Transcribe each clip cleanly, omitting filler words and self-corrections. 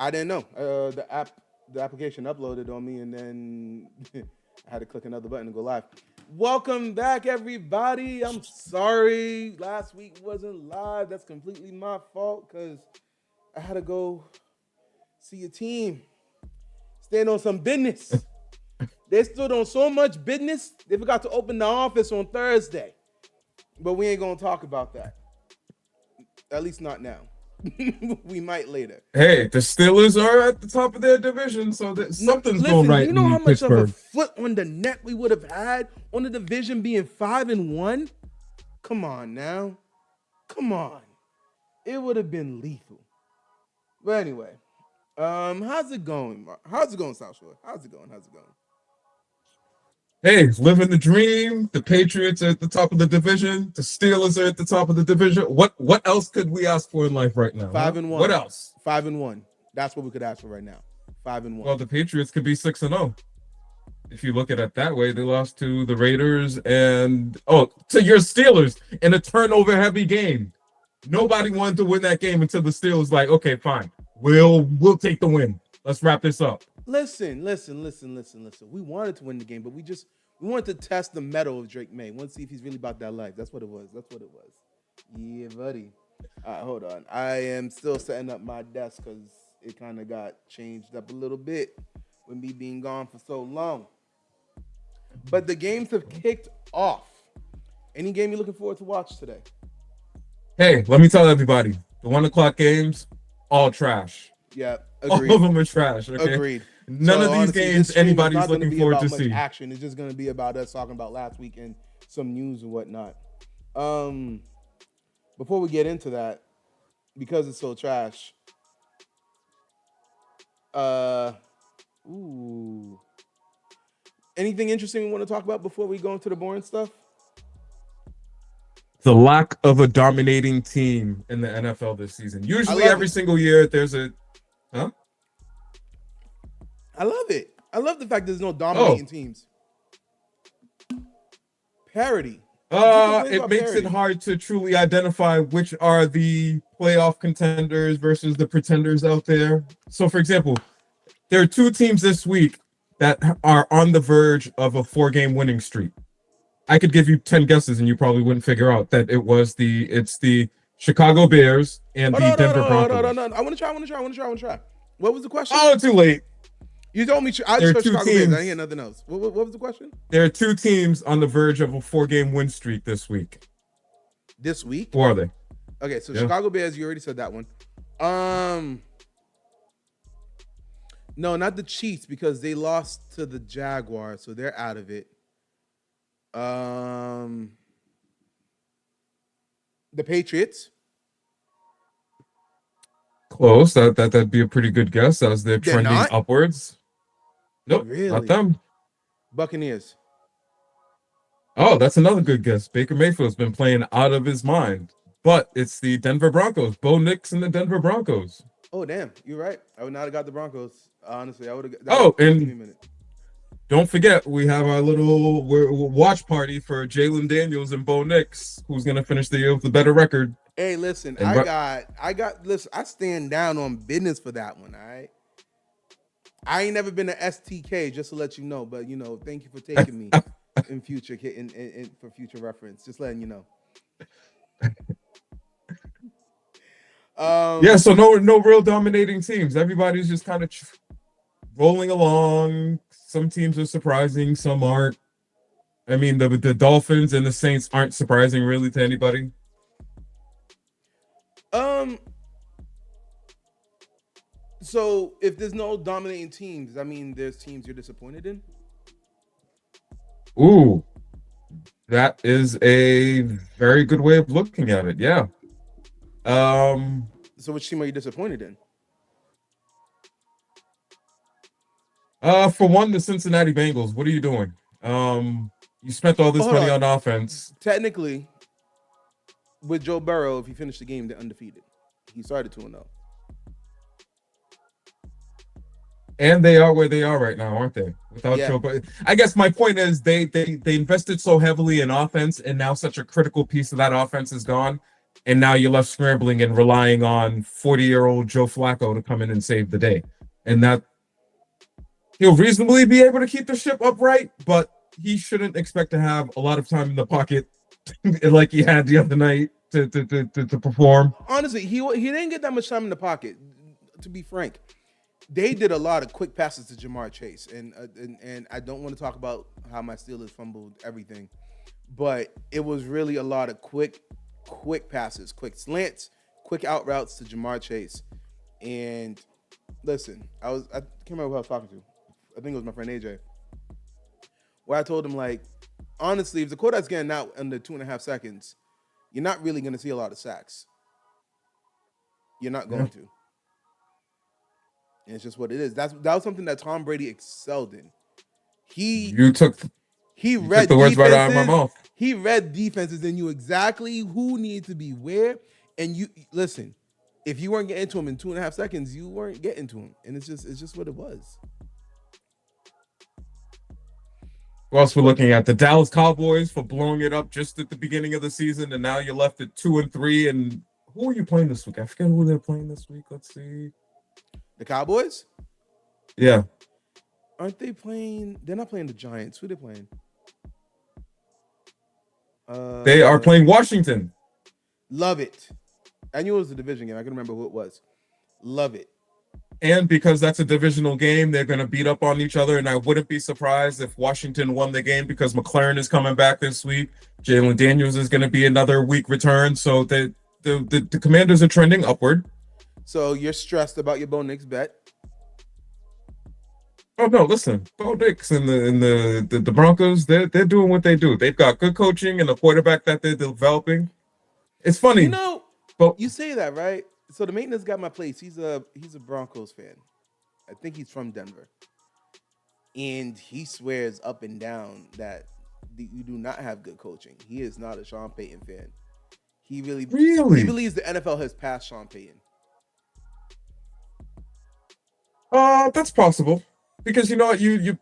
I didn't know. The application uploaded on me, and then I had to click another button to go live. Welcome back, everybody. I'm sorry last week wasn't live. That's completely my fault because I had to go see a team stand on some business. They stood on so much business, they forgot to open the office on Thursday. But we ain't gonna talk about that. At least not now. We might later. Hey, the Steelers are at the top of their division, so that something's going right You know how in much of a Pittsburgh. foot on the neck we would have had on the division being 5-1? Come on now. Come on. It would have been lethal. But anyway, how's it going, Mark? How's it going, South Shore? How's it going? Hey, living the dream. The Patriots are at the top of the division. The Steelers are at the top of the division. What else could we ask for in life right now? 5-1. What else? 5-1. That's what we could ask for right now. 5-1. Well, the Patriots could be 6-0. If you look at it that way, they lost to the Raiders and to your Steelers in a turnover-heavy game. Nobody wanted to win that game until the Steelers like, okay, fine, we'll take the win. Let's wrap this up. Listen. We wanted to win the game, but we wanted to test the mettle of Drake May. We want to see if he's really about that life. That's what it was. Yeah, buddy. All right, hold on. I am still setting up my desk because it kind of got changed up a little bit with me being gone for so long. But the games have kicked off. Any game you're looking forward to watch today? Hey, let me tell everybody, the 1 o'clock games, all trash. Yeah, agreed. All of them are trash. Okay? Agreed. None of these honestly, games anybody's looking forward to see. Action. It's just going to be about us talking about last week and some news and whatnot. Before we get into that, because it's so trash. Anything interesting we want to talk about before we go into the boring stuff? The lack of a dominating team in the NFL this season. Usually every single year there's a I love it. I love the fact there's no dominating teams. Parity. It makes it hard to truly identify which are the playoff contenders versus the pretenders out there. So, for example, there are 2 teams this week that are on the verge of a 4-game winning streak. I could give you 10 guesses and you probably wouldn't figure out that it's the Chicago Bears and the Denver Broncos. I want to try. What was the question? Oh, too late. You told me I chose Chicago Bears. I didn't hear nothing else. What was the question? There are 2 teams on the verge of a 4-game win streak this week. This week? Who are they? Okay, so Chicago Bears, you already said that one. No, not the Chiefs because they lost to the Jaguars, so they're out of it. The Patriots. Close. That'd be a pretty good guess as they're trending upwards. Nope, really? Not them. Buccaneers. Oh, that's another good guess. Baker Mayfield's been playing out of his mind. But it's the Denver Broncos. Bo Nix and the Denver Broncos. Oh, damn. You're right. I would not have got the Broncos. Honestly, I would have. And don't forget, we have our little watch party for Jalen Daniels and Bo Nix, who's going to finish the year with a better record. Hey, listen, listen, I stand down on business for that one, all right? I ain't never been an STK, just to let you know, but, thank you for taking me in future, for future reference, just letting you know. So no real dominating teams. Everybody's just kind of rolling along. Some teams are surprising, some aren't. I mean, the Dolphins and the Saints aren't surprising really to anybody. So if there's no dominating teams, does that mean there's teams you're disappointed in? Ooh, that is a very good way of looking at it. Yeah. So which team are you disappointed in? For one, the Cincinnati Bengals. What are you doing? You spent all this money on offense. Technically, with Joe Burrow, if he finished the game, they're undefeated. He started 2-0. And they are where they are right now, aren't they? Without Joe Burrow. I guess my point is they invested so heavily in offense, and now such a critical piece of that offense is gone. and now you're left scrambling and relying on 40-year-old Joe Flacco to come in and save the day. And that he'll reasonably be able to keep the ship upright, but he shouldn't expect to have a lot of time in the pocket like he had the other night to perform. Honestly, he didn't get that much time in the pocket. To be frank, they did a lot of quick passes to Jamar Chase, and I don't want to talk about how my Steelers fumbled everything, but it was really a lot of quick passes, quick slants, quick out routes to Jamar Chase. And listen, I can't remember who I was talking to. I think it was my friend AJ. Where I told him, like, honestly, if the quarterback's getting out under 2.5 seconds, you're not really going to see a lot of sacks. You're not going to. And it's just what it is. That was something that Tom Brady excelled in. He took the words right out of my mouth. He read defenses and knew exactly who needed to be where. And you listen, if you weren't getting to him in 2.5 seconds, you weren't getting to him. And it's just what it was. Who else we're looking at? The Dallas Cowboys for blowing it up just at the beginning of the season, and now you're left at 2-3. And who are you playing this week? I forget who they're playing this week. Let's see. The Cowboys? Yeah. Aren't they playing? They're not playing the Giants. Who are they playing? They are playing Washington. Love it. I knew it was a division game. I can remember who it was. Love it. And because that's a divisional game, they're going to beat up on each other. And I wouldn't be surprised if Washington won the game because McLaren is coming back this week. Jalen Daniels is going to be another week return. So the Commanders are trending upward. So you're stressed about your Bo Nix bet? Oh no! Listen, Bo Nix and the Broncos, they're doing what they do. They've got good coaching and a quarterback that they're developing. It's funny, but you say that, right? So the maintenance got my place. He's a Broncos fan. I think he's from Denver, and he swears up and down that you do not have good coaching. He is not a Sean Payton fan. He really he believes the NFL has passed Sean Payton. That's possible. Because you know what, you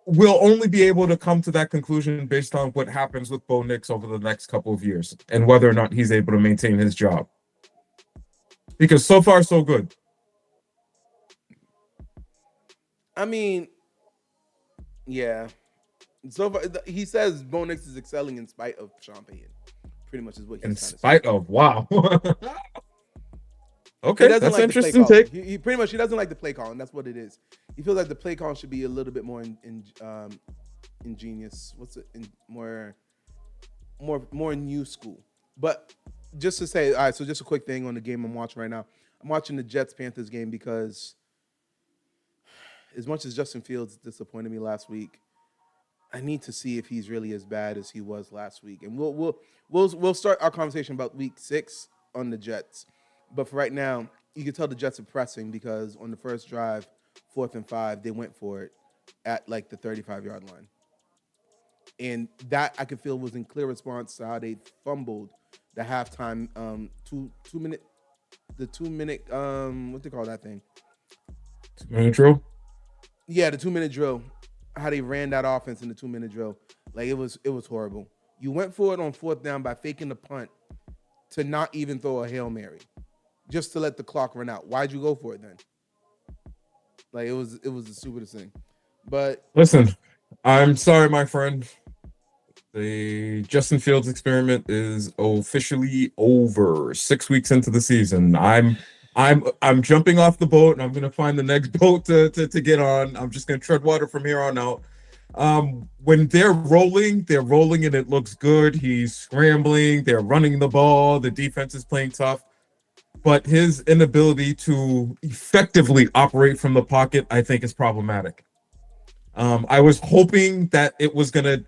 will only be able to come to that conclusion based on what happens with Bo Nix over the next couple of years and whether or not he's able to maintain his job. Because so far, so good. I mean, yeah. So far, he says Bo Nix is excelling in spite of Sean Payton. Pretty much is what he's in spite of. Wow. Okay, that's like interesting take. He pretty much doesn't like the play call, and that's what it is. He feels like the play call should be a little bit more ingenious. What's it? More new school. But just to say, all right. So just a quick thing on the game I'm watching right now. I'm watching the Jets-Panthers game because as much as Justin Fields disappointed me last week, I need to see if he's really as bad as he was last week. And we'll start our conversation about week 6 on the Jets. But for right now, you can tell the Jets are pressing because on the first drive, 4th and 5, they went for it at like the 35-yard line. And that I could feel was in clear response to how they fumbled the halftime 2-minute what they call that thing? 2-minute drill? Yeah, the 2-minute drill. How they ran that offense in the 2-minute drill. Like it was horrible. You went for it on 4th down by faking the punt to not even throw a Hail Mary. Just to let the clock run out. Why'd you go for it then? Like it was the stupidest thing. But listen, I'm sorry, my friend. The Justin Fields experiment is officially over. 6 weeks into the season. I'm jumping off the boat and I'm gonna find the next boat to get on. I'm just gonna tread water from here on out. When they're rolling and it looks good. He's scrambling, they're running the ball, the defense is playing tough. But his inability to effectively operate from the pocket, I think, is problematic. I was hoping that it was going to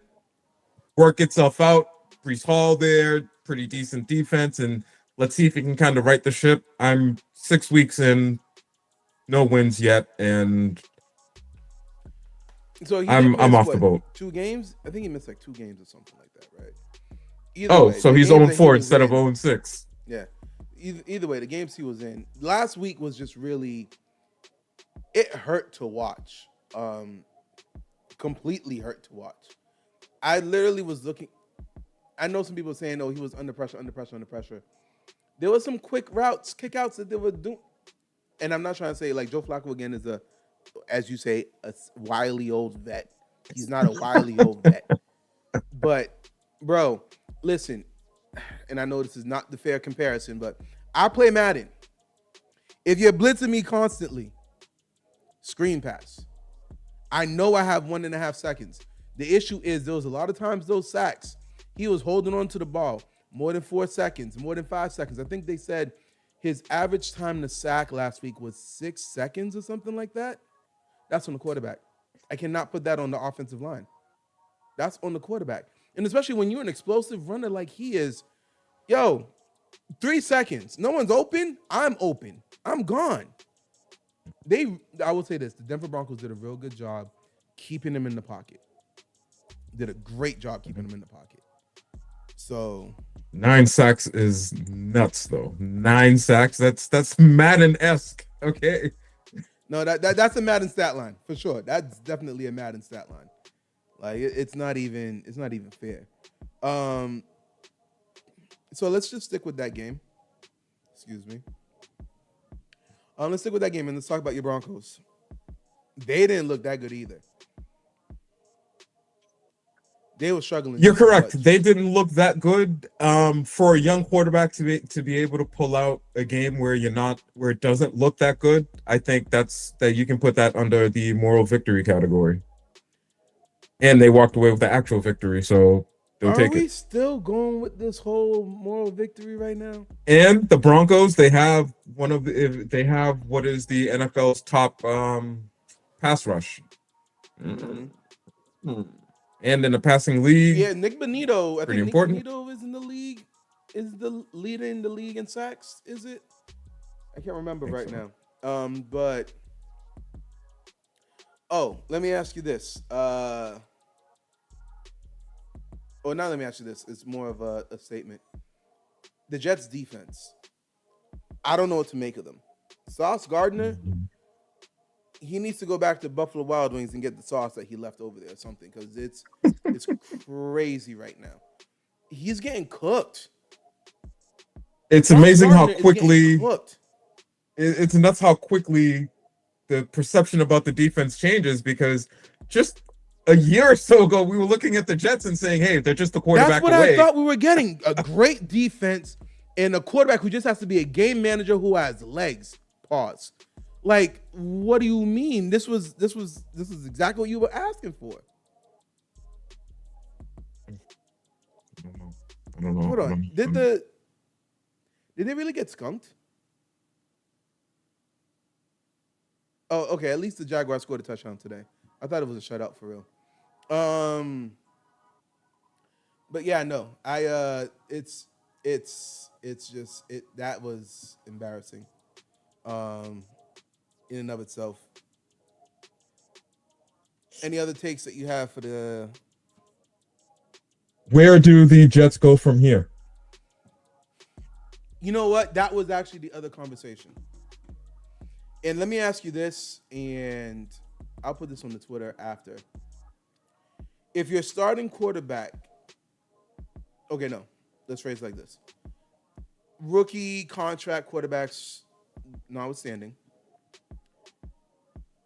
work itself out. Breece Hall there, pretty decent defense, and let's see if he can kind of right the ship. I'm 6 weeks in, no wins yet, and so I'm off the boat. 2 games? I think he missed like 2 games or something like that, right? So he's 0-4 instead of 0-6. Yeah. Either way, the games he was in last week was just really, it hurt to watch completely hurt to watch. I literally was looking. I know some people saying, "Oh, he was under pressure, under pressure, under pressure." There was some quick routes, kickouts that they were doing, and I'm not trying to say like Joe Flacco again is a, as you say, a wily old vet. He's not a wily old vet, but bro, listen, and I know this is not the fair comparison, but I play Madden. If you're blitzing me constantly, screen pass. I know I have 1.5 seconds. The issue is there was a lot of times those sacks, he was holding on to the ball more than 4 seconds, more than 5 seconds. I think they said his average time to sack last week was 6 seconds or something like that. That's on the quarterback. I cannot put that on the offensive line. That's on the quarterback. And especially when you're an explosive runner like he is, yo, 3 seconds. No one's open. I'm open. I'm gone. I will say this, the Denver Broncos did a real good job keeping him in the pocket. Did a great job keeping him in the pocket. So 9 sacks is nuts, though. 9 sacks. That's Madden-esque. Okay. no, that's a Madden stat line for sure. That's definitely a Madden stat line. Like it's not even fair. So let's just stick with that game. Excuse me. Let's stick with that game and let's talk about your Broncos. They didn't look that good either. They were struggling. You're correct. They didn't look that good. For a young quarterback to be able to pull out a game where it doesn't look that good, I think that you can put that under the moral victory category. And they walked away with the actual victory, so they'll take it. Are we still going with this whole moral victory right now? And the Broncos, they have what is the NFL's top pass rush. Mm-hmm. And in the passing league, yeah, Nick Bonito. I think Nick important. Bonito is in the league. Is the leader in the league in sacks? Is it? I can't remember right now. But let me ask you this. Let me ask you this. It's more of a statement. The Jets defense. I don't know what to make of them. Sauce Gardner, he needs to go back to Buffalo Wild Wings and get the sauce that he left over there or something, because it's crazy right now. He's getting cooked. It's Sauce amazing Gardner how quickly it's nuts how quickly the perception about the defense changes, because just a year or so ago we were looking at the Jets and saying, hey, they're just the quarterback away. That's what I thought we were getting. A great defense and a quarterback who just has to be a game manager who has legs. Pause. Like, what do you mean? This is exactly what you were asking for. I don't know. Hold on. Did they really get skunked? Oh, okay. At least the Jaguars scored a touchdown today. I thought it was a shutout for real. But yeah, no. It's just that was embarrassing. In and of itself. Any other takes that you have for the... Where do the Jets go from here? You know what? That was actually the other conversation. And let me ask you this, and I'll put this on the Twitter after. If you're starting quarterback... Okay, no. Let's phrase it like this. Rookie contract quarterbacks notwithstanding,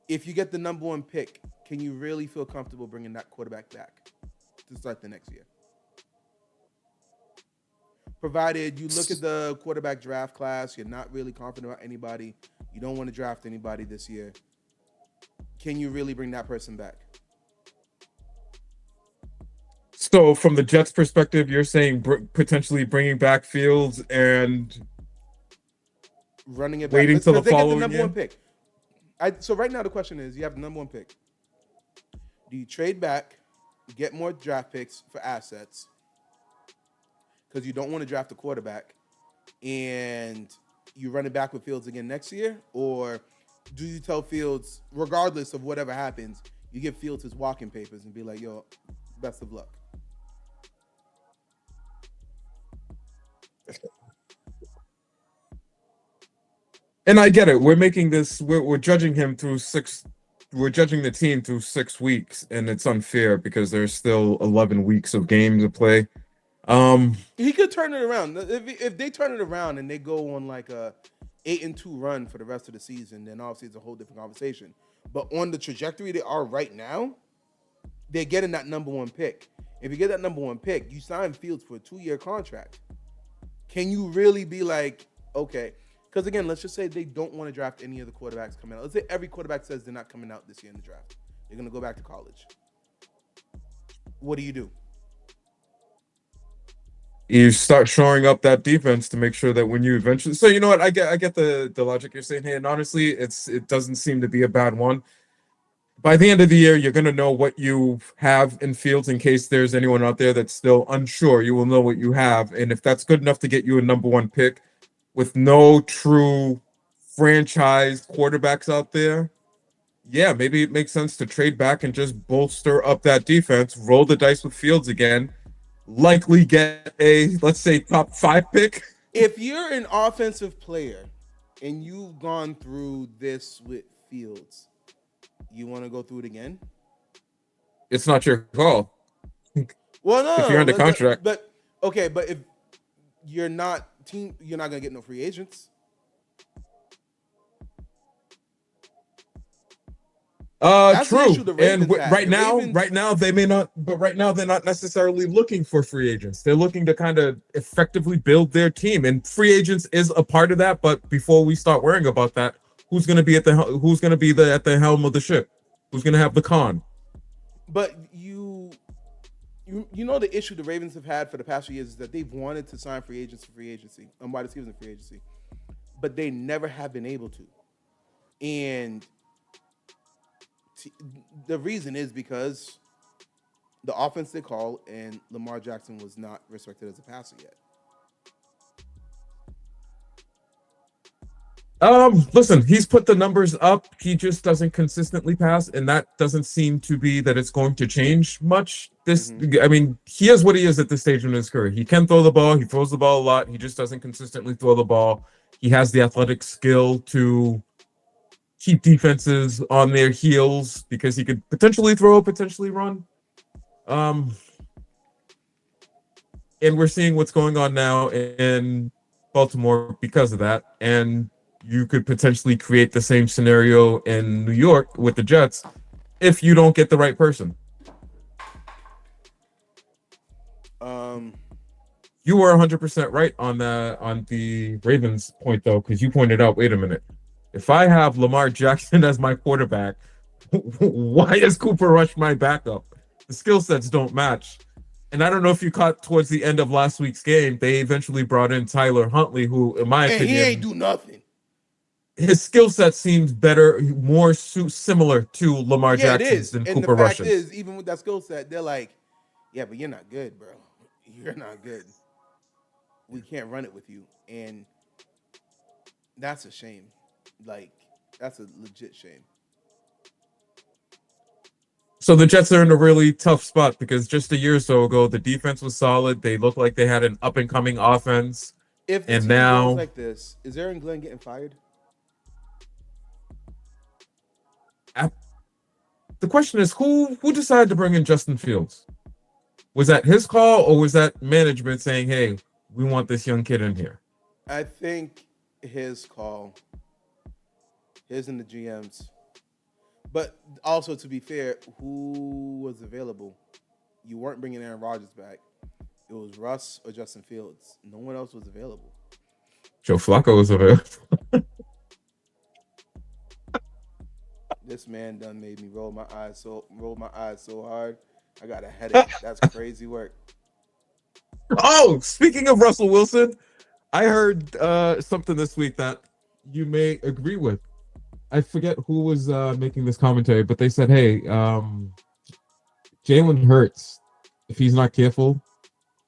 if you get the number 1 pick, can you really feel comfortable bringing that quarterback back to start the next year? Provided you look at the quarterback draft class, you're not really confident about anybody, you don't want to draft anybody this year, can you really bring that person back? So from the Jets' perspective, you're saying potentially bringing back Fields and running it back. Waiting till the following number year? 1 pick. So right now the question is, you have the number 1 pick. Do you trade back, get more draft picks for assets, because you don't want to draft a quarterback, and you run it back with Fields again next year? Or do you tell Fields, regardless of whatever happens, you give Fields his walking papers and be like, yo, best of luck? And I get it. We're making this. We're judging him through we're judging the team through 6 weeks, and it's unfair because there's still 11 weeks of games to play. He could turn it around if they turn it around and they go on like a 8-2 run for the rest of the season. Then obviously it's a whole different conversation. But on the trajectory they are right now, they're getting that number one pick. If you get that number one pick, you sign Fields for a 2-year contract. Can you really be like, okay? Because again, let's just say they don't want to draft any of the quarterbacks coming out. Let's say every quarterback says they're not coming out this year in the draft. They're going to go back to college. What do? You start shoring up that defense to make sure that when you eventually, so you know what, I get the logic you're saying here, and honestly, it doesn't seem to be a bad one. By the end of the year, you're going to know what you have in Fields in case there's anyone out there that's still unsure. You will know what you have. And if that's good enough to get you a number one pick with no true franchise quarterbacks out there, yeah, maybe it makes sense to trade back and just bolster up that defense, roll the dice with Fields again, likely get a, let's say, top 5 pick. If you're an offensive player and you've gone through this with Fields, you want to go through it again? It's not your call. Well, no, if you're under contract. But if you're not gonna get no free agents. True. And right now they may not, but right now they're not necessarily looking for free agents. They're looking to kind of effectively build their team, and free agents is a part of that. But before we start worrying about that, who's going to be at the helm of the ship? Who's going to have the con? But you know the issue the Ravens have had for the past few years is that they've wanted to sign free agents for free agency, wide receivers in free agency, but they never have been able to. And the reason is because the offense they call and Lamar Jackson was not respected as a passer yet. Listen, he's put the numbers up. He just doesn't consistently pass, and that doesn't seem to be that it's going to change much. I mean, he is what he is at this stage in his career. He can throw the ball. He throws the ball a lot. He just doesn't consistently throw the ball. He has the athletic skill to keep defenses on their heels because he could potentially throw, potentially run. And we're seeing what's going on now in Baltimore because of that. And you could potentially create the same scenario in New York with the Jets if you don't get the right person. You were 100% right on the Ravens point, though, because you pointed out, wait a minute, if I have Lamar Jackson as my quarterback, why is Cooper Rush my backup? The skill sets don't match. And I don't know if you caught towards the end of last week's game, they eventually brought in Tyler Huntley, who, in my opinion, he ain't do nothing. His skill set seems better, more similar to Lamar Jackson's than Cooper Rush's. And the fact is, even with that skill set, they're like, yeah, but you're not good, bro. You're not good. We can't run it with you. And that's a shame. Like, that's a legit shame. So the Jets are in a really tough spot because just a year or so ago, the defense was solid. They looked like they had an up-and-coming offense. If the team goes like this, is Aaron Glenn getting fired? The question is, who decided to bring in Justin Fields? Was that his call, or was that management saying, hey, we want this young kid in here? I think his call. His and the GM's. But also, to be fair, who was available? You weren't bringing Aaron Rodgers back. It was Russ or Justin Fields. No one else was available. Joe Flacco was available. This man done made me roll my eyes so hard. I got a headache. That's crazy work. Oh, speaking of Russell Wilson, I heard something this week that you may agree with. I forget who was making this commentary, but they said, hey, Jalen Hurts, if he's not careful,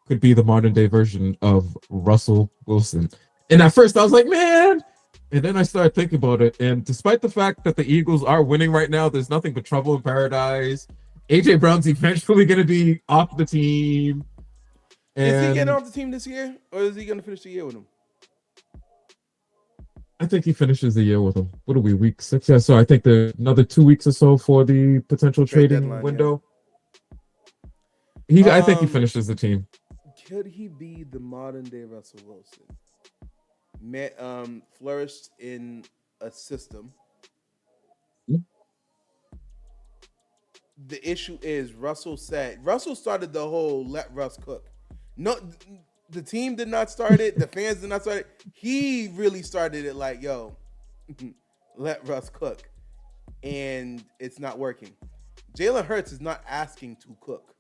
could be the modern day version of Russell Wilson. And at first I was like, man. And then I started thinking about it. And despite the fact that the Eagles are winning right now, there's nothing but trouble in paradise. AJ Brown's eventually going to be off the team. Is he getting off the team this year? Or is he going to finish the year with him? I think he finishes the year with them. What are we, week 6? Yeah, so I think another 2 weeks or so for the potential Trade trading deadline, yeah. window. I think he Um, finishes the team. could he be the modern day Russell Wilson? Flourished in a system. The issue is Russell started the whole let Russ cook. No, the team did not start it. The fans did not start it. He really started it like, yo, let Russ cook. And it's not working. Jalen Hurts is not asking to cook.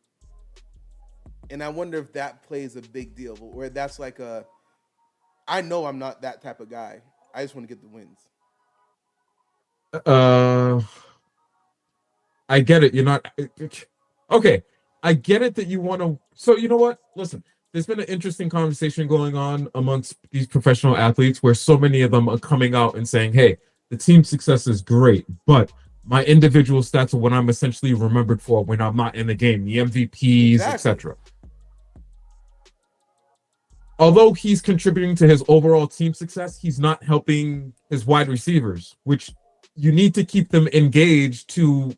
And I wonder if that plays a big deal, where that's like I know I'm not that type of guy. I just want to get the wins. Uh, I get it. You're not okay. I get it that you want to. So you know what? Listen, there's been an interesting conversation going on amongst these professional athletes where so many of them are coming out and saying, "Hey, the team success is great, but my individual stats are what I'm essentially remembered for when I'm not in the game, the MVPs, Exactly. etc." Although he's contributing to his overall team success, he's not helping his wide receivers, which you need to keep them engaged to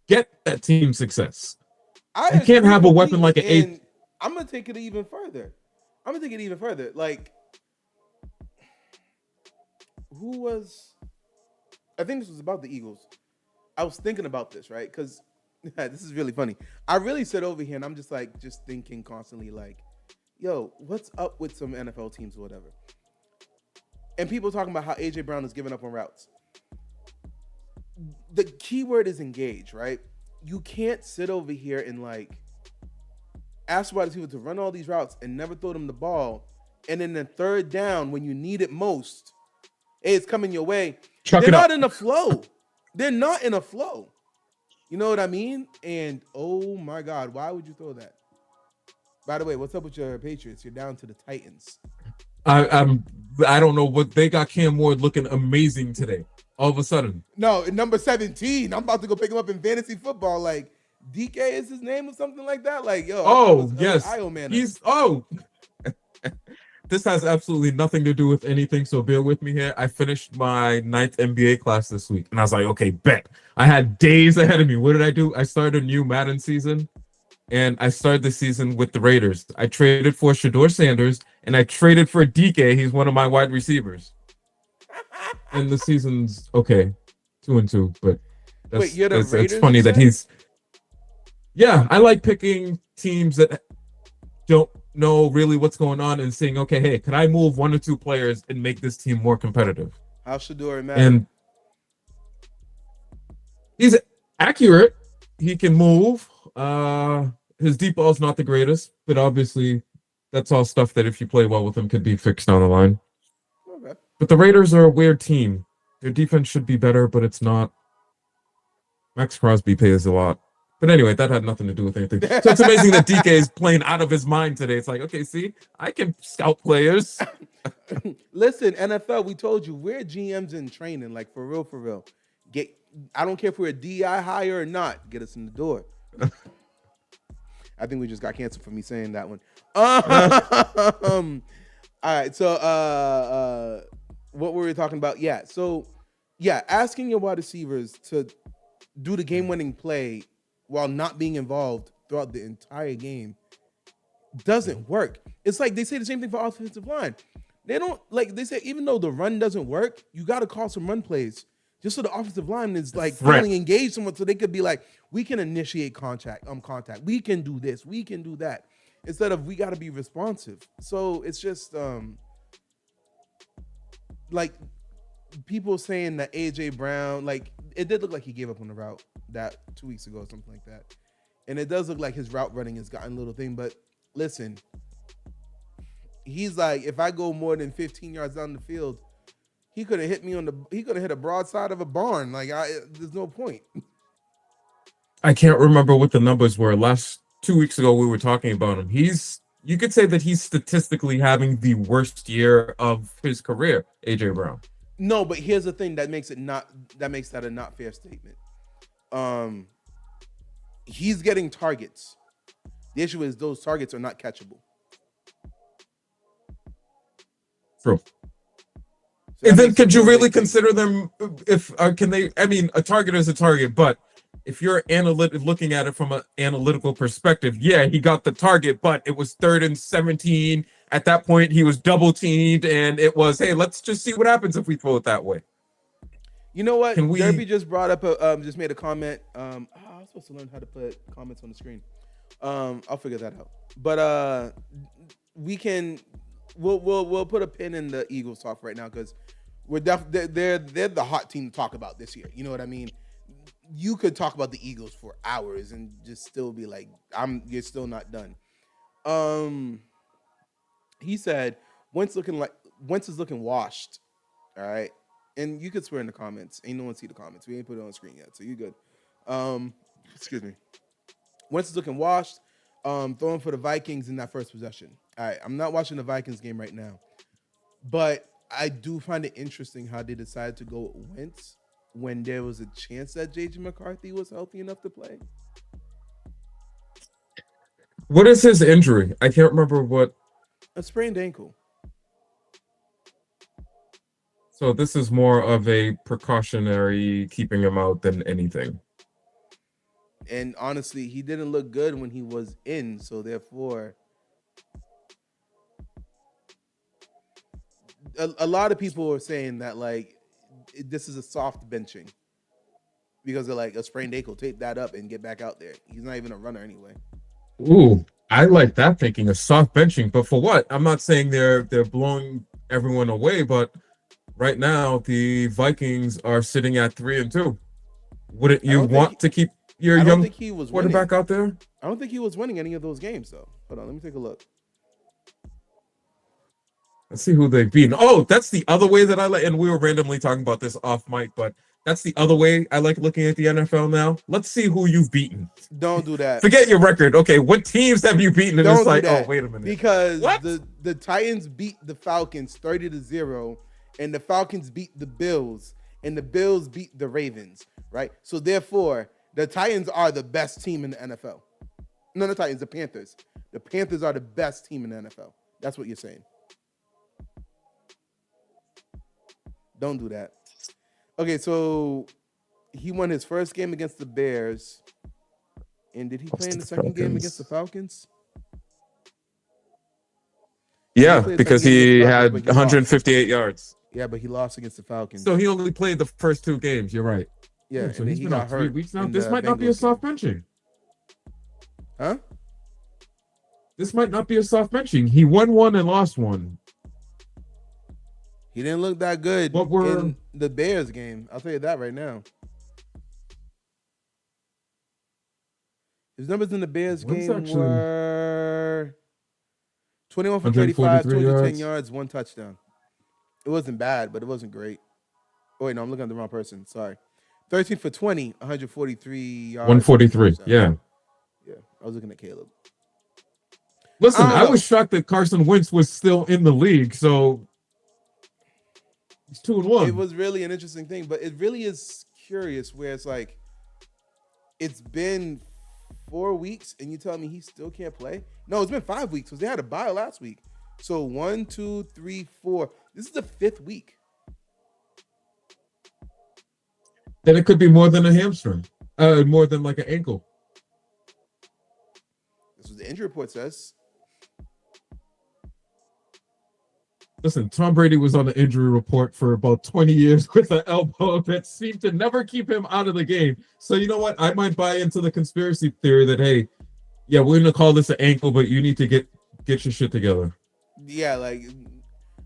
get that team success. I You can't agree have a weapon completely, like an eight. and I'm gonna take it even further. Like, who was? I think this was about the Eagles. I was thinking about this, right? Because this is really funny. I really sit over here and I'm just like, just thinking constantly, like, yo, what's up with some NFL teams or whatever? And people talking about how AJ Brown is giving up on routes. The key word is engage, right? You can't sit over here and like ask wide receivers to run all these routes and never throw them the ball. And then the third down, when you need it most, hey, it's coming your way. Chuck They're it not up. in a flow. They're not in a flow. You know what I mean? And oh my God, why would you throw that? By the way, what's up with your Patriots? You're down to the Titans. I'm I don't know what they got. Cam Ward looking amazing today. All of a sudden. No, number 17. I'm about to go pick him up in fantasy football. Like DK is his name or something like that. Like, yo, I thought it Oh was yes, Io Man. he's This has absolutely nothing to do with anything, so bear with me here. I finished my 9th NBA class this week, and I was like, okay, bet. I had days ahead of me. What did I do? I started a new Madden season, and I started the season with the Raiders. I traded for Shador Sanders, and I traded for DK. He's one of my wide receivers. And the season's okay, 2-2, but Wait, you're the it's Raiders, you funny that said? he's. Yeah, I like picking teams that don't know really what's going on and saying, okay, hey, can I move 1 or 2 players and make this team more competitive? How's Shador Madden? And he's accurate. He can move. His deep ball is not the greatest, but obviously that's all stuff that if you play well with him could be fixed down the line. Okay. But the Raiders are a weird team. Their defense should be better, but it's not. Max Crosby pays a lot. But anyway, that had nothing to do with anything. So it's amazing that DK is playing out of his mind today. It's like, okay, see, I can scout players. Listen, NFL, we told you we're GMs in training, like for real, for real. I don't care if we're a DI hire or not, get us in the door. I think we just got canceled for me saying that one. All right, so what were we talking about? Yeah, so yeah, asking your wide receivers to do the game-winning play while not being involved throughout the entire game doesn't work. It's like they say the same thing for offensive line. They don't like they say even though the run doesn't work, you got to call some run plays just so the offensive line is like feeling engaged somewhat, so they could be like, we can initiate contact, we can do this, we can do that, instead of we got to be responsive. So it's just like people saying that AJ Brown, like it did look like he gave up on the route that 2 weeks ago or something like that, and it does look like his route running has gotten a little thing. But listen, he's like, if I go more than 15 yards down the field, he could have hit me he could have hit a broadside of a barn. Like there's no point. I can't remember what the numbers were. Last 2 weeks ago, we were talking about him. You could say that he's statistically having the worst year of his career, AJ Brown. No, but here's the thing that makes that a not fair statement. He's getting targets. The issue is those targets are not catchable. True. So and then could you really consider them if can they? I mean, a target is a target, but if you're looking at it from an analytical perspective, yeah, he got the target, but it was 3rd and 17. At that point, he was double teamed, and it was, hey, let's just see what happens if we throw it that way. You know what? Can we? Derby just brought up just made a comment. I was supposed to learn how to put comments on the screen. I'll figure that out. But we'll put a pin in the Eagles talk right now because they're the hot team to talk about this year. You know what I mean? You could talk about the Eagles for hours and just still be like, you're still not done. He said Wentz is looking washed. All right. And you could swear in the comments. Ain't no one see the comments. We ain't put it on the screen yet, so you good. Excuse me. Wentz is looking washed. Throwing for the Vikings in that first possession. All right, I'm not watching the Vikings game right now, but I do find it interesting how they decided to go with Wentz when there was a chance that J.J. McCarthy was healthy enough to play. What is his injury? I can't remember what. A sprained ankle. So this is more of a precautionary keeping him out than anything. And honestly, he didn't look good when he was in, so therefore, a lot of people are saying that like this is a soft benching because of like a sprained ankle. Tape that up and get back out there. He's not even a runner anyway. Ooh, I like that thinking, a soft benching. But for what? I'm not saying they're blowing everyone away, but right now the Vikings are sitting at 3-2. Wouldn't you want to keep your young quarterback out there? I don't think he was winning any of those games, though. Hold on, let me take a look. Let's see who they've beaten. Oh, that's the other way that I like. And we were randomly talking about this off mic, but that's the other way I like looking at the NFL now. Let's see who you've beaten. Don't do that. Forget your record. Okay, what teams have you beaten? And Don't it's like, do that. Oh, wait a minute. Because the Titans beat the Falcons 30-0, and the Falcons beat the Bills, and the Bills beat the Ravens, right? So therefore, the Titans are the best team in the NFL. No, the Titans, the Panthers. The Panthers are the best team in the NFL. That's what you're saying. Don't do that. Okay, so he won his first game against the Bears. And did he play in the second game against the Falcons? Yeah, because he had 158 yards. Yeah, but he lost against the Falcons. So he only played the first 2 games. You're right. Yeah, so he's been out 3 weeks now. This might not be a soft benching. Huh? This might not be a soft benching. He won 1 and lost 1. He didn't look that good in the Bears game. I'll tell you that right now. His numbers in the Bears game were 21 for 35, 210 yards, 1 touchdown. It wasn't bad, but it wasn't great. Oh, wait, no, I'm looking at the wrong person. Sorry. 13 for 20, 143 yards. 143, yeah. Yeah, I was looking at Caleb. Listen, I was shocked that Carson Wentz was still in the league, so he's 2-1. It was really an interesting thing, but it really is curious where it's like, it's been 4 weeks and you tell me he still can't play? No, it's been 5 weeks because they had a bye last week. So 1, 2, 3, 4. This is the 5th week. Then it could be more than a hamstring, more than like an ankle. This is what the injury report says. Listen, Tom Brady was on the injury report for about 20 years with an elbow that seemed to never keep him out of the game. So you know what? I might buy into the conspiracy theory that, hey, yeah, we're going to call this an ankle, but you need to get your shit together. Yeah, like,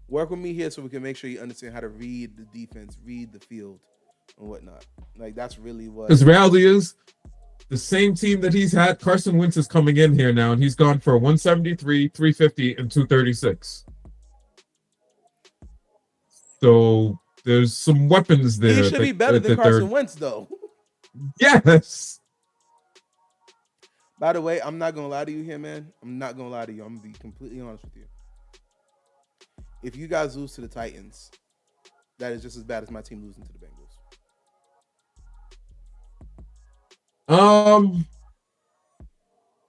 work with me here so we can make sure you understand how to read the defense, read the field, and whatnot. Like, that's really what... Because reality is, the same team that he's had, Carson Wentz is coming in here now, and he's gone for 173, 350, and 236. So there's some weapons there. He should be better than Carson Wentz, though. Yes. By the way, I'm not going to lie to you here, man. I'm not going to lie to you. I'm going to be completely honest with you. If you guys lose to the Titans, that is just as bad as my team losing to the Bengals.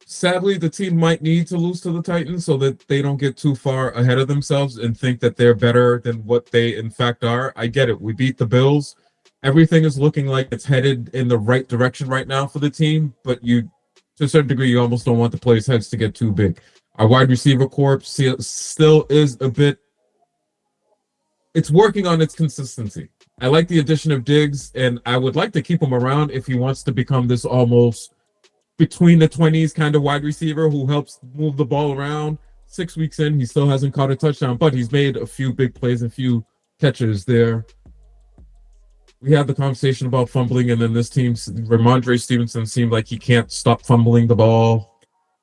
Sadly, the team might need to lose to the Titans so that they don't get too far ahead of themselves and think that they're better than what they in fact are. I get it. We beat the Bills. Everything is looking like it's headed in the right direction right now for the team, but to a certain degree, you almost don't want the players' heads to get too big. Our wide receiver corps still is a bit. It's working on its consistency. I like the addition of Diggs, and I would like to keep him around if he wants to become this almost between the 20s kind of wide receiver who helps move the ball around. 6 weeks in, he still hasn't caught a touchdown, but he's made a few big plays, a few catches there. We had the conversation about fumbling, and then this team, Ramondre Stevenson, seemed like he can't stop fumbling the ball.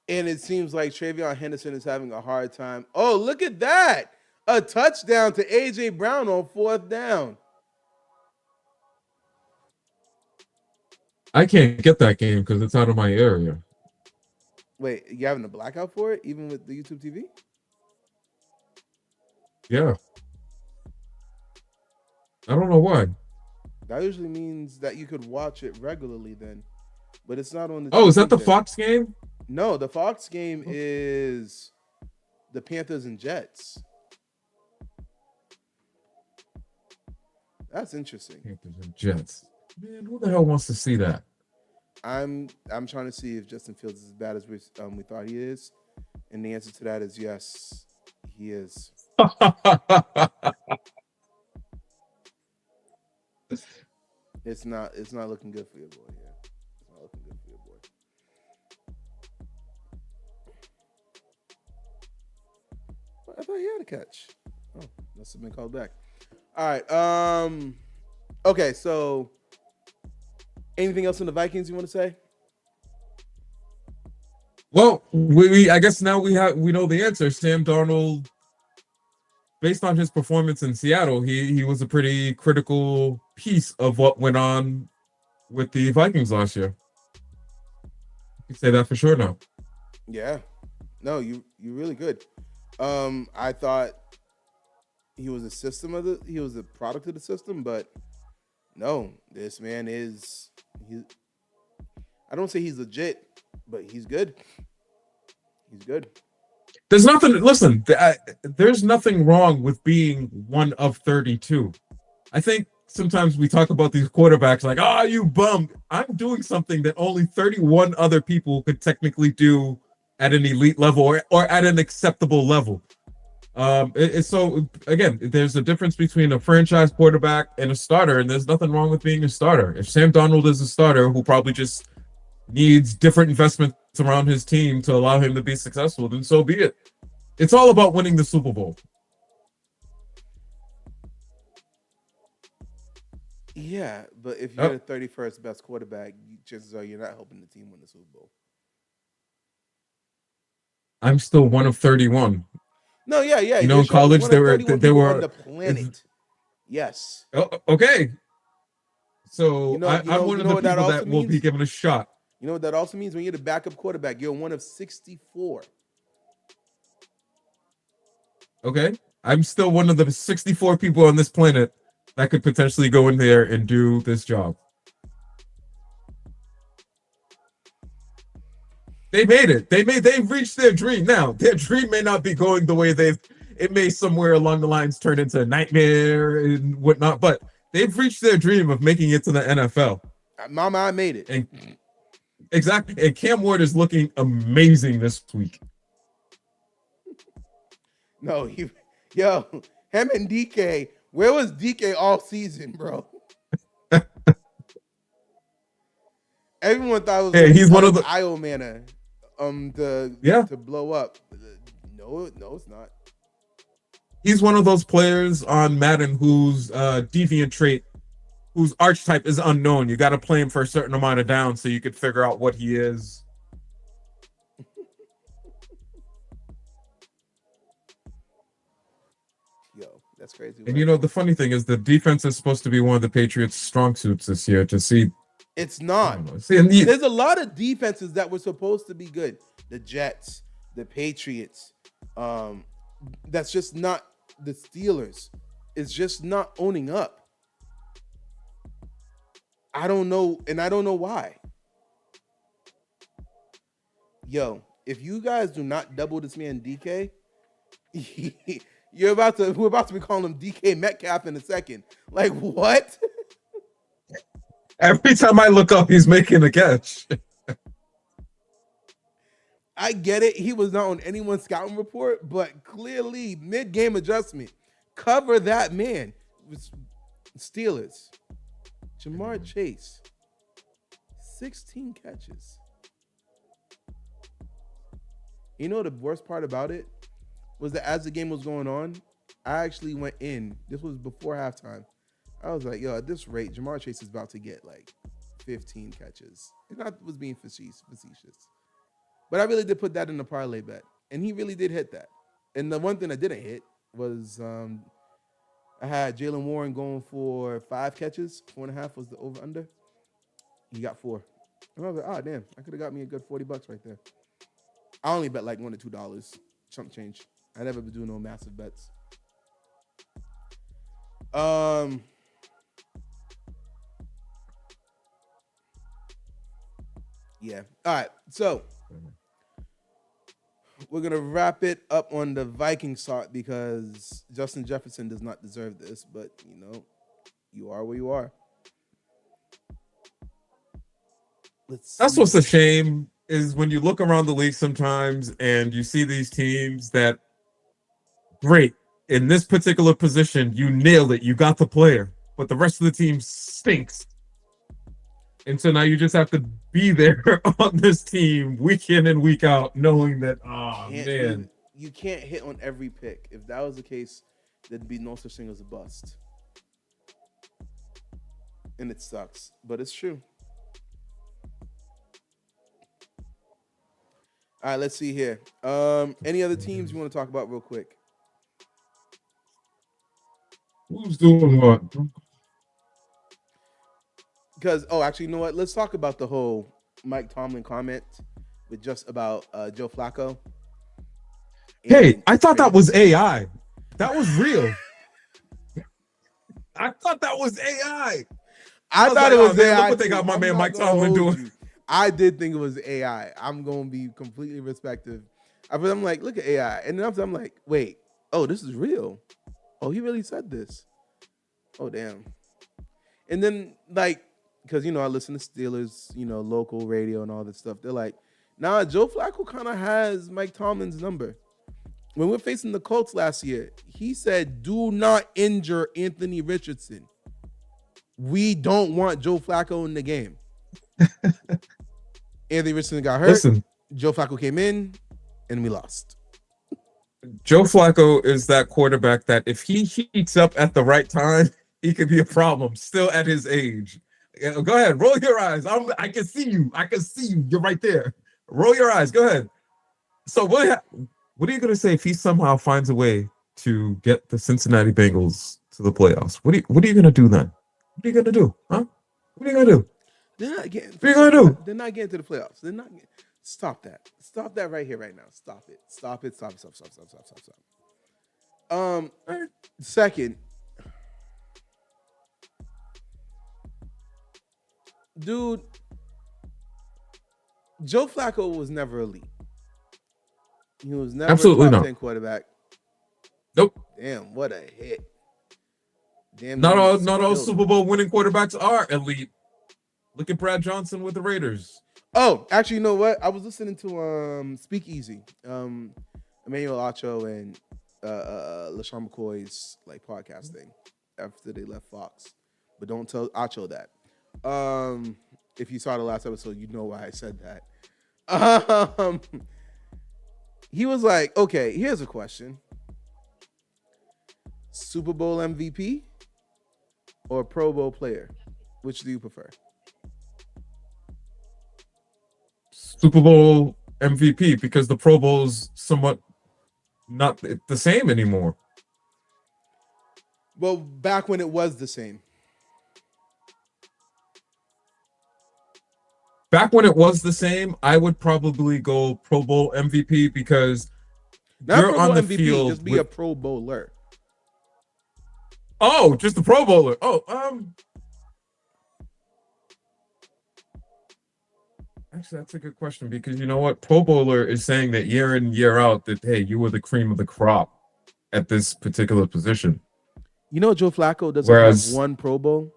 And it seems like Travion Henderson is having a hard time. Oh, look at that. A touchdown to A.J. Brown on 4th down. I can't get that game because it's out of my area. Wait, you having a blackout for it, even with the YouTube TV? Yeah. I don't know why. That usually means that you could watch it regularly then. But it's not on the Oh, is that the then. Fox game? No, the Fox game is the Panthers and Jets. That's interesting. Panthers and Jets. Man, who the hell wants to see that? I'm trying to see if Justin Fields is as bad as we thought he is, and the answer to that is yes, he is. It's not looking good for your boy. Yeah, it's not looking good for your boy. I thought he had a catch. Oh, must have been called back. All right. Okay. So, anything else in the Vikings you want to say? Well, I guess now we know the answer. Sam Darnold, based on his performance in Seattle, he was a pretty critical piece of what went on with the Vikings last year. You can say that for sure now. Yeah. No, you really good. I thought he was he was a product of the system, but no, this man I don't say he's legit, but he's good. He's good. There's nothing wrong with being one of 32. I think sometimes we talk about these quarterbacks like, oh, you bum. I'm doing something that only 31 other people could technically do at an elite level or at an acceptable level. So again, there's a difference between a franchise quarterback and a starter, and there's nothing wrong with being a starter. If Sam Darnold is a starter who probably just needs different investments around his team to allow him to be successful, then so be it. It's all about winning the Super Bowl. Yeah, but if you're the 31st best quarterback, chances are you're not helping the team win the Super Bowl. I'm still one of 31. No, yeah. You know, in college they were on the planet. Yes. Oh, okay. So I'm one of the people that will be given a shot. You know what that also means? When you're the backup quarterback, you're one of 64. Okay. I'm still one of the 64 people on this planet that could potentially go in there and do this job. They made it. They've reached their dream. Now, their dream may not be going the way it may somewhere along the lines turn into a nightmare and whatnot, but they've reached their dream of making it to the NFL. Mama, I made it. And exactly. And Cam Ward is looking amazing this week. No, him and DK. Where was DK all season, bro? Everyone thought it was he's one of the IO mana to blow up. No, it's not. He's one of those players on Madden whose deviant trait, whose archetype is unknown. You got to play him for a certain amount of downs so you could figure out what he is. Yo, that's crazy. And you know, the funny thing is the defense is supposed to be one of the Patriots' strong suits this year. It's not. There's a lot of defenses that were supposed to be good. The Jets, the Patriots. That's just not the Steelers. It's just not owning up. I don't know, and I don't know why. Yo, if you guys do not double this man DK, we're about to be calling him DK Metcalf in a second. Like what? Every time I look up, he's making a catch. I get it. He was not on anyone's scouting report, but clearly mid-game adjustment. Cover that man. Steelers. Jamar Chase. 16 catches. You know the worst part about it was that as the game was going on, I actually went in. This was before halftime. I was like, yo, at this rate, Jamar Chase is about to get like 15 catches. And I was being facetious. But I really did put that in the parlay bet. And he really did hit that. And the one thing I didn't hit was I had Jalen Warren going for 5 catches. 4.5 was the over-under. He got 4. And I was like, oh, damn. I could have got me a good $40 right there. I only bet like $1 or $2. Chump change. I never been doing no massive bets. Yeah. All right. So we're going to wrap it up on the Vikings talk because Justin Jefferson does not deserve this, but, you know, you are where you are. That's what's a shame is when you look around the league sometimes and you see these teams that, great, in this particular position, you nailed it, you got the player, but the rest of the team stinks. And so now you just have to be there on this team week in and week out, knowing that, man. You can't hit on every pick. If that was the case, there'd be no such thing as a bust. And it sucks, but it's true. All right, let's see here. Any other teams you want to talk about real quick? Who's doing what? Because, actually, you know what? Let's talk about the whole Mike Tomlin comment with just about Joe Flacco. Hey, I thought that was AI. That was real. I thought that was AI. I thought it was AI. Look what they got my man Mike Tomlin doing. I did think it was AI. I'm going to be completely respectful. I'm like, look at AI. And then I'm like, wait, this is real. Oh, he really said this. Oh, damn. And then, like, because, I listen to Steelers, local radio and all this stuff. They're like, nah, Joe Flacco kind of has Mike Tomlin's number. When we're facing the Colts last year, he said, do not injure Anthony Richardson. We don't want Joe Flacco in the game. Anthony Richardson got hurt. Listen, Joe Flacco came in, and we lost. Joe Flacco is that quarterback that if he heats up at the right time, he could be a problem still at his age. Go ahead, roll your eyes. I can see you. You're right there. Roll your eyes. Go ahead. So what are you going to say if he somehow finds a way to get the Cincinnati Bengals to the playoffs? What are you going to do then? What are you going to do? Huh? What are you going to do? They're not getting. What are you going to do? They're not getting to the playoffs. They're not. Stop that. Stop that right here, right now. Stop it. Stop. Second, dude, Joe Flacco was never elite. He was never absolutely a top not 10 quarterback. Nope. Damn, what a hit. Damn. Not all Super Bowl winning quarterbacks are elite. Look at Brad Johnson with the Raiders. Oh, actually, you know what? I was listening to Speakeasy, Emmanuel Acho and LaShawn McCoy's like podcast thing after they left Fox. But don't tell Acho that. If you saw the last episode, you know why I said that. He was like, okay, here's a question. Super Bowl MVP or Pro Bowl player? Which do you prefer? Super Bowl MVP, because the Pro Bowl's somewhat not the same anymore. Well, back when it was the same. Back when it was the same, I would probably go Pro Bowl MVP because not you're Pro on Bowl the MVP, field. Just be a Pro Bowler. Oh, just the Pro Bowler. Oh, Actually, that's a good question because you know what? Pro Bowler is saying that year in, year out that, hey, you were the cream of the crop at this particular position. You know, Joe Flacco doesn't have Whereas one Pro Bowl.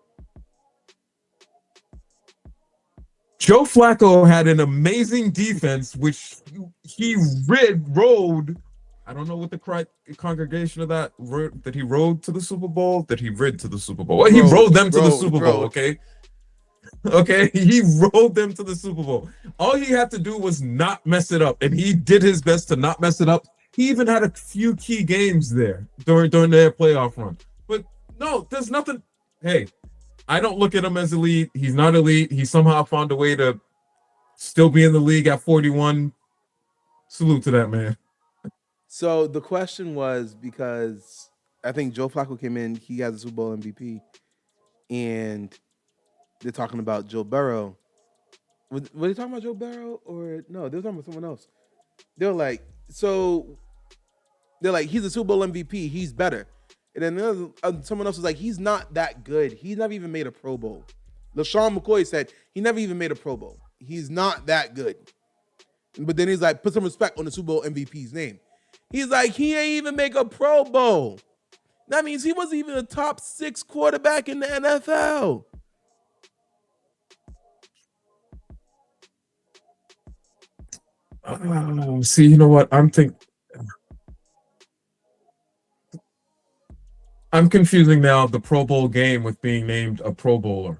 Joe Flacco had an amazing defense, which he rode. I don't know what the congregation of that he rode to the Super Bowl, that he rid to the Super Bowl. Well, he rode them to the Super Bowl, okay? Okay, he rode them to the Super Bowl. All he had to do was not mess it up, and he did his best to not mess it up. He even had a few key games there during their playoff run. But no, there's nothing. Hey, I don't look at him as elite. He's not elite. He somehow found a way to still be in the league at 41. Salute to that man. So the question was because I think Joe Flacco came in, he has a Super Bowl MVP, and they're talking about Joe Burrow. Were they talking about Joe Burrow or no? They were talking about someone else. They were like, he's a Super Bowl MVP, he's better. And then someone else was like, he's not that good. He's never even made a Pro Bowl. LaShawn McCoy said he never even made a Pro Bowl. He's not that good. But then he's like, put some respect on the Super Bowl MVP's name. He's like, he ain't even make a Pro Bowl. That means he wasn't even a top 6 quarterback in the NFL. See, you know what? I'm confusing now the Pro Bowl game with being named a Pro Bowler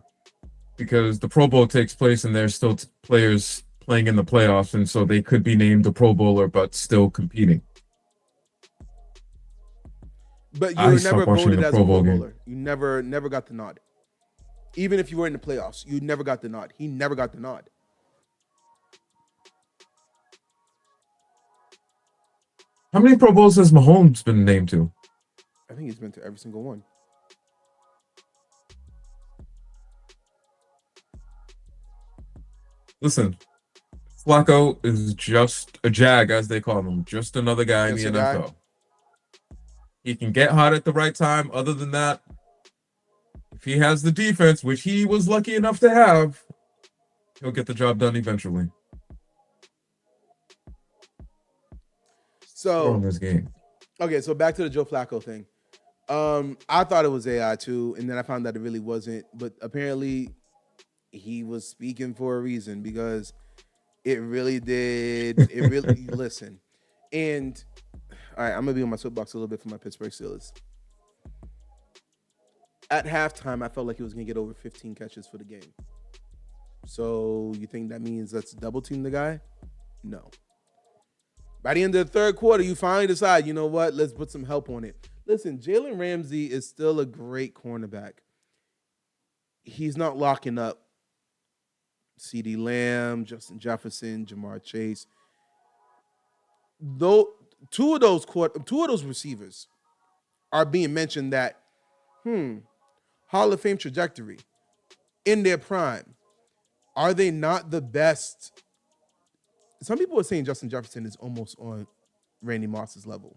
because the Pro Bowl takes place and there's still players playing in the playoffs, and so they could be named a Pro Bowler but still competing. But you were never voted as a Pro Bowler. You never got the nod. Even if you were in the playoffs, you never got the nod. He never got the nod. How many Pro Bowls has Mahomes been named to? I think he's been to every single one. Listen, Flacco is just a jag, as they call him, just another guy in the NFL. He can get hot at the right time. Other than that, if he has the defense, which he was lucky enough to have, he'll get the job done eventually. So in this game. Okay, so back to the Joe Flacco thing. I thought it was AI too, and then I found that it really wasn't. But apparently, he was speaking for a reason because it really did. It really listen. And all right, I'm gonna be on my soapbox a little bit for my Pittsburgh Steelers. At halftime, I felt like he was gonna get over 15 catches for the game. So you think that means let's double team the guy? No. By the end of the third quarter, you finally decide, you know what? Let's put some help on it. Listen, Jalen Ramsey is still a great cornerback. He's not locking up CeeDee Lamb, Justin Jefferson, Jamar Chase. Though two of those receivers are being mentioned that, Hall of Fame trajectory in their prime. Are they not the best? Some people are saying Justin Jefferson is almost on Randy Moss's level.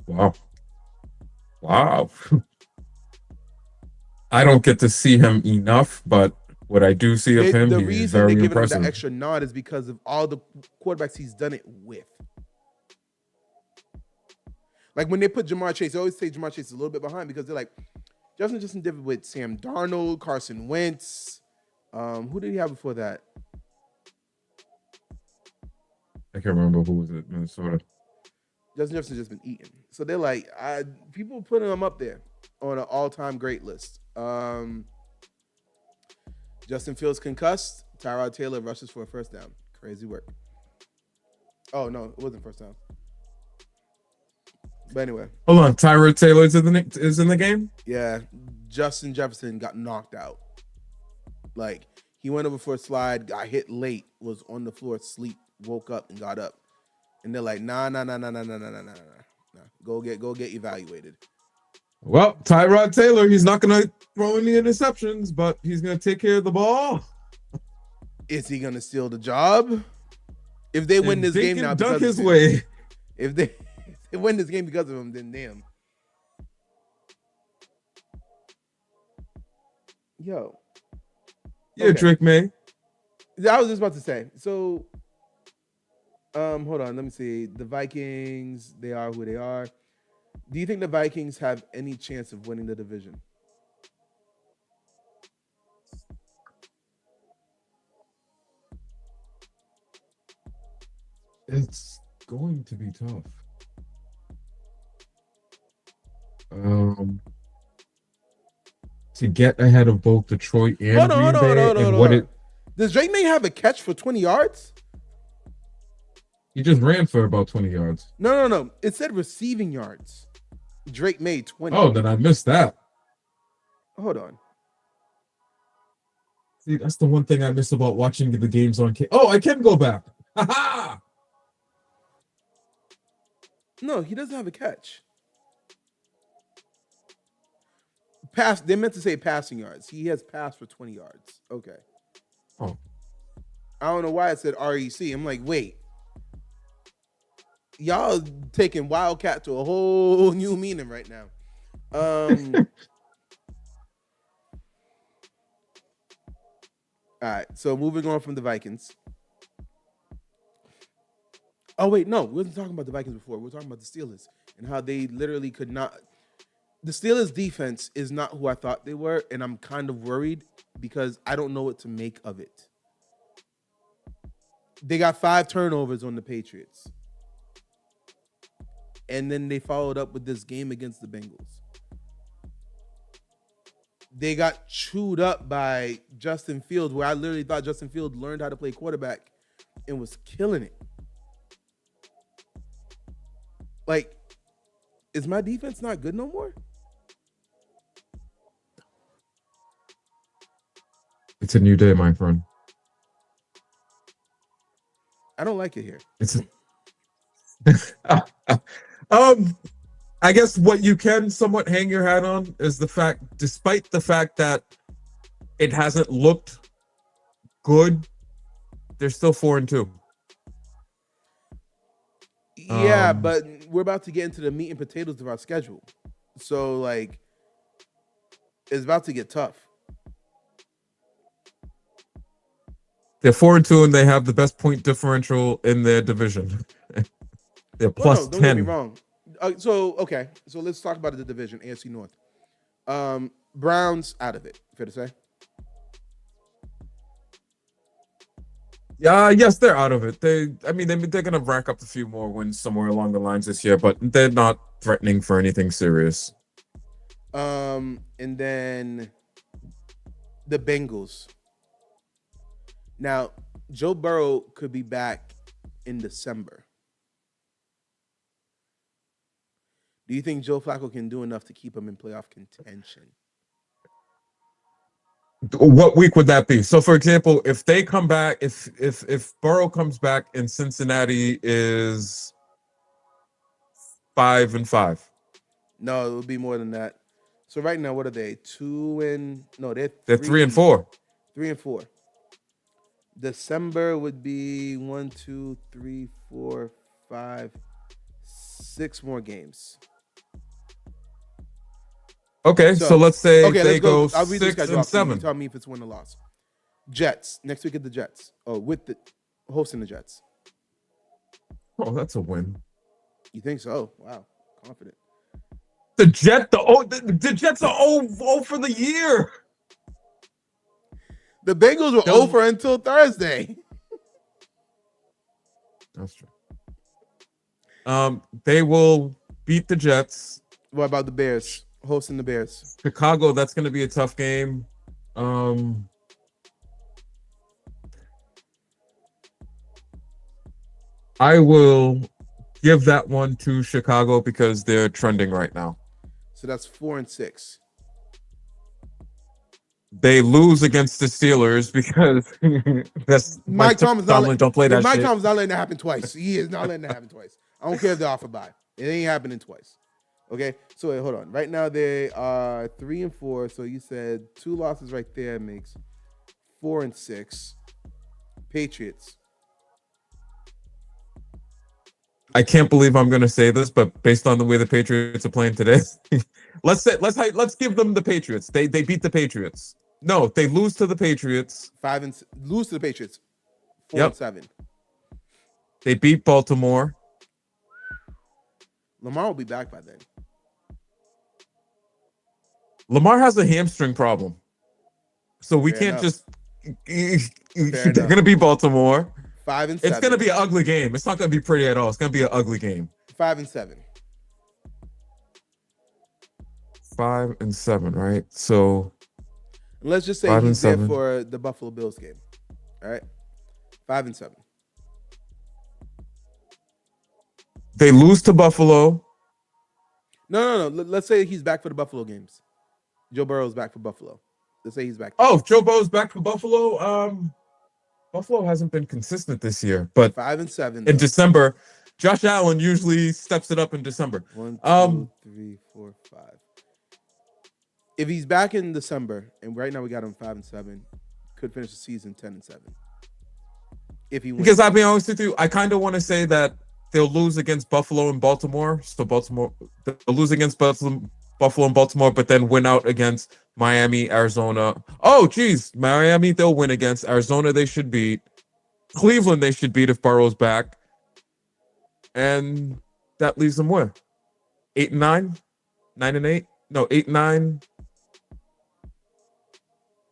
Wow. I don't get to see him enough, but what I do see of him, the he reason is very they're giving impressive. him the extra nod is because of all the quarterbacks he's done it with. Like when they put Jamar Chase, they always say Jamar Chase is a little bit behind because they're like, Justin did it with Sam Darnold, Carson Wentz. Who did he have before that? I can't remember who was it. Minnesota. Justin Jefferson just been eating. So they're like, people putting him up there on an all-time great list. Justin Fields concussed. Tyrod Taylor rushes for a first down. Crazy work. Oh, no, it wasn't first down. But anyway. Hold on. Tyrod Taylor is in the game? Yeah. Justin Jefferson got knocked out. Like, he went over for a slide, got hit late, was on the floor asleep, woke up and got up. And they're like, nah. Go get evaluated. Well, Tyrod Taylor, he's not going to throw any interceptions, but he's going to take care of the ball. Is he going to steal the job? If they win this game now because his way. If they win this game because of him, then damn. Yo. Yeah, Okay. Drake May. I was just about to say. So, hold on. Let me see. The Vikings, they are who they are. Do you think the Vikings have any chance of winning the division? It's going to be tough. Um, to get ahead of both Detroit and Hold on, Green hold on, hold Bay, on, hold and on, what hold it on. Does Drake May have a catch for 20 yards? he just ran for about 20 yards. No. It said receiving yards. Drake May 20. Oh, then I missed that. Hold on. See, that's the one thing I miss about watching the games on. Oh, I can go back. Ha No, he doesn't have a catch. Pass. They meant to say passing yards. He has passed for 20 yards. Okay. Oh, I don't know why it said REC. I'm like, wait. Y'all taking Wildcat to a whole new meaning right now. All right. So moving on from the Vikings. Oh wait, no, we wasn't talking about the Vikings before. We were talking about the Steelers and how they literally could not. The Steelers' defense is not who I thought they were, and I'm kind of worried because I don't know what to make of it. They got 5 turnovers on the Patriots, and then they followed up with this game against the Bengals. They got chewed up by Justin Fields, where I literally thought Justin Fields learned how to play quarterback and was killing it. Like, is my defense not good no more? it's a new day, my friend. I don't like it here. It's I guess what you can somewhat hang your hat on is the fact, despite the fact that it hasn't looked good, they're still 4-2. Yeah, but we're about to get into the meat and potatoes of our schedule. So, like, it's about to get tough. They're 4-2, and they have the best point differential in their division. They're plus Don't 10. get me wrong. Okay. So let's talk about the division, AFC North. Browns out of it. Fair to say? Yeah, yes, they're out of it. They're going to rack up a few more wins somewhere along the lines this year, but they're not threatening for anything serious. And then the Bengals. Now, Joe Burrow could be back in December. Do you think Joe Flacco can do enough to keep him in playoff contention? What week would that be? So, for example, if they come back, if Burrow comes back and Cincinnati is 5-5. No, it would be more than that. So right now, what are they? They're 3-4. 3-4. December would be 1, 2, 3, 4, 5, 6 more games. Okay, so let's say they go I'll read the 6 schedule and off to you. 7. You tell me if it's win or loss. Jets next week at the Jets. Oh, with the hosting the Jets. Oh, that's a win. You think so? Wow, confident. The Jets are 0 for the year. The Bengals were over until Thursday. That's true. They will beat the Jets. What about the Bears? Hosting the Bears. Chicago, that's going to be a tough game. I will give that one to Chicago because they're trending right now. So that's 4-6. They lose against the Steelers because that's Mike Thomas don't play that Mike shit. Thomas not letting that happen twice. He is not letting that happen twice. I don't care if they're off a bye. It ain't happening twice. Okay, so wait, hold on. Right now they are 3-4. So you said 2 losses right there makes 4-6. Patriots. I can't believe I'm going to say this, but based on the way the Patriots are playing today, let's give them the Patriots. They beat the Patriots. No, they lose to the Patriots. Lose to the Patriots. 4-7. They beat Baltimore. Lamar will be back by then. Lamar has a hamstring problem. So we can't just. They're going to be Baltimore. 5-7. It's going to be an ugly game. It's not going to be pretty at all. It's going to be an ugly game. 5-7. 5-7, right? So let's just say he's there for the Buffalo Bills game. All right. 5-7. They lose to Buffalo. No. Let's say he's back for the Buffalo games. Joe Burrow's back for Buffalo. Let's say he's back. Oh, Joe Burrow's back for Buffalo. Buffalo hasn't been consistent this year, but 5-7 in December, Josh Allen usually steps it up in December. 1, 2, 3, 4, 5. If he's back in December, and right now we got him 5-7, could finish the season 10-7. If he wins. Because I'll be honest with you, I kind of want to say that they'll lose against Buffalo and Baltimore. So they'll lose against Buffalo and Baltimore, but then win out against Miami, Arizona. Oh, geez, Miami they'll win against. Arizona they should beat. Cleveland they should beat if Burrow's back. And that leaves them where? 8-9? 9-8? No, 8-9.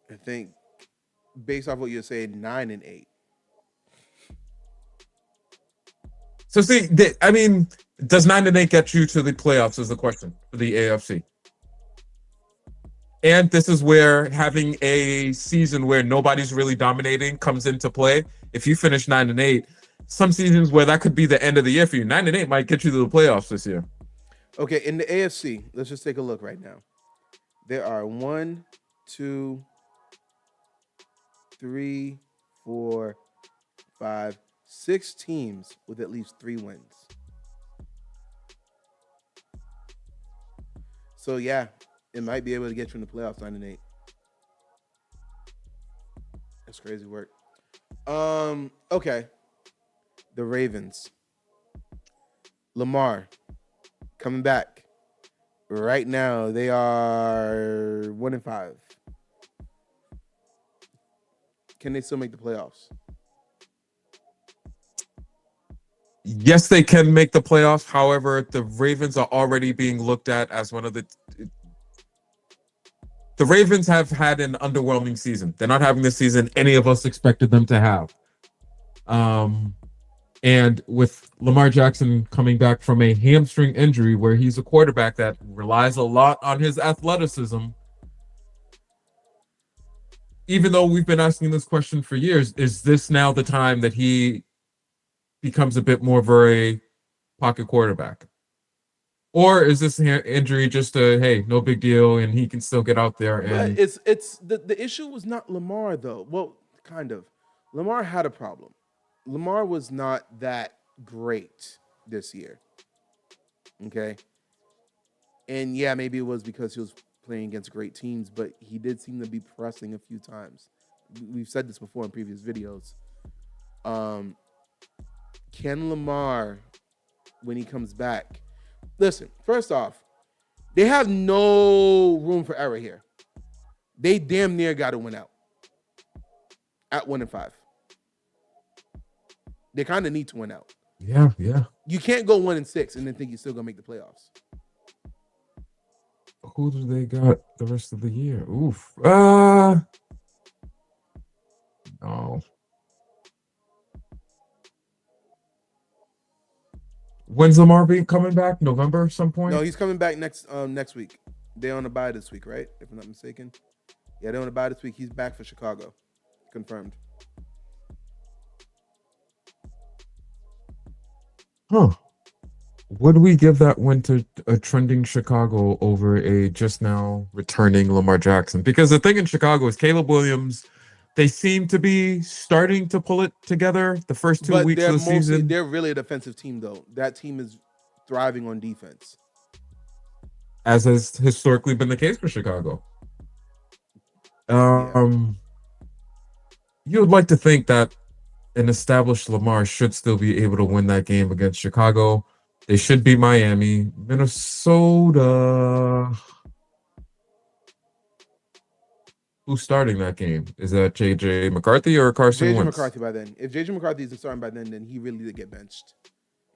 I think based off what you're saying, 9-8. So see, I mean, does 9-8 get you to the playoffs is the question for the AFC. And this is where having a season where nobody's really dominating comes into play. If you finish 9-8, some seasons where that could be the end of the year for you. 9-8 might get you to the playoffs this year. Okay, in the AFC, let's just take a look right now. There are 1, 2, 3, 4, 5, 6 teams with at least 3 wins. So yeah, it might be able to get you in the playoffs 9-8. That's crazy work. Okay. The Ravens. Lamar coming back. Right now, they are 1-5. Can they still make the playoffs? Yes, they can make the playoffs. However, the Ravens are already being looked at as one of the Ravens have had an underwhelming season. They're not having the season any of us expected them to have. And with Lamar Jackson coming back from a hamstring injury where he's a quarterback that relies a lot on his athleticism, even though we've been asking this question for years, is this now the time that he becomes a bit more of a pocket quarterback? Or is this injury just a, hey, no big deal, and he can still get out there? And it's the issue was not Lamar, though. Well, kind of. Lamar had a problem. Lamar was not that great this year. Okay? And yeah, maybe it was because he was playing against great teams, but he did seem to be pressing a few times. We've said this before in previous videos. Can Lamar, when he comes back, listen, first off, they have no room for error here. They damn near got to win out at 1-5. They kind of need to win out. Yeah. You can't go 1-6 and then think you're still gonna make the playoffs. Who do they got the rest of the year? Oof. No. When's Lamar coming back? November some point? No, he's coming back next week. They're on a bye this week, right? If I'm not mistaken. Yeah, they're on a bye this week. He's back for Chicago. Confirmed. Huh. Would we give that win to a trending Chicago over a just now returning Lamar Jackson? Because the thing in Chicago is Caleb Williams, they seem to be starting to pull it together the first 2 weeks of the season. They're really a defensive team, though. That team is thriving on defense. As has historically been the case for Chicago. You would like to think that an established Lamar should still be able to win that game against Chicago. They should beat Miami. Minnesota. Who's starting that game? Is that JJ McCarthy or Carson JJ Wentz? McCarthy by then. If JJ McCarthy is starting by then he really did get benched.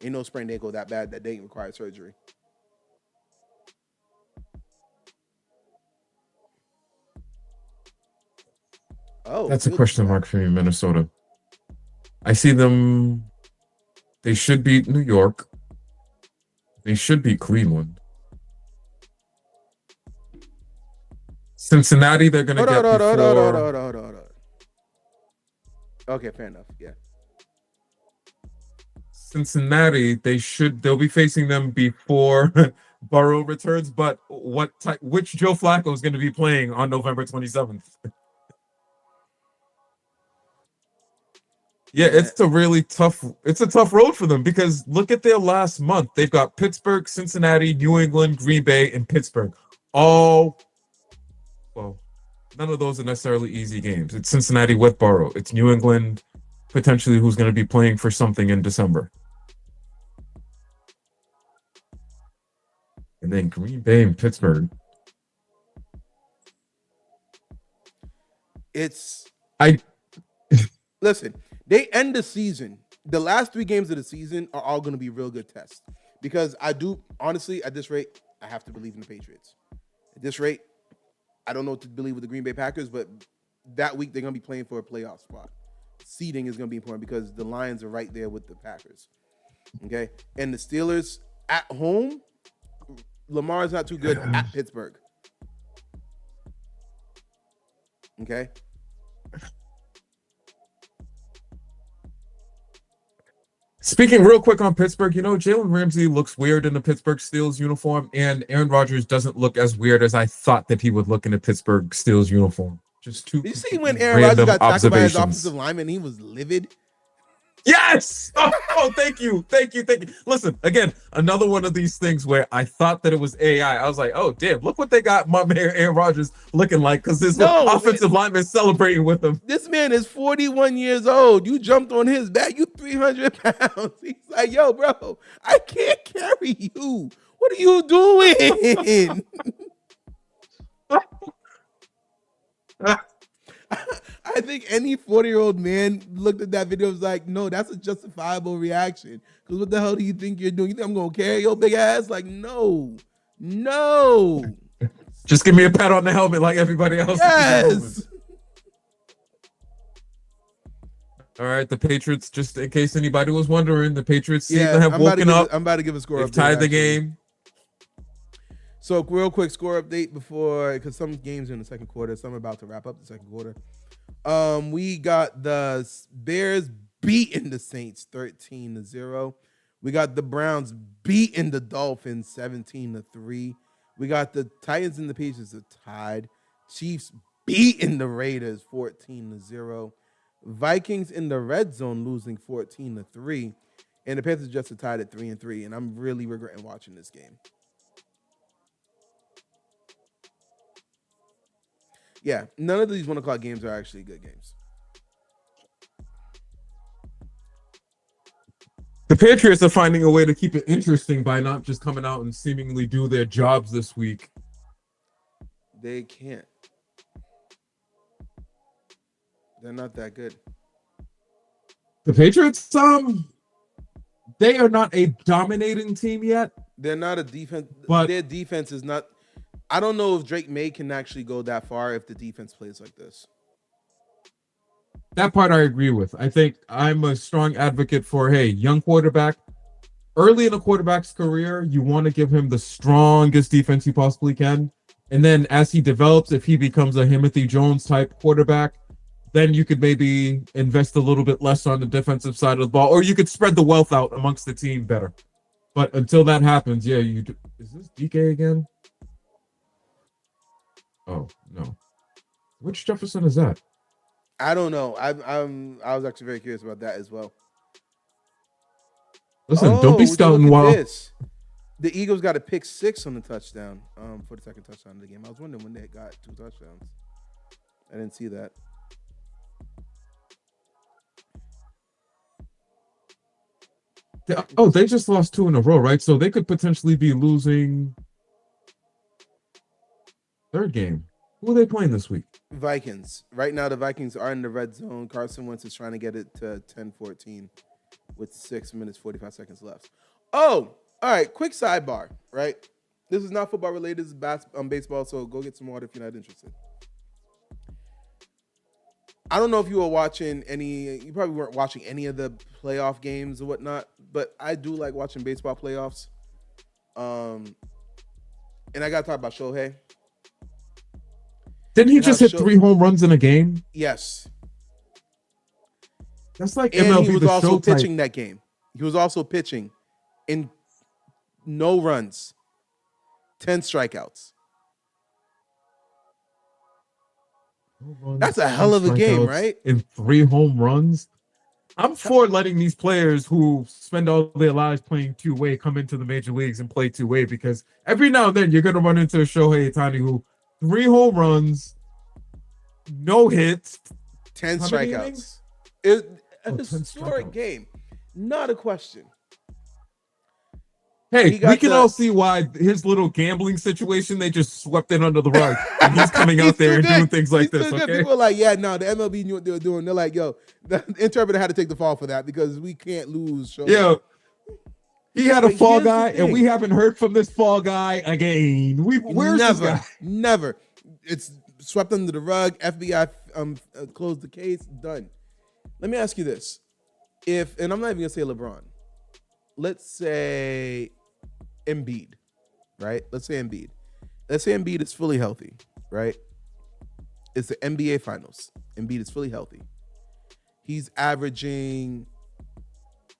Ain't no sprained ankle that bad that didn't require surgery. Oh, That's a question mark for me, Minnesota. I see them. They should beat New York. They should beat Cleveland. Cincinnati, they're gonna get before. Okay, fair enough. Yeah. Cincinnati, they'll be facing them before Burrow returns. But which Joe Flacco is going to be playing on November 27th? Yeah, it's a tough road for them because look at their last month. They've got Pittsburgh, Cincinnati, New England, Green Bay, and Pittsburgh. Well, none of those are necessarily easy games. It's Cincinnati with Burrow. It's New England, potentially, who's going to be playing for something in December. And then Green Bay and Pittsburgh. Listen, they end the season. The last 3 games of the season are all going to be real good tests. Because honestly, at this rate, I have to believe in the Patriots. At this rate, I don't know what to believe with the Green Bay Packers, but that week they're going to be playing for a playoff spot. Seeding is going to be important because the Lions are right there with the Packers. Okay? And the Steelers at home, Lamar is not too good at Pittsburgh. Okay? Speaking real quick on Pittsburgh, Jalen Ramsey looks weird in the Pittsburgh Steelers uniform, and Aaron Rodgers doesn't look as weird as I thought that he would look in a Pittsburgh Steelers uniform. Just two. Did you see when Aaron Rodgers got tackled by his offensive lineman? He was livid. Yes! Oh, thank you. Listen, again, another one of these things where I thought that it was AI. I was like, oh, damn, look what they got my man Aaron Rodgers looking like because this offensive lineman celebrating with him. This man is 41 years old. You jumped on his back. You 300 pounds. He's like, yo, bro, I can't carry you. What are you doing? I think any 40-year-old man looked at that video and was like, no, that's a justifiable reaction. Because what the hell do you think you're doing? You think I'm going to carry your big ass? Like, no. Just give me a pat on the helmet like everybody else. Yes. All right, the Patriots, just in case anybody was wondering, the Patriots seem to have woken up. I'm about to give a score update. They've tied the game. So real quick score update because some games are in the second quarter, some are about to wrap up the second quarter. We got the Bears beating the Saints 13-0. We got the Browns beating the Dolphins 17-3. We got the Titans and the Patriots are tied. Chiefs beating the Raiders 14-0. Vikings in the red zone losing 14-3. And the Panthers just are tied at 3-3. And I'm really regretting watching this game. Yeah, none of these 1 o'clock games are actually good games. The Patriots are finding a way to keep it interesting by not just coming out and seemingly do their jobs this week. They can't. They're not that good. The Patriots, they are not a dominating team yet. They're not a defense, but their defense is not. I don't know if Drake May can actually go that far if the defense plays like this. That part I agree with. I think I'm a strong advocate for, hey, young quarterback. Early in a quarterback's career, you want to give him the strongest defense you possibly can. And then as he develops, if he becomes a Timothy Jones type quarterback, then you could maybe invest a little bit less on the defensive side of the ball, or you could spread the wealth out amongst the team better. But until that happens, yeah, you do. Is this DK again? Oh, no. Which Jefferson is that? I don't know. I was actually very curious about that as well. Listen, don't be scouting while the Eagles got a pick 6 on the touchdown for the second touchdown of the game. I was wondering when they got 2 touchdowns. I didn't see that. They just lost 2 in a row, right? So they could potentially be losing third game. Who are they playing this week? Vikings. Right now, the Vikings are in the red zone. Carson Wentz is trying to get it to 10-14 with 6 minutes, 45 seconds left. Oh, all right. Quick sidebar, right? This is not football related. This is baseball, so go get some water if you're not interested. I don't know if you were watching you probably weren't watching any of the playoff games or whatnot, but I do like watching baseball playoffs. And I got to talk about Shohei. Didn't he just hit 3 home runs in a game? Yes. That's like and MLB he was the also show pitching type. that game. He was also pitching in no runs, 10 strikeouts. That's a hell of a game, right? In 3 home runs. I'm for letting these players who spend all their lives playing two-way come into the major leagues and play two-way, because every now and then you're going to run into a Shohei Ohtani who 3 home runs, no hits, 10 strikeouts. A historic game. Not a question. Hey, we can all see why his little gambling situation, they just swept it under the rug. And he's coming out there and doing things like this, okay? People are like, yeah, no, the MLB knew what they were doing. They're like, yo, the interpreter had to take the fall for that because we can't lose. Yeah. He had a fall guy, and we haven't heard from this fall guy again. Where's this guy? Never. It's swept under the rug. FBI closed the case. Done. Let me ask you this. And I'm not even going to say LeBron. Let's say Embiid, right? Let's say Embiid is fully healthy, right? It's the NBA Finals. Embiid is fully healthy. He's averaging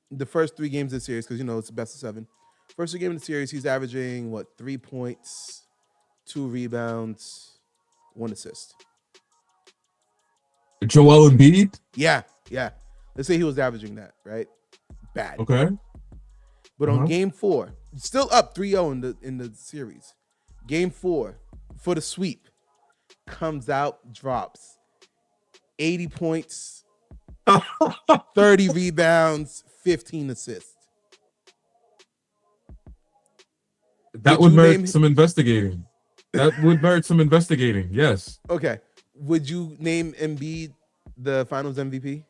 the first 3 games of the series, because, it's the best of 7. First 3 games of the series, he's averaging, 3 points, 2 rebounds, 1 assist. Joel Embiid? Yeah. Let's say he was averaging that, right? Bad. Okay. But on game 4, still up 3-0 in the series. Game 4 for the sweep, comes out, drops 80 points, 30 rebounds, 15 assists. That would merit some investigating. Yes. Okay. Would you name Embiid the Finals MVP?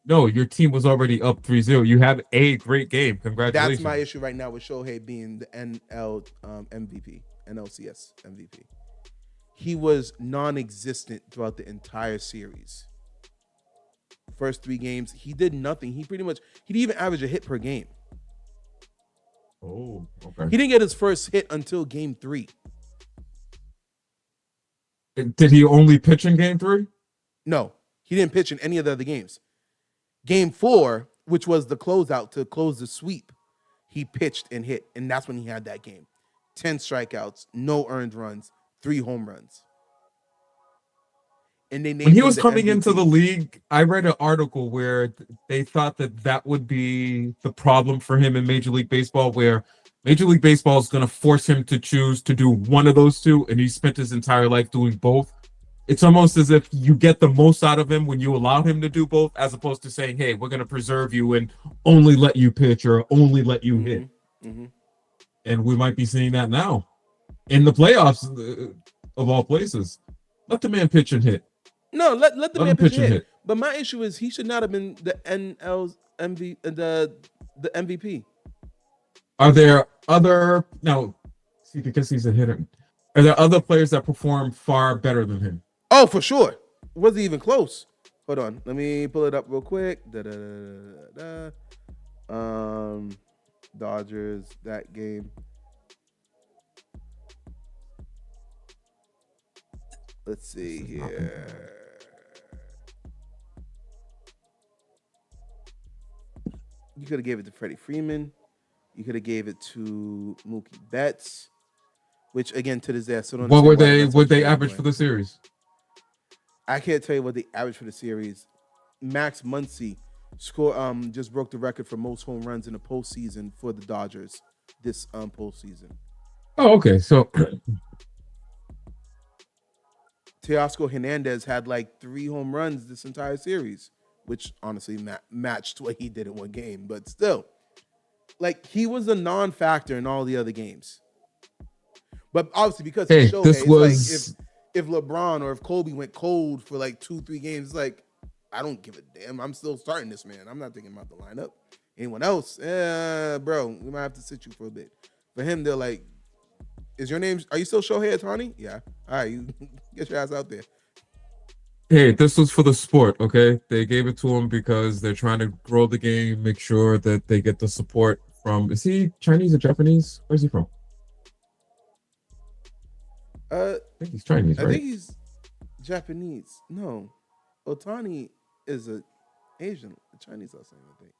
No, your team was already up 3-0. You had a great game. Congratulations. That's my issue right now with Shohei being the NLCS MVP. He was non-existent throughout the entire series. First 3 games, he did nothing. He didn't even average a hit per game. Oh, okay. He didn't get his first hit until game 3. Did he only pitch in game 3? No, he didn't pitch in any of the other games. Game 4, which was the closeout to close the sweep, he pitched and hit, and that's when he had that game. 10 strikeouts, no earned runs, 3 home runs. And when he was coming into the league, I read an article where they thought that would be the problem for him in Major League Baseball, where Major League Baseball is going to force him to choose to do one of those two, and he spent his entire life doing both. It's almost as if you get the most out of him when you allow him to do both, as opposed to saying, hey, we're going to preserve you and only let you pitch or only let you hit. Mm-hmm. And we might be seeing that now in the playoffs, of all places. Let the man pitch and hit. No, let the man pitch and hit. But my issue is he should not have been the NL's the MVP. Are there other... Now, see, because he's a hitter, are there other players that perform far better than him? Oh, for sure. Wasn't even close. Hold on. Let me pull it up real quick. Dodgers, that game. Let's see here. You could have gave it to Freddie Freeman. You could have gave it to Mookie Betts, which again to this day I still don't. What would they average for the series? I can't tell you what they average for the series. Max Muncy just broke the record for most home runs in the postseason for the Dodgers this postseason. Oh, okay. So Teoscar Hernandez had 3 home runs this entire series, which honestly matched what he did in one game, but still, he was a non-factor in all the other games. But obviously, because Hey, he's Shohei, this it's was like if LeBron or if Kobe went cold for like 2-3 games, it's like I don't give a damn. I'm still starting this man. I'm not thinking about the lineup. Anyone else? Bro, we might have to sit you for a bit. For him, they're like, "Is your name? Are you still Shohei Ohtani?" Yeah. All right, you get your ass out there. Hey, this was for the sport, okay? They gave it to him because they're trying to grow the game, make sure that they get the support from. Is he Chinese or Japanese? Where's he from? I think he's Chinese, I right? think he's Japanese. No, Otani is a Asian, Chinese last name, I think.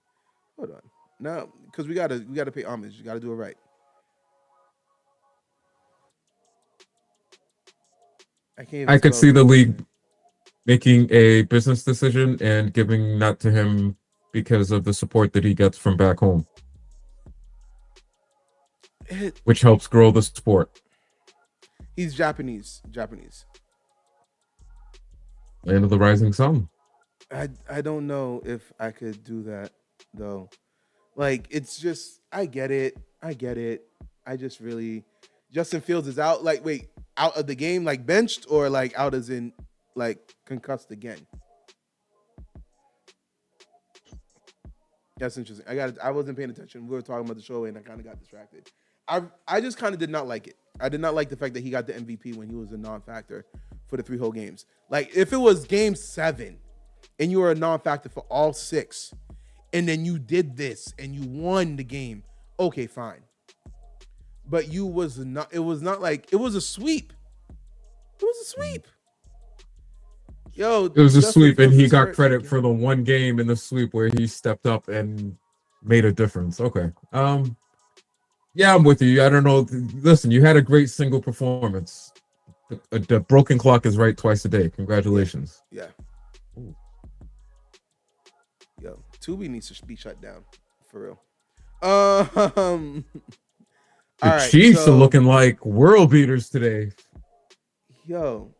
Hold on, now because we gotta pay homage. You gotta do it right. I can't even I could spell see the the last league name. making a business decision and giving that to him because of the support that he gets from back home, which helps grow the sport. He's Japanese. Japanese. Land of the rising sun. I don't know if I could do that though. Like it's just I get it. I get it. I just really Justin Fields is out. Like wait, out of the game, like benched or like out as in like concussed again. That's interesting. I wasn't paying attention. We were talking about the show and I kind of got distracted. I just kind of did not like it. I did not like the fact that he got the MVP when he was a non-factor for the 3 whole games. Like if it was game 7 and you were a non-factor for all 6 and then you did this and you won the game, okay, fine. But it was not like it was a sweep. It was a sweep. Yo, It was a Justin sweep, and Fields he is got hurt credit for again. the one game in the sweep where he stepped up and made a difference. Okay. Yeah, I'm with you. I don't know. Listen, you had a great single performance. The broken clock is right twice a day. Congratulations. Yeah. Ooh. Yo, Tubi needs to be shut down for real. The All right, Chiefs so, are looking like world beaters today. Yo,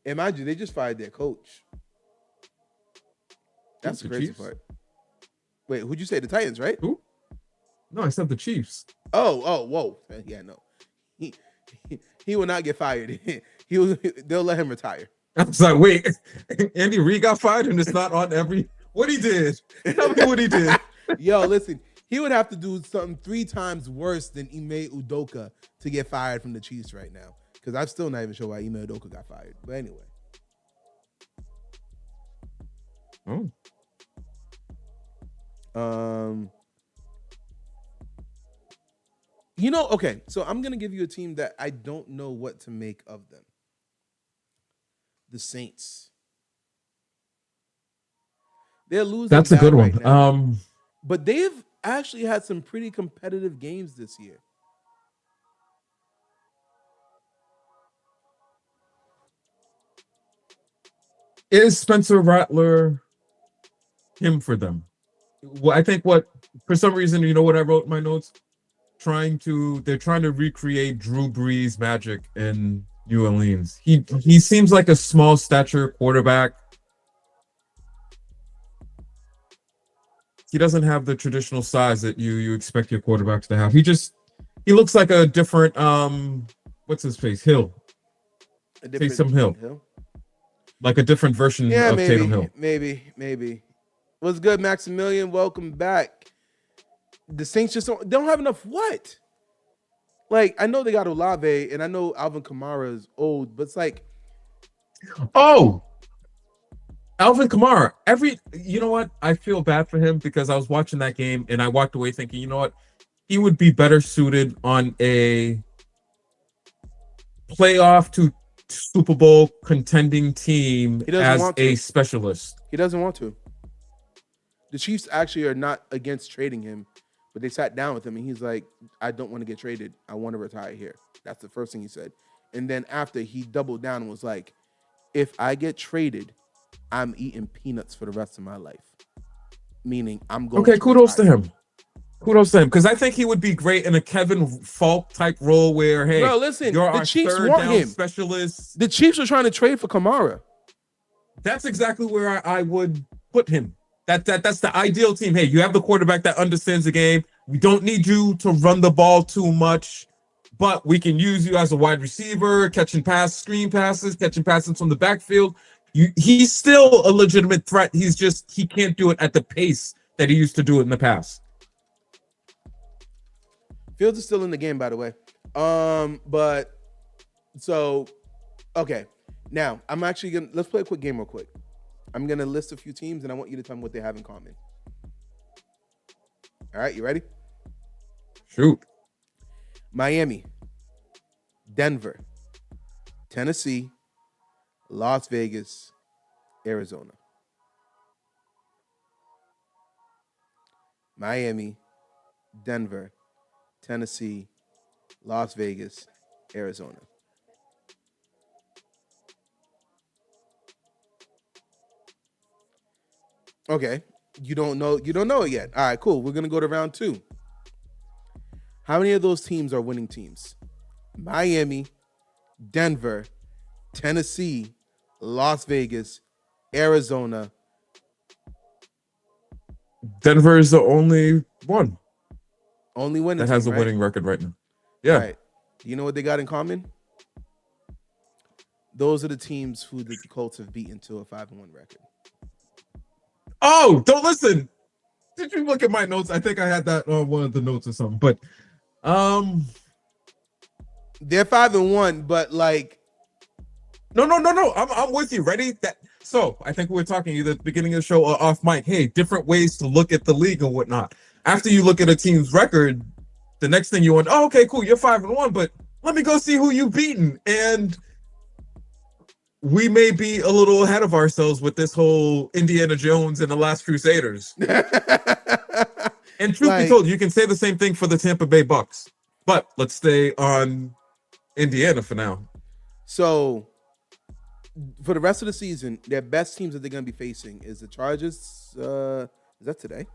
imagine they just fired their coach. That's the crazy part. Wait, who'd you say? The Titans, right? Who? No, I said the Chiefs. Whoa. Yeah, no. He will not get fired. They'll let him retire. I was like, wait, Andy Reid got fired and it's not on every what he did. Tell me what he did. Yo, listen, he would have to do something 3 times worse than Ime Udoka to get fired from the Chiefs right now. Because I'm still not even sure why Ime Udoka got fired. But anyway. Oh. Okay, so I'm gonna give you a team that I don't know what to make of them. The Saints. They're losing. That's a good one. Right now, but they've actually had some pretty competitive games this year. Is Spencer Rattler him for them? Well, I think for some reason, you know what I wrote in my notes? They're trying to recreate Drew Brees' magic in New Orleans. He seems like a small stature quarterback. He doesn't have the traditional size that you expect your quarterbacks to have. He looks like a different what's his face? Hill. Taysom Hill. Like a different version of Tatum Hill. Maybe. What's good, Maximilian? Welcome back. The Saints just don't have enough what? Like, I know they got Olave, and I know Alvin Kamara is old, but it's like... Oh! Alvin Kamara. You know what? I feel bad for him because I was watching that game, and I walked away thinking, you know what? He would be better suited on a playoff to Super Bowl contending team as a specialist. He doesn't want to. The Chiefs actually are not against trading him, but they sat down with him and he's like, I don't want to get traded. I want to retire here. That's the first thing he said. And then after, he doubled down and was like, if I get traded, I'm eating peanuts for the rest of my life. Meaning I'm going to kudos to him. Kudos to him, because I think he would be great in a Kevin Falk type role where, hey, bro, listen, you're the our Chiefs third want down him. Specialist. The Chiefs are trying to trade for Kamara. That's exactly where I would put him. That's the ideal team. Hey, you have the quarterback that understands the game. We don't need you to run the ball too much. but we can use you as a wide receiver, catching pass, screen passes, catching passes from the backfield. He's still a legitimate threat. He can't do it at the pace that he used to do it in the past. Fields is still in the game, by the way. But so okay. Now I'm actually gonna let's play a quick game real quick. I'm gonna list a few teams and I want you to tell me what they have in common. All right, you ready? Shoot. Miami, Denver, Tennessee, Las Vegas, Arizona. Miami, Denver, Tennessee, Las Vegas, Arizona. Okay. You don't know it yet. All right, cool. We're going to go to round 2. How many of those teams are winning teams? Miami, Denver, Tennessee, Las Vegas, Arizona. Denver is the only one Only winning that has team, a right? winning record right now. Yeah. All right. Do you know what they got in common? Those are the teams who the Colts have beaten to a 5-1 record. Oh, don't listen. Did you look at my notes? I think I had that on one of the notes or something. But they're 5-1, but like no. I'm with you. Ready? So I think we were talking either at the beginning of the show or off mic. Hey, different ways to look at the league and whatnot. After you look at a team's record, the next thing you want, oh, okay, cool, you're 5-1, but let me go see who you've beaten. And we may be a little ahead of ourselves with this whole Indiana Jones and the Last Crusaders. And truth be told, you can say the same thing for the Tampa Bay Bucks. But let's stay on Indiana for now. So for the rest of the season, their best teams that they're going to be facing is the Chargers. Is that today?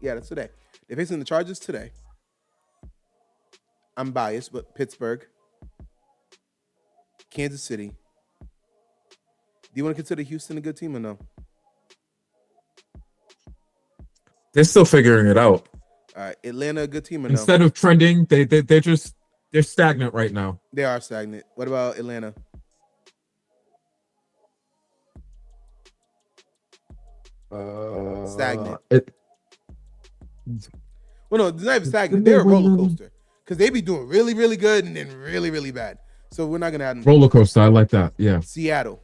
Yeah, that's today. They're facing the Chargers today. I'm biased, but Pittsburgh, Kansas City. Do you want to consider Houston a good team or no? They're still figuring it out. All right, Atlanta a good team or no? Instead of trending, they're stagnant right now. They are stagnant. What about Atlanta? Stagnant. Well, no, it's not even stagnant. They're a roller coaster because they be doing really, really good and then really, really bad. So we're not gonna have them. Roller coaster. I like that. Yeah. Seattle.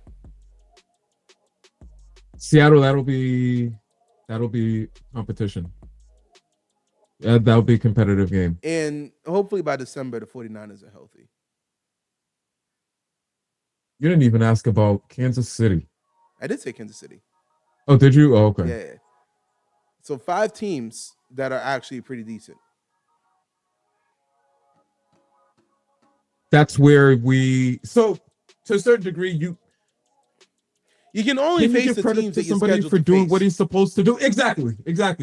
That'll be competition. Yeah, that'll be a competitive game. And hopefully by December, the 49ers are healthy. You didn't even ask about Kansas City. I did say Kansas City. Oh, did you? Oh, okay. Yeah. So 5 teams that are actually pretty decent. That's where so to a certain degree, you can only face the teams that you're scheduled for to doing face. what he's supposed to do. Exactly.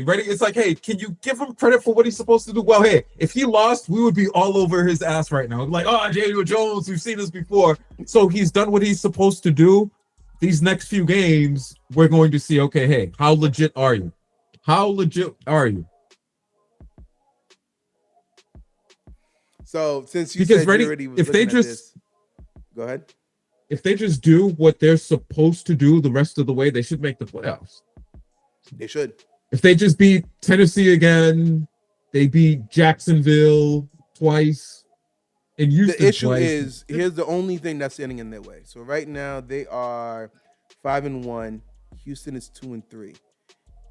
Right? It's like, hey, can you give him credit for what he's supposed to do? Well, hey, if he lost, we would be all over his ass right now. Like, oh, Daniel Jones, we've seen this before. So he's done what he's supposed to do. These next few games, we're going to see, okay, hey, how legit are you? How legit are you? So since you said you already was looking at this, go ahead. If they just do what they're supposed to do the rest of the way, they should make the playoffs. They should. If they just beat Tennessee again, they beat Jacksonville twice, and Houston the issue twice. is here's the only thing that's standing in their way. So right now they are 5-1. Houston is 2-3.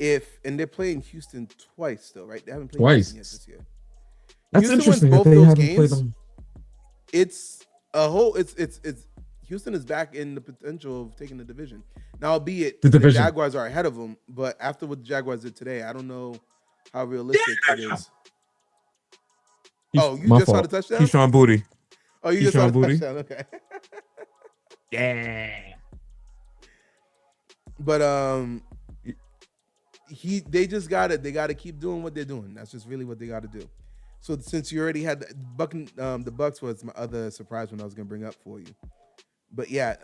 And they're playing Houston twice though, right? They haven't played twice Houston yet this year. That's Houston interesting. wins both that they those haven't games. played them. It's a whole. It's Houston is back in the potential of taking the division. Now, albeit the Jaguars are ahead of them, but after what the Jaguars did today, I don't know how realistic it is. You just saw the touchdown? Keyshawn Booty. Oh, you just saw the touchdown. Okay. Yeah. But they just they gotta keep doing what they're doing. That's just really what they gotta do. So since you already had the Bucks was my other surprise one I was gonna bring up for you. But yeah,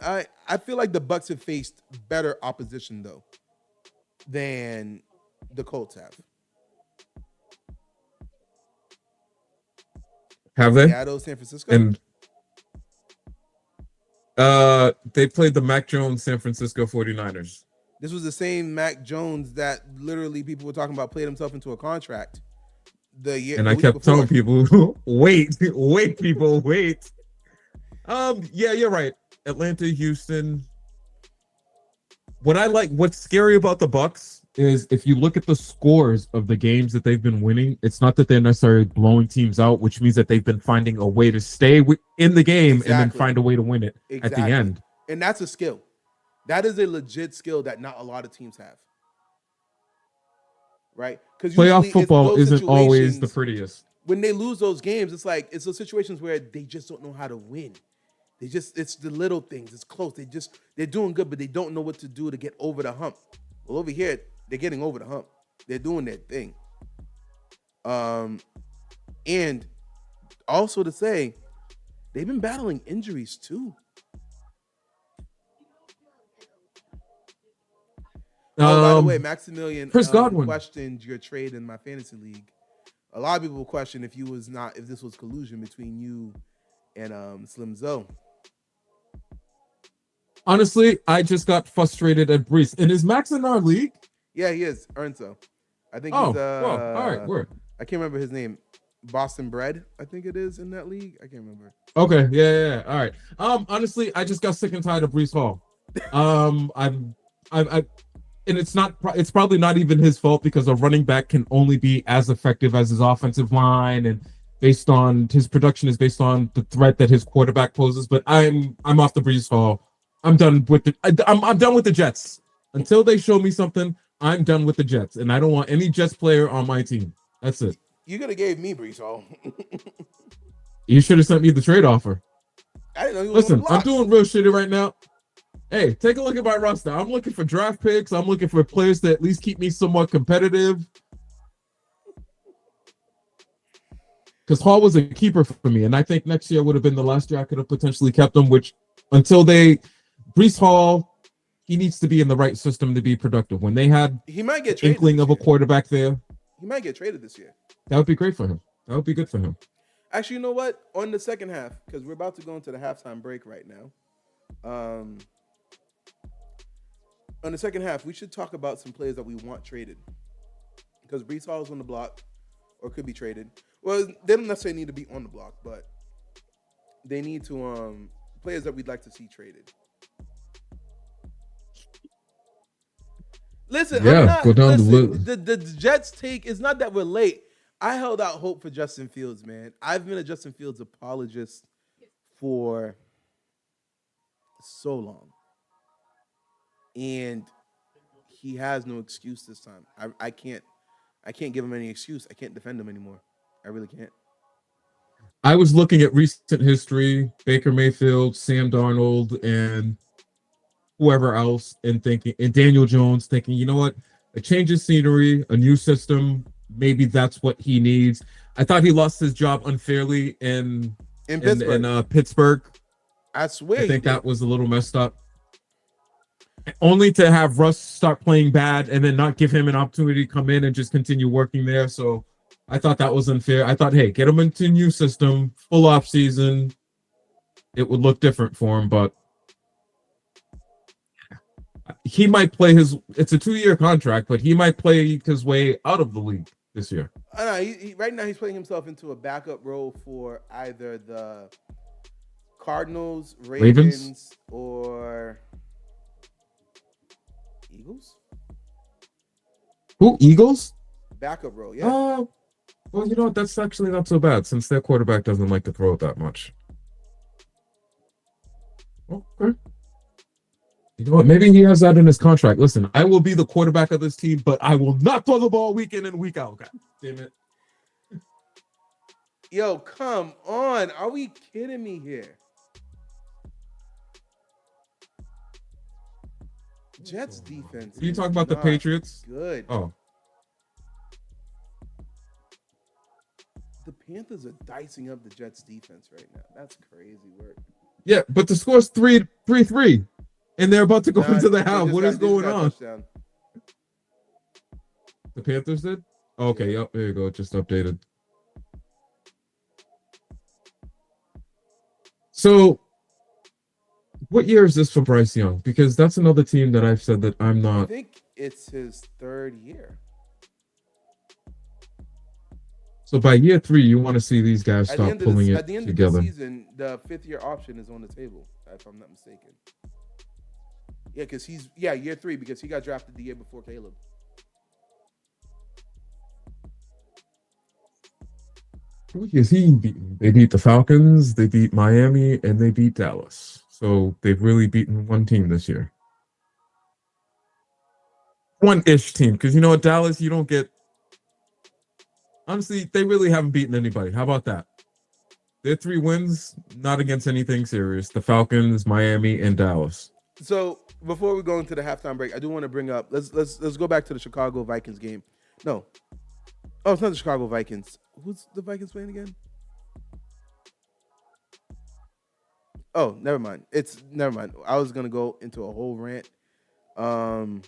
I feel like the Bucks have faced better opposition though than the Colts have. Have they? Seattle, San Francisco. And they played the Mac Jones San Francisco 49ers. This was the same Mac Jones that literally people were talking about played himself into a contract And I kept telling people, wait, people, wait. Yeah, you're right. Atlanta, Houston. What's scary about the Bucs is if you look at the scores of the games that they've been winning, it's not that they're necessarily blowing teams out, which means that they've been finding a way to stay in the game and then find a way to win it at the end. And that's a skill. That is a legit skill that not a lot of teams have. Right? Because playoff football isn't always the prettiest. When they lose those games, it's those situations where they just don't know how to win. It's the little things. It's close. They're doing good, but they don't know what to do to get over the hump. Well, over here, they're getting over the hump. They're doing their thing. And also to say, they've been battling injuries too. By the way, Maximilian Chris Godwin questioned your trade in my fantasy league. A lot of people will question if this was collusion between you and Slim Zoe. Honestly, I just got frustrated at Brees. And is Max in our league? Yeah, he is. Ernso. I think he's all right, word. I can't remember his name. Boston Bread, I think it is in that league. I can't remember. Okay, yeah. All right. Honestly, I just got sick and tired of Brees Hall. And it's probably not even his fault because a running back can only be as effective as his offensive line, and based on his production is based on the threat that his quarterback poses. But I'm off the Brees Hall. I'm done with I'm done with the Jets. Until they show me something, I'm done with the Jets, and I don't want any Jets player on my team. That's it. You could have gave me Brees Hall. You should have sent me the trade offer. I didn't know he was Listen, I'm doing real shitty right now. Hey, take a look at my roster. I'm looking for draft picks. I'm looking for players that at least keep me somewhat competitive. Because Hall was a keeper for me, and I think next year would have been the last year I could have potentially kept him, which Brees Hall, he needs to be in the right system to be productive. When they had he might get traded inkling of a quarterback there. He might get traded this year. That would be great for him. That would be good for him. Actually, you know what? On the second half, because we're about to go into the halftime break right now. On the second half, we should talk about some players that we want traded. Because Brees Hall is on the block or could be traded. Well, they don't necessarily need to be on the block, but they need to players that we'd like to see traded. Listen, go down the Jets take, it's not that we're late. I held out hope for Justin Fields, man. I've been a Justin Fields apologist for so long. And he has no excuse this time. I can't give him any excuse. I can't defend him anymore. I really can't. I was looking at recent history, Baker Mayfield, Sam Darnold, and whoever else, and Daniel Jones, thinking, you know what? A change of scenery, a new system, maybe that's what he needs. I thought he lost his job unfairly in Pittsburgh. I swear. I think that was a little messed up. Only to have Russ start playing bad and then not give him an opportunity to come in and just continue working there. So I thought that was unfair. I thought, hey, get him into a new system, full off season. It would look different for him, but he might play it's a 2-year contract, but he might play his way out of the league this year. I know. Right now he's putting himself into a backup role for either the Cardinals, Ravens? Or Eagles? Who? Eagles? Backup role, yeah. Well, you know what? That's actually not so bad since their quarterback doesn't like to throw it that much. Okay. You know what? Maybe he has that in his contract. Listen, I will be the quarterback of this team, but I will not throw the ball week in and week out. God damn it. Yo, come on. Are we kidding me here? Jets defense. Are you talking about the Patriots? Good. Oh. The Panthers are dicing up the Jets defense right now. That's crazy work. Yeah, but the score's 3-3. And they're about to go into the half. What is going on? The Panthers did? Okay, yep, there you go. Just updated. So, what year is this for Bryce Young? Because that's another team that I've said that I'm I not. think it's his third year. So by year 3, you want to see these guys start pulling it At the end of the together. season, the 5th-year option is on the table, if I'm not mistaken. Yeah, because he's year 3 because he got drafted the year before Caleb. Who is he beaten? They beat the Falcons, they beat Miami, and they beat Dallas. So they've really beaten one team this year. One-ish team, because you know what, Dallas, you don't get. Honestly, they really haven't beaten anybody. How about that? Their 3 wins, not against anything serious. The Falcons, Miami, and Dallas. So before we go into the halftime break, I do want to bring up. Let's go back to the Chicago Vikings game. No, it's not the Chicago Vikings. Who's the Vikings playing again? Oh, never mind. Never mind. I was gonna go into a whole rant. Well,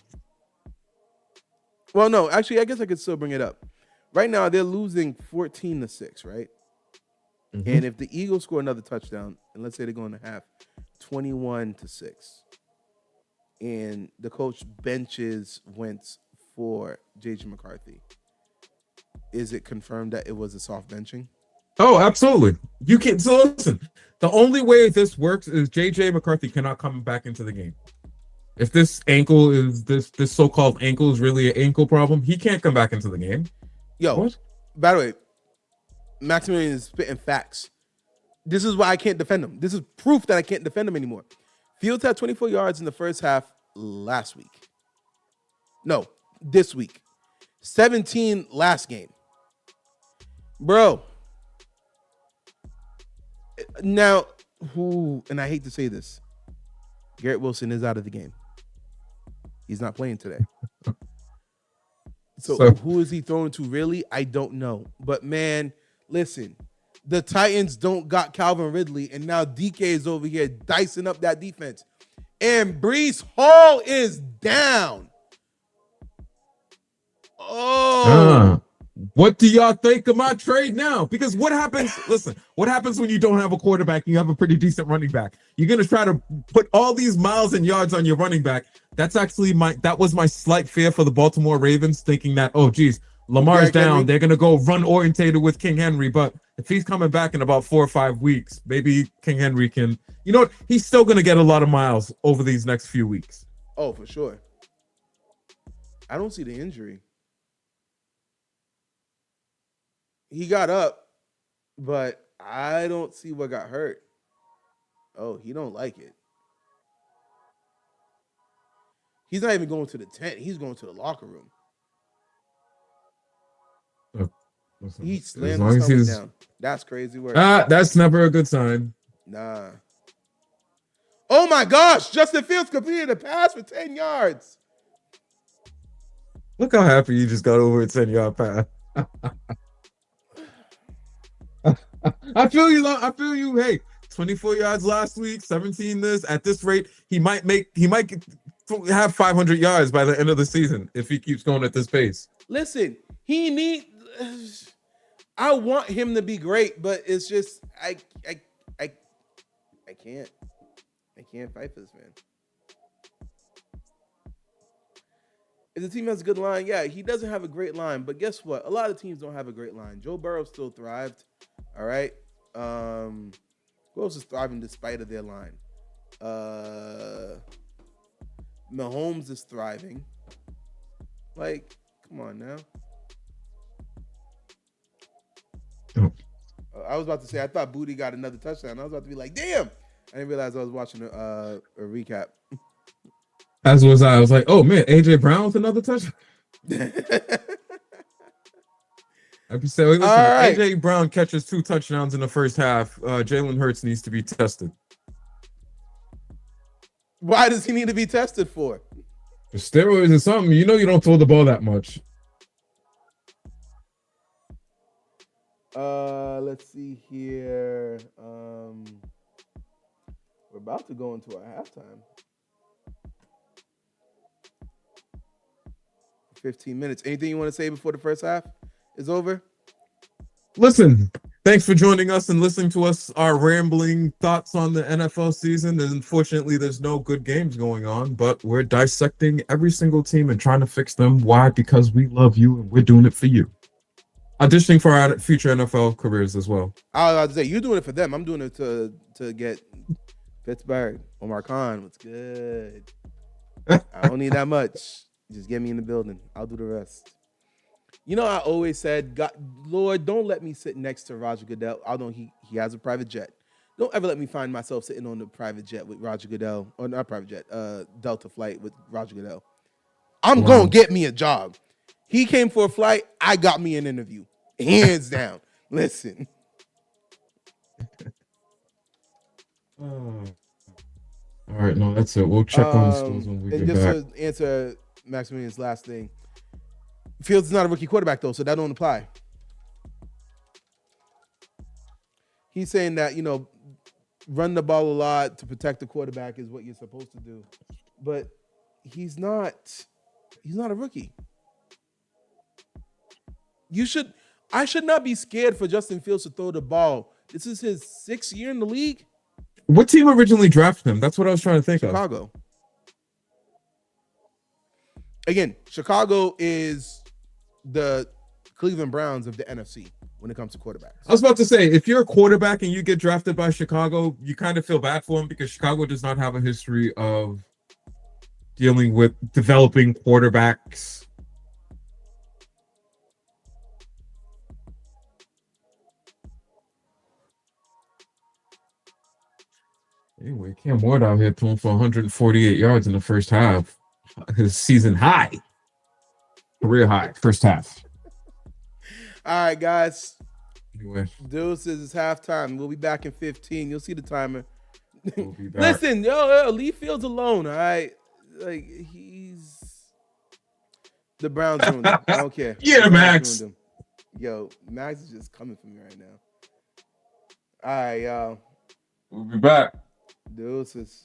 no, actually, I guess I could still bring it up. Right now, they're losing 14-6, right? Mm-hmm. And if the Eagles score another touchdown, and let's say they go in the half, 21-6, and the coach benches Wentz for JJ McCarthy, is it confirmed that it was a soft benching? Oh, absolutely. You can't. So listen, the only way this works is JJ McCarthy cannot come back into the game. If this ankle is this so-called ankle is really an ankle problem, he can't come back into the game. Yo, what? By the way, Maximilian is spitting facts. This is why I can't defend him. This is proof that I can't defend him anymore. Fields had 24 yards in the first half last week. No, this week. 17 last game. Bro. Now, and I hate to say this, Garrett Wilson is out of the game. He's not playing today. So who is he throwing to really? I don't know. But man, listen, the Titans don't got Calvin Ridley, and now DK is over here dicing up that defense. And Breece Hall is down. Oh. What do y'all think of my trade now? Because what happens, listen, what happens when you don't have a quarterback and you have a pretty decent running back? You're going to try to put all these miles and yards on your running back. That's actually that was my slight fear for the Baltimore Ravens, thinking that, oh, geez, Lamar's down. Henry. They're going to go run orientated with King Henry. But if he's coming back in about 4 or 5 weeks, maybe King Henry can, you know what? He's still going to get a lot of miles over these next few weeks. Oh, for sure. I don't see the injury. He got up, but I don't see what got hurt. Oh, he don't like it. He's not even going to the tent. He's going to the locker room. He slammed his helmet down. That's crazy work. That's never a good sign. Nah. Oh, my gosh. Justin Fields completed a pass for 10 yards. Look how happy you just got over a 10-yard pass. I feel you. Hey, 24 yards last week, 17 this. At this rate, he might have 500 yards by the end of the season if he keeps going at this pace. Listen, I want him to be great, but it's just I can't fight for this man. If the team has a good line, yeah, he doesn't have a great line, but guess what? A lot of teams don't have a great line. Joe Burrow still thrived. All right. Who else is thriving despite of their line? Mahomes is thriving. Like, come on now. Oh. I was about to say, I thought Booty got another touchdown. I was about to be like, damn. I didn't realize I was watching a recap. As was I. I was like, oh, man, A.J. Brown with another touchdown? I can say, listen, right. A.J. Brown catches 2 touchdowns in the first half. Jalen Hurts needs to be tested. Why does he need to be tested for? The steroids or something. You know you don't throw the ball that much. Let's see here. We're about to go into our halftime. 15 minutes. Anything you want to say before the first half is over? Listen, Thanks for joining us and listening to us, our rambling thoughts on the NFL season. And unfortunately, there's no good games going on, but we're dissecting every single team and trying to fix them. Why? Because we love you and we're doing it for you. Auditioning for our future NFL careers as well. I was about to say, you're doing it for them. I'm doing it to get Pittsburgh. Omar Khan, what's good? I don't need that much. Just get me in the building. I'll do the rest. You know, I always said, God, Lord, don't let me sit next to Roger Goodell. Although he has a private jet. Don't ever let me find myself sitting on the private jet with Roger Goodell. Or not private jet, Delta flight with Roger Goodell. I'm going to get me a job. He came for a flight. I got me an interview. Hands down. Listen. All right, no, that's it. We'll check on the scores when we get just back. to answer Maximilian's last thing, Fields is not a rookie quarterback, though, so that don't apply. He's saying that, you know, run the ball a lot to protect the quarterback is what you're supposed to do. But he's not a rookie. I should not be scared for Justin Fields to throw the ball. This is his 6th year in the league. What team originally drafted him? That's what I was trying to think of. Chicago. Again, Chicago is the Cleveland Browns of the NFC when it comes to quarterbacks. I was about to say, if you're a quarterback and you get drafted by Chicago, you kind of feel bad for him because Chicago does not have a history of dealing with developing quarterbacks. Anyway, Cam Ward out here throwing for 148 yards in the first half. His season high. Career high, first half. All right, guys. Anyway. Deuces, it's halftime. We'll be back in 15. You'll see the timer. We'll be back. Listen, yo, leave Fields alone, all right? Like, the Browns ruined him. I don't care. Yeah, Max. Yo, Max is just coming for me right now. All right, y'all. We'll be back. Deuces.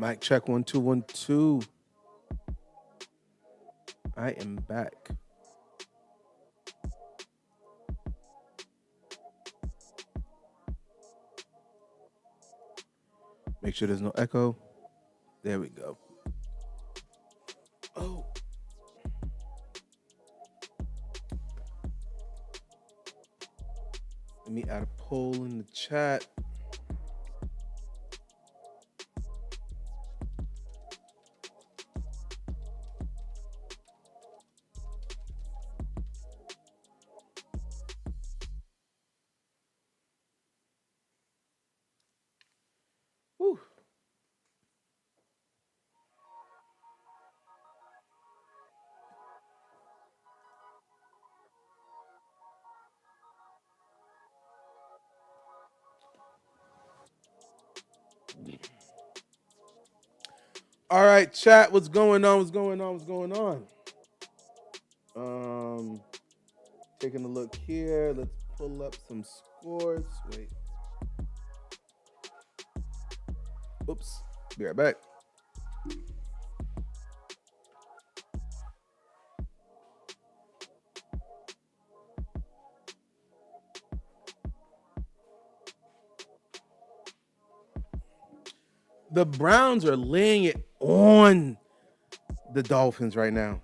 Mic check 1 2 1 2. I am back. Make sure there's no echo. There we go. Oh. Let me add a poll in the chat. Whew. All right, chat. What's going on? What's going on? What's going on? Taking a look here. Let's pull up some scores. Wait. Oops. Be right back. The Browns are laying it on the Dolphins right now.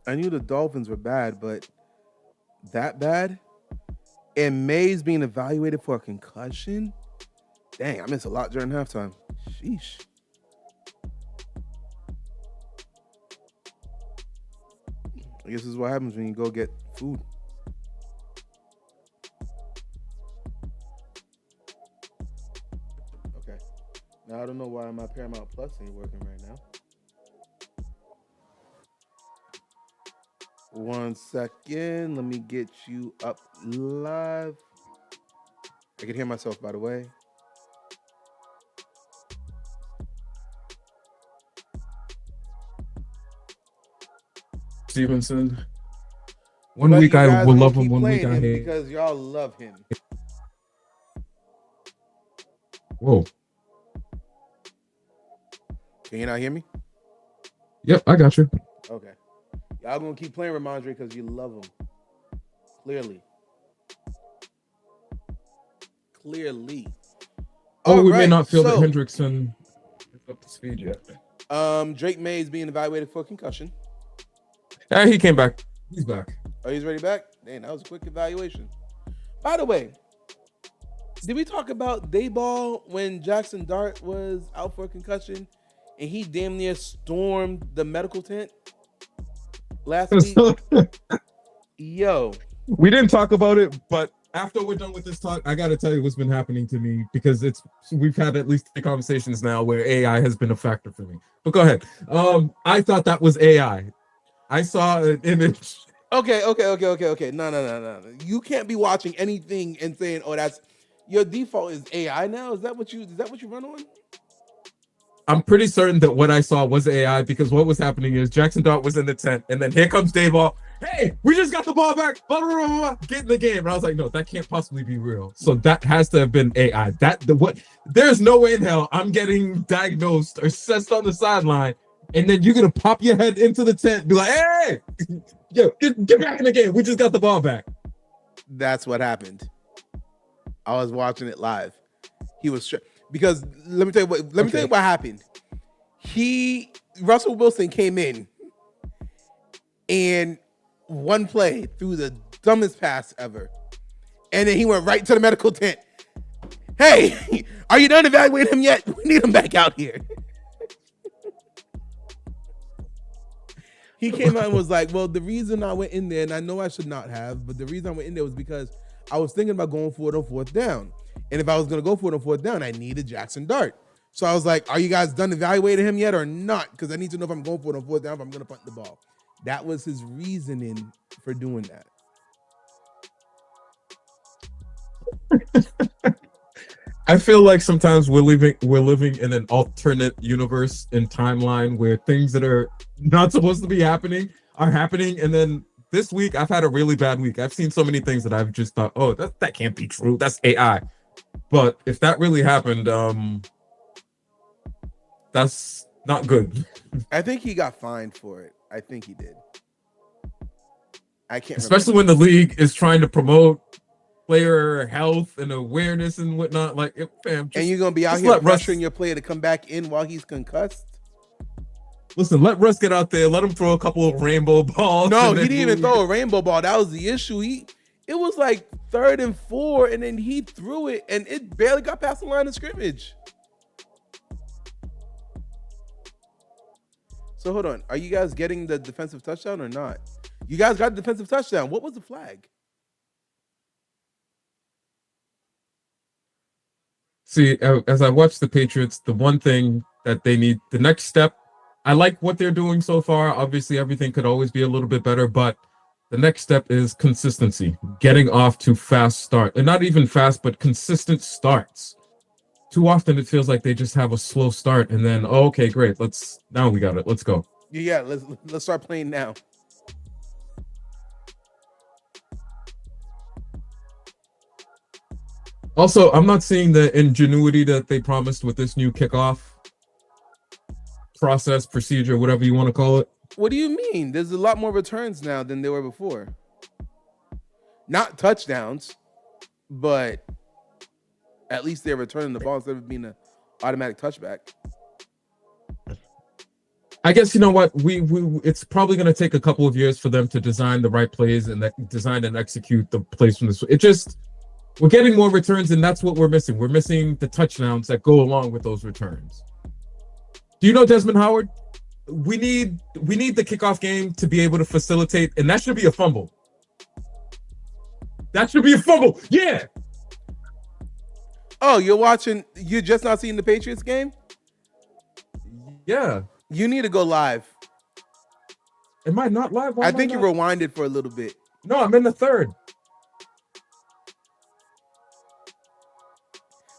I knew the Dolphins were bad, but that bad? And May's being evaluated for a concussion? Dang, I missed a lot during halftime. Sheesh. I guess this is what happens when you go get food. Okay. Now I don't know why my Paramount Plus ain't working right now. 1 second. Let me get you up live. I can hear myself, by the way. Stevenson. One week I will love him, 1 week I hate. Because y'all love him. Whoa. Can you not hear me? Yep, I got you. Okay. Y'all gonna keep playing Ramondre because you love him. Clearly. Oh, we may not feel that Hendrickson is up to speed yet. Drake May is being evaluated for concussion. Yeah, he came back. He's back. Oh, he's already back? Dang, that was a quick evaluation. By the way, did we talk about Dayball when Jackson Dart was out for a concussion and he damn near stormed the medical tent last week? Yo. We didn't talk about it, but after we're done with this talk, I gotta tell you what's been happening to me because we've had at least 3 conversations now where AI has been a factor for me. But go ahead. I thought that was AI. I saw an image. Okay. No. You can't be watching anything and saying, "Oh, that's your default is AI now." Is that what you run on? I'm pretty certain that what I saw was AI because what was happening is Jackson Dart was in the tent, and then here comes Dayball. Hey, we just got the ball back. Blah, blah, blah, blah. Get in the game. And I was like, no, that can't possibly be real. So that has to have been AI. There's no way in hell I'm getting diagnosed or assessed on the sideline, and then you're gonna pop your head into the tent and be like, hey, yo, get back in the game. We just got the ball back. That's what happened. I was watching it live. He was because let me tell you what happened. Russell Wilson came in and one play threw the dumbest pass ever, and then he went right to the medical tent. Hey, are you done evaluating him yet? We need him back out here. He came out and was like, well, the reason I went in there, and I know I should not have, but the reason I went in there was because I was thinking about going for it on 4th down. And if I was going to go for it on 4th down, I needed Jackson Dart. So I was like, are you guys done evaluating him yet or not? Because I need to know if I'm going for it on 4th down, if I'm going to punt the ball. That was his reasoning for doing that. I feel like sometimes we're living in an alternate universe and timeline where things that are not supposed to be happening are happening. And then this week, I've had a really bad week. I've seen so many things that I've just thought, oh, that can't be true. That's AI. But if that really happened, That's not good. I think he got fined for it. I think he did. I can't Especially remember. when the league is trying to promote player health and awareness and whatnot. Like, fam, And you're going to be out just here let Russ. pressuring your player to come back in while he's concussed? Listen, let Russ get out there. Let him throw a couple of rainbow balls. No, he didn't even throw a rainbow ball. That was the issue. It was like 3rd and 4, and then he threw it, and it barely got past the line of scrimmage. So hold on. Are you guys getting the defensive touchdown or not? You guys got the defensive touchdown. What was the flag? See, as I watch the Patriots, the one thing that they need, the next step, I like what they're doing so far. Obviously, everything could always be a little bit better, but the next step is consistency, getting off to fast start. And not even fast, but consistent starts. Too often it feels like they just have a slow start and then, oh, okay, great. Now we got it. Let's go. Yeah, let's start playing now. Also, I'm not seeing the ingenuity that they promised with this new kickoff process, procedure, whatever you want to call it. What do you mean? There's a lot more returns now than there were before. Not touchdowns, but at least they're returning the ball instead of being an automatic touchback. I guess, you know what, we it's probably going to take a couple of years for them to design the right plays and design and execute the plays from this. We're getting more returns, and that's what we're missing. We're missing the touchdowns that go along with those returns. Do you know Desmond Howard? We need the kickoff game to be able to facilitate, and that should be a fumble. That should be a fumble. Yeah. Oh, you're just not seeing the Patriots game? Yeah. You need to go live. Am I not live? I think you rewinded for a little bit. No, I'm in the 3rd.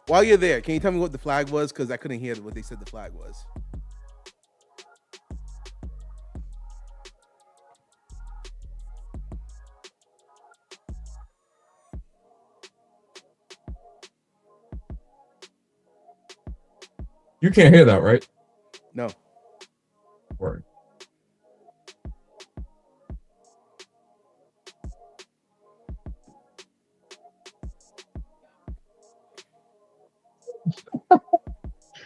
While you're there, can you tell me what the flag was? Because I couldn't hear what they said the flag was. You can't hear that, right? No. Word.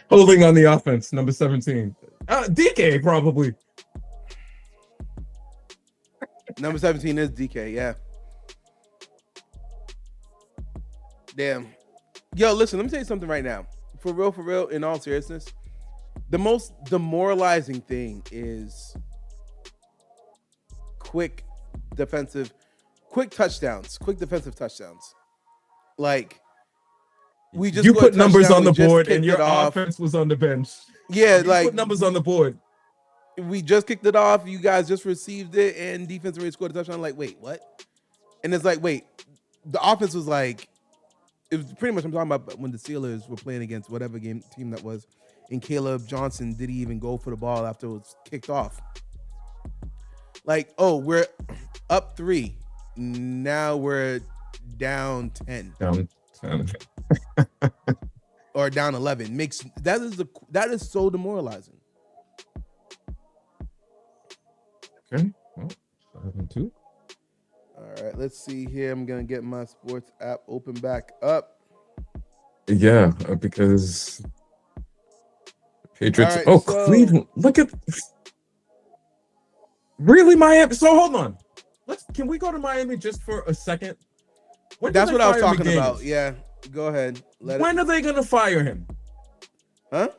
Holding on the offense, number 17. DK, probably. Number 17 is DK, yeah. Damn. Yo, listen, let me tell you something right now. For real, in all seriousness, the most demoralizing thing is quick defensive touchdowns. Like, we just you put numbers on the board and your offense was on the bench. Yeah, you put numbers on the board. We just kicked it off. You guys just received it, and defense already scored a touchdown. Like, wait, what? And it's like, wait, the offense was like, it was pretty much, I'm talking about when the Steelers were playing against whatever team that was, and Caleb Johnson didn't even go for the ball after it was kicked off. Like, oh, we're up 3. Now we're down 10. Down 10. Or down 11. That is so demoralizing. Okay. Well, 5-2. All right, let's see here. I'm gonna get my sports app open back up. Yeah, because Patriots. Right, Cleveland. Look at really Miami. So hold on. Can we go to Miami just for a second? That's what I was talking about. Yeah, go ahead. When are they gonna fire him? Huh?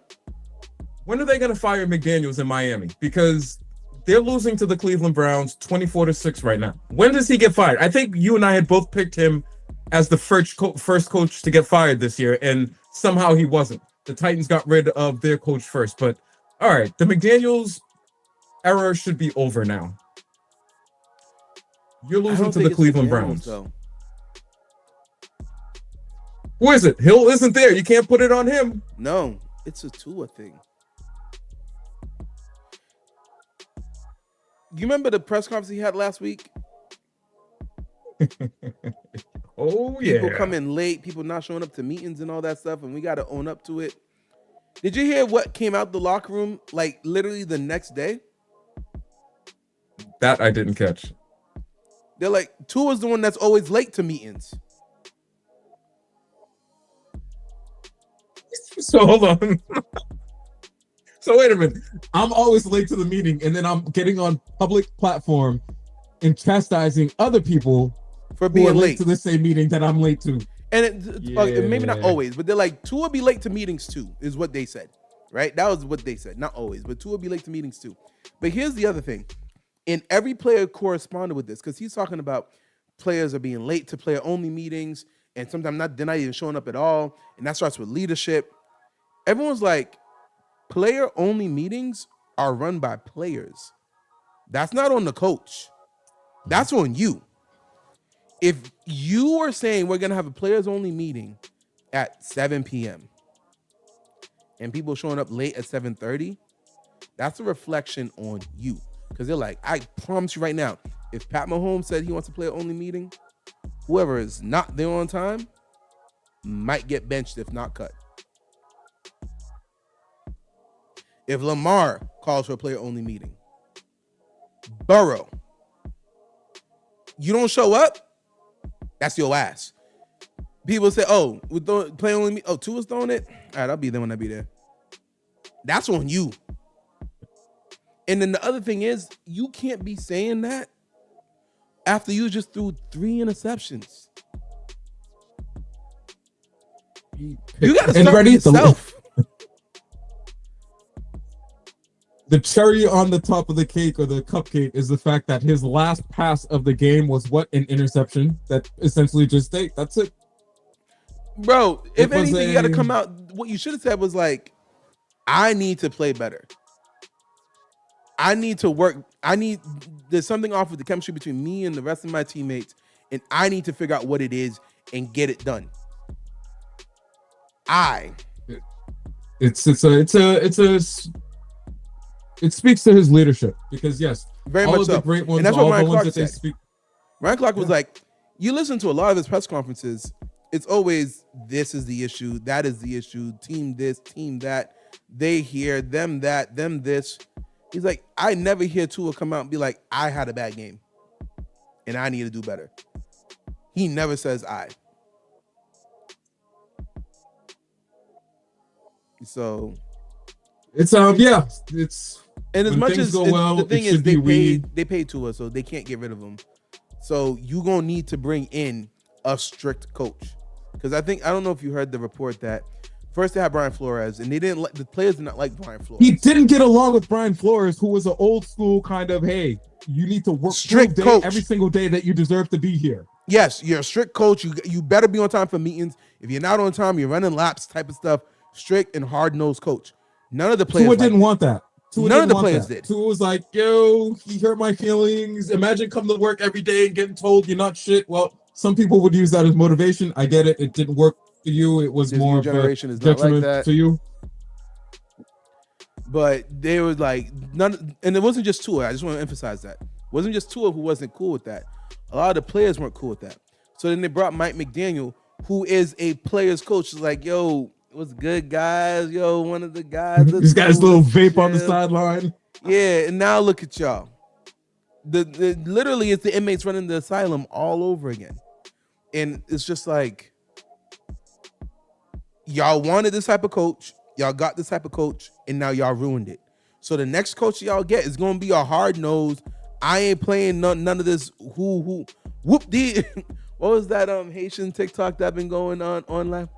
When are they gonna fire McDaniels in Miami? Because they're losing to the Cleveland Browns 24-6 right now. When does he get fired? I think you and I had both picked him as the first coach to get fired this year, and somehow he wasn't. The Titans got rid of their coach first. But all right, the McDaniels era should be over now. You're losing to the Cleveland Browns. Though. Who is it? Hill isn't there. You can't put it on him. No, it's a Tua thing. You remember the press conference he had last week? Oh, yeah. People coming late, people not showing up to meetings and all that stuff, and we got to own up to it. Did you hear what came out the locker room like literally the next day? That I didn't catch. They're like, Tua's the one that's always late to meetings. So hold on. So wait a minute. I'm always late to the meeting, and then I'm getting on public platform and chastising other people for who being are late late to the same meeting that I'm late to. And maybe not always, but they're like, Tua be late to meetings too, is what they said, right? That was what they said. Not always, but Tua be late to meetings too. But here's the other thing. And every player corresponded with this because he's talking about players are being late to player-only meetings, and sometimes they're not even showing up at all, and that starts with leadership. Everyone's like, player-only meetings are run by players. That's not on the coach. That's on you. If you are saying we're going to have a players-only meeting at 7 p.m. and people showing up late at 7:30, that's a reflection on you. Because they're like, I promise you right now, if Pat Mahomes said he wants a player-only meeting, whoever is not there on time might get benched if not cut. If Lamar calls for a player-only meeting, Burrow, you don't show up, that's your ass. People say, oh, we're playing only me. Oh, Tua's throwing it? All right, I'll be there when I be there. That's on you. And then the other thing is, you can't be saying that after you just threw 3 interceptions. You got to start with yourself. The cherry on the top of the cake or the cupcake is the fact that his last pass of the game was what? An interception that essentially just that's it. Bro, if anything, you got to come out. What you should have said was like, I need to play better. I need to work. There's something off with the chemistry between me and the rest of my teammates, and I need to figure out what it is and get it done. It speaks to his leadership because yes, very much so. Great ones, and that's what Ryan Clark said. Speak. Ryan Clark was like, you listen to a lot of his press conferences, it's always this is the issue, that is the issue, team this, team that, they here, them that, them this. He's like, I never hear Tua come out and be like, I had a bad game and I need to do better. He never says I. So it's and as much as well, the thing is they paid Tua, so they can't get rid of him. So you gonna need to bring in a strict coach. Because I don't know if you heard the report that first they had Brian Flores, and the players did not like Brian Flores. He didn't get along with Brian Flores, who was an old school kind of, hey, you need to work strict coach every single day that you deserve to be here. Yes, you're a strict coach. You better be on time for meetings. If you're not on time, you're running laps type of stuff. Strict and hard-nosed coach. None of the players didn't want that. None of the players did. Tua was like, yo, he hurt my feelings. Imagine coming to work every day and getting told you're not shit. Well, some people would use that as motivation. I get it. It didn't work for you. It was more of a detriment to you. But they were like, and it wasn't just Tua. I just want to emphasize that. It wasn't just Tua who wasn't cool with that. A lot of the players weren't cool with that. So then they brought Mike McDaniel, who is a player's coach. Is like, yo, what's good, guys? Yo, one of the guys. He's got his little vape on the sideline. Yeah, and now look at y'all. Literally, it's the inmates running the asylum all over again. And it's just like, y'all wanted this type of coach. Y'all got this type of coach, and now y'all ruined it. So the next coach y'all get is going to be a hard-nosed, I ain't playing none of this whoop-dee. What was that Haitian TikTok that been going on online?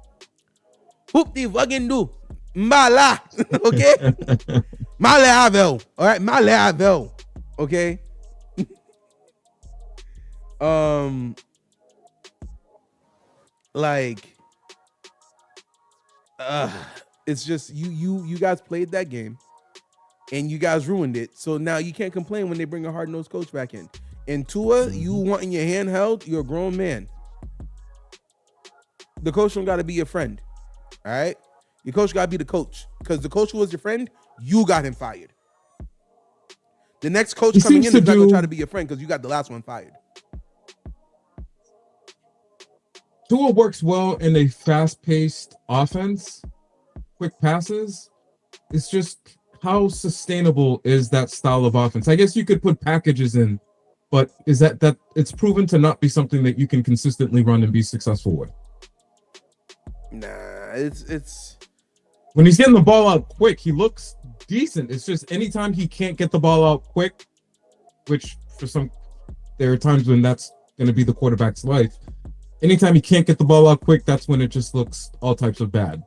Whoop-dee fucking do. Mala. Okay? Male avel. All right? Male avel. Okay? It's just you guys played that game and you guys ruined it. So now you can't complain when they bring a hard-nosed coach back in. And Tua, you wanting your hand held, you're a grown man. The coach don't got to be your friend. All right? Your coach got to be the coach. Because the coach who was your friend, you got him fired. The next coach coming in is not going to try to be your friend because you got the last one fired. Tua works well in a fast-paced offense, quick passes. It's just how sustainable is that style of offense? I guess you could put packages in, but is that it's proven to not be something that you can consistently run and be successful with. Nah, it's when he's getting the ball out quick, he looks decent. It's just anytime he can't get the ball out quick, which there are times when that's going to be the quarterback's life. Anytime he can't get the ball out quick, that's when it just looks all types of bad.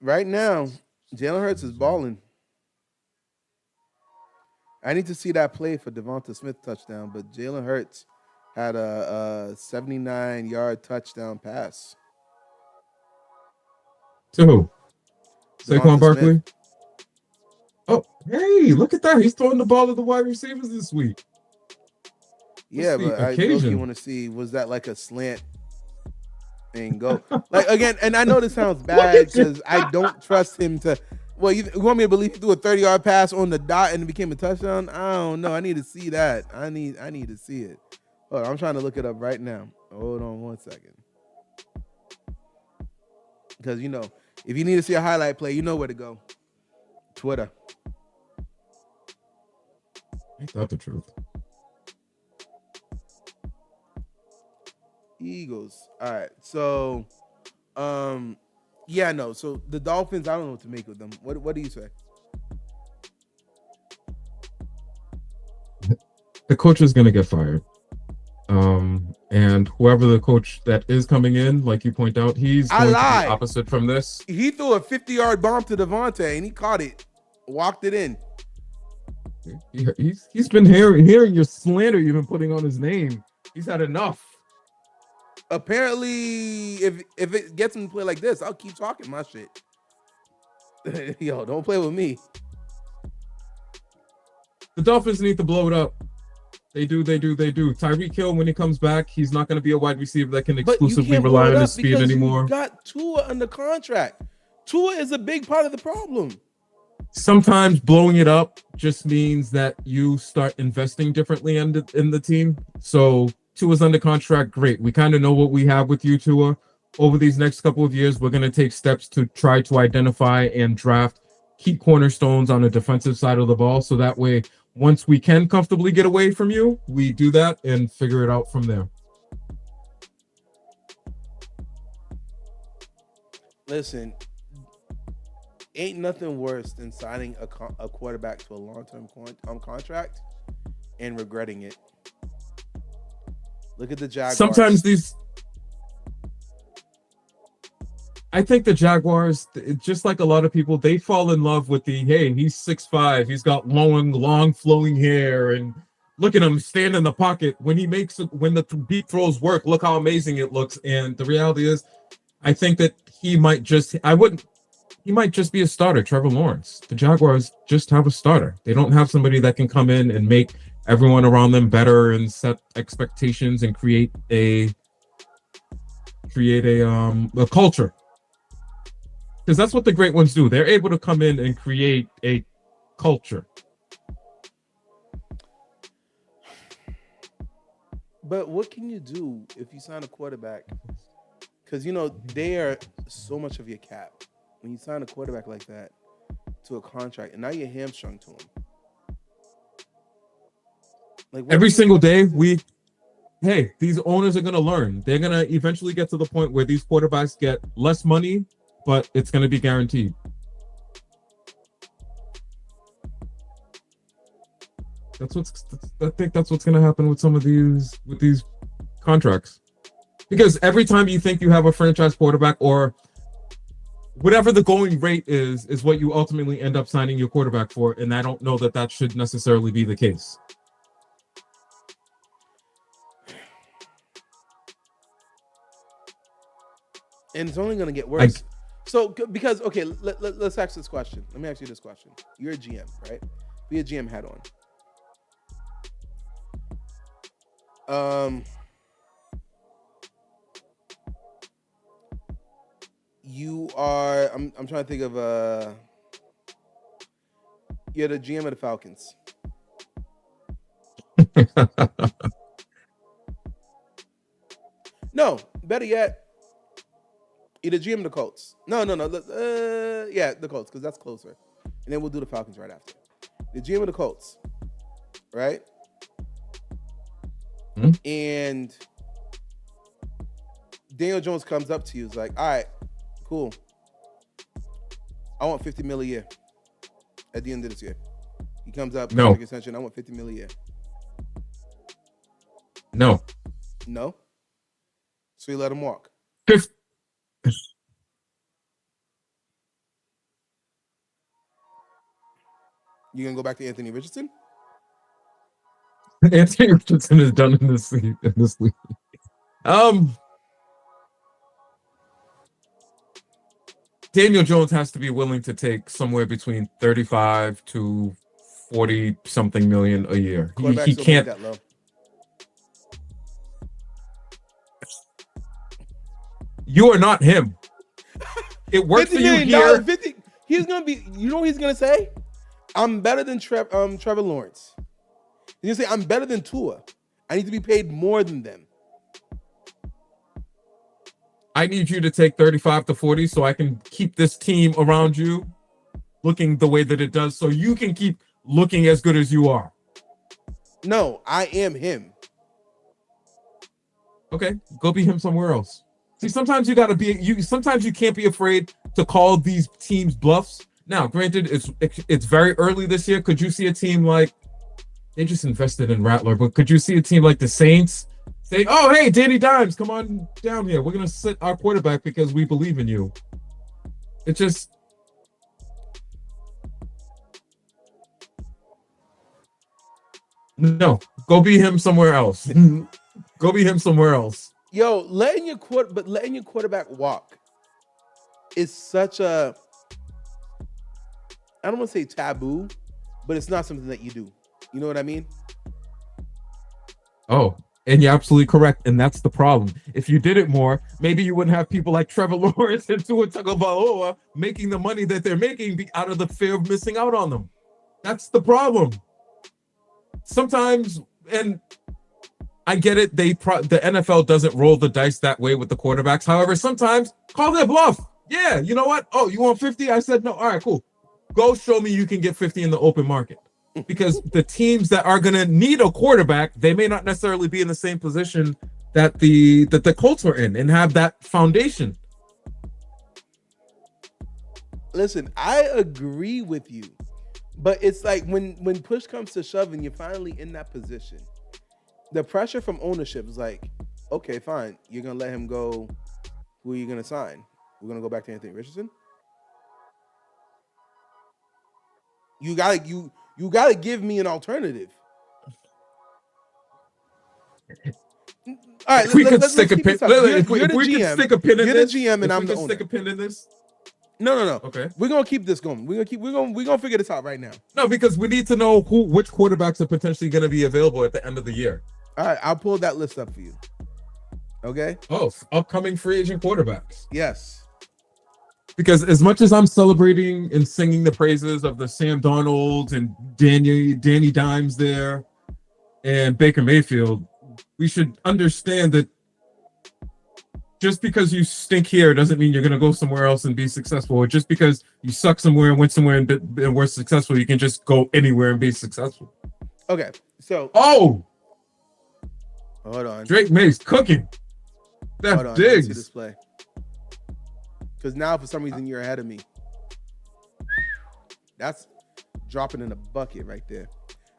Right now, Jalen Hurts is balling. I need to see that play for Devonta Smith touchdown, but Jalen Hurts had a 79-yard touchdown pass. To who? Saquon Barkley? Smith. Oh, hey, look at that. He's throwing the ball to the wide receivers this week. Yeah, but I low-key want to see, was that like a slant and go? Like, again, and I know this sounds bad because I don't trust him to. Well, you want me to believe he threw a 30-yard pass on the dot and it became a touchdown? I don't know. I need to see that. I need to see it. Hold on, I'm trying to look it up right now. Hold on 1 second. Because, if you need to see a highlight play, you know where to go. Twitter. Ain't that the truth? Eagles. All right. So, yeah, no. So the Dolphins, I don't know what to make of them. What do you say? The coach is going to get fired. And whoever the coach that is coming in, like you point out, he's going to be opposite from this. He threw a 50-yard bomb to Devontae, and he caught it, walked it in. He's been hearing your slander you've been putting on his name. He's had enough. Apparently, if it gets him to play like this, I'll keep talking my shit. Yo, don't play with me. The Dolphins need to blow it up. They do. Tyreek Hill, when he comes back, he's not going to be a wide receiver that can exclusively rely on his speed anymore. You got Tua under contract. Tua is a big part of the problem. Sometimes blowing it up just means that you start investing differently in the team. So Tua's under contract, great. We kind of know what we have with you, Tua. Over these next couple of years, we're going to take steps to try to identify and draft key cornerstones on the defensive side of the ball. So that way, once we can comfortably get away from you, we do that and figure it out from there. Listen, ain't nothing worse than signing a quarterback to a long-term contract and regretting it. Look at the Jaguars. Sometimes I think the Jaguars, just like a lot of people, they fall in love with hey, he's 6'5", he's got long flowing hair, and look at him stand in the pocket. When the beat throws work, look how amazing it looks. And the reality is, I think that he might just be a starter, Trevor Lawrence. The Jaguars just have a starter. They don't have somebody that can come in and make everyone around them better and set expectations and create a culture. Because that's what the great ones do. They're able to come in and create a culture. But what can you do if you sign a quarterback? Because, they are so much of your cap. When you sign a quarterback like that to a contract, and now you're hamstrung to him. Like every single day, these owners are going to learn. They're going to eventually get to the point where these quarterbacks get less money, but it's going to be guaranteed. I think that's what's going to happen with some of these contracts. Because every time you think you have a franchise quarterback, or whatever the going rate is what you ultimately end up signing your quarterback for, and I don't know that should necessarily be the case. And it's only going to get worse. Because let's ask this question. Let me ask you this question. You're a GM, right? Be a GM hat on. You are. I'm trying to think of. You're the GM of the Falcons. No, better yet, either GM the Colts. No. Yeah, the Colts, because that's closer. And then we'll do the Falcons right after. The GM of the Colts, right? Hmm? And Daniel Jones comes up to you, is like, all right, cool. I want $50 million a year at the end of this year. He comes up, No. extension, I want $50 million a year. No. No. So you let him walk. Fifth. You gonna go back to Anthony Richardson? Anthony Richardson is done in this league. Daniel Jones has to be willing to take somewhere between 35 to 40 something million a year. He can't. That low. You are not him. It works for you here. 50, he's gonna be. You know what he's gonna say? I'm better than Trevor Lawrence. He's gonna say I'm better than Tua. I need to be paid more than them. I need you to take 35 to 40 so I can keep this team around you looking the way that it does, so you can keep looking as good as you are. No, I am him. Okay, go be him somewhere else. See, sometimes you gotta be sometimes you can't be afraid to call these teams bluffs. Now, granted, it's very early this year. Could you see a team like they just invested in Rattler, but could you see a team like the Saints say, oh, hey, Danny Dimes, come on down here. We're going to sit our quarterback because we believe in you. It just... No, go be him somewhere else. Go be him somewhere else. Yo, letting your quarterback walk is such a... I don't want to say taboo, but it's not something that you do. You know what I mean? Oh, and you're absolutely correct. And that's the problem. If you did it more, maybe you wouldn't have people like Trevor Lawrence and Tua Tagovailoa making the money that they're making out of the fear of missing out on them. That's the problem. Sometimes, and I get it, the NFL doesn't roll the dice that way with the quarterbacks. However, sometimes call their bluff. Yeah, you know what? Oh, you want 50? I said no. All right, cool. Go show me you can get 50 in the open market. Because the teams that are going to need a quarterback, they may not necessarily be in the same position that the Colts were in and have that foundation. Listen, I agree with you, but it's like when push comes to shove and you're finally in that position, the pressure from ownership is like, okay, fine, you're going to let him go. Who are you going to sign? We're going to go back to Anthony Richardson? You gotta give me an alternative. All right, we could stick a pin. If we could stick a pin in this, you're the GM and I'm the owner. Stick a pin in this. No. Okay, we're gonna keep this going. We're gonna figure this out right now. No, because we need to know which quarterbacks are potentially going to be available at the end of the year. All right, I'll pull that list up for you. Okay. Oh, upcoming free agent quarterbacks. Yes. Because as much as I'm celebrating and singing the praises of the Sam Darnolds and Danny Dimes there and Baker Mayfield, we should understand that just because you stink here doesn't mean you're going to go somewhere else and be successful. Or just because you suck somewhere and went somewhere and were successful, you can just go anywhere and be successful. Okay, so... Oh! Hold on. Drake May's cooking. That digs. Display. Because now, for some reason, you're ahead of me. That's dropping in a bucket right there.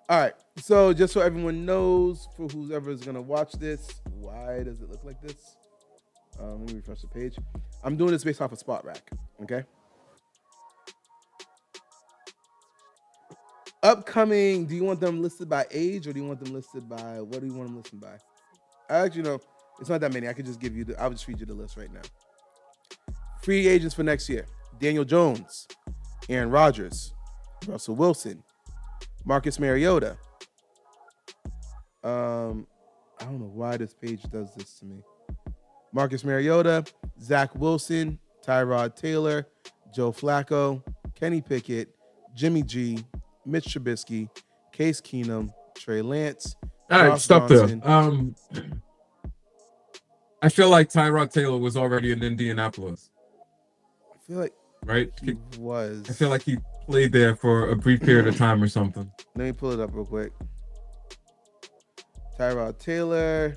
All right. So just so everyone knows, for whoever is going to watch this, why does it look like this? Let me refresh the page. I'm doing this based off of Spot Rack. Okay. Upcoming, do you want them listed by age or do you want them listed by, what do you want them listed by? Actually, no, it's not that many. I could just give you I'll just read you the list right now. Free agents for next year: Daniel Jones, Aaron Rodgers, Russell Wilson, Marcus Mariota. I don't know why this page does this to me. Marcus Mariota, Zach Wilson, Tyrod Taylor, Joe Flacco, Kenny Pickett, Jimmy G, Mitch Trubisky, Case Keenum, Trey Lance. All right, stop there. I feel like Tyrod Taylor was already in Indianapolis, I feel like right? he was. I feel like he played there for a brief period of time or something. Let me pull it up real quick. Tyrod Taylor.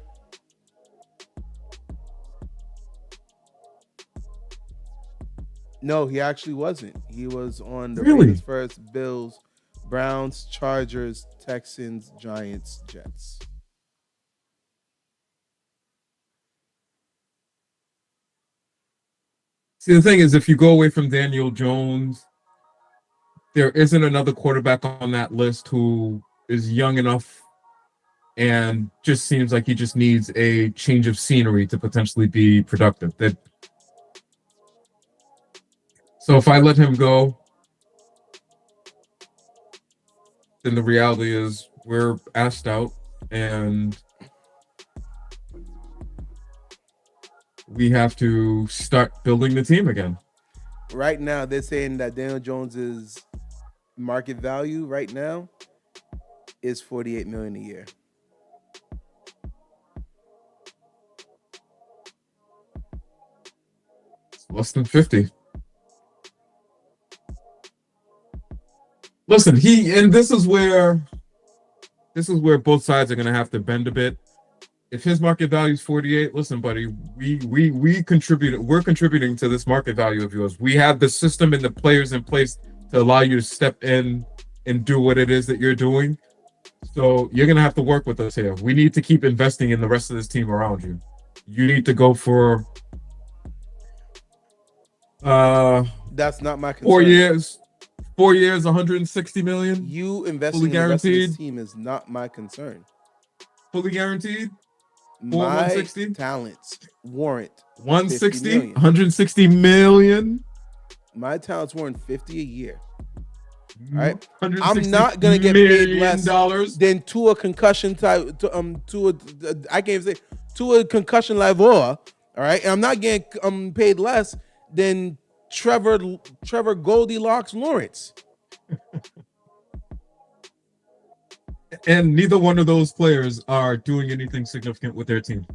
No, he actually wasn't. He was on the Really? Raiders first, Bills, Browns, Chargers, Texans, Giants, Jets. See, the thing is, if you go away from Daniel Jones, there isn't another quarterback on that list who is young enough and just seems like he just needs a change of scenery to potentially be productive. So if I let him go, then the reality is we're asked out and we have to start building the team again. Right now, they're saying that Daniel Jones's market value right now is $48 million a year. It's less than 50. Listen, this is where both sides are going to have to bend a bit. If his market value is 48, listen, buddy, we're contributing to this market value of yours. We have the system and the players in place to allow you to step in and do what it is that you're doing. So you're going to have to work with us here. We need to keep investing in the rest of this team around you. You need to go for that's not my concern. 4 years. 4 years, 160 million. You investing fully in the rest of guaranteed. this team is not my concern. Fully guaranteed. My 160? talents warrant 160, 160 million. My talents warrant 50 a year. All right, I'm not gonna get paid less than to a concussion type. I can't say to a concussion level. All right, and I'm not getting paid less than Trevor Goldilocks Lawrence. And neither one of those players are doing anything significant with their team.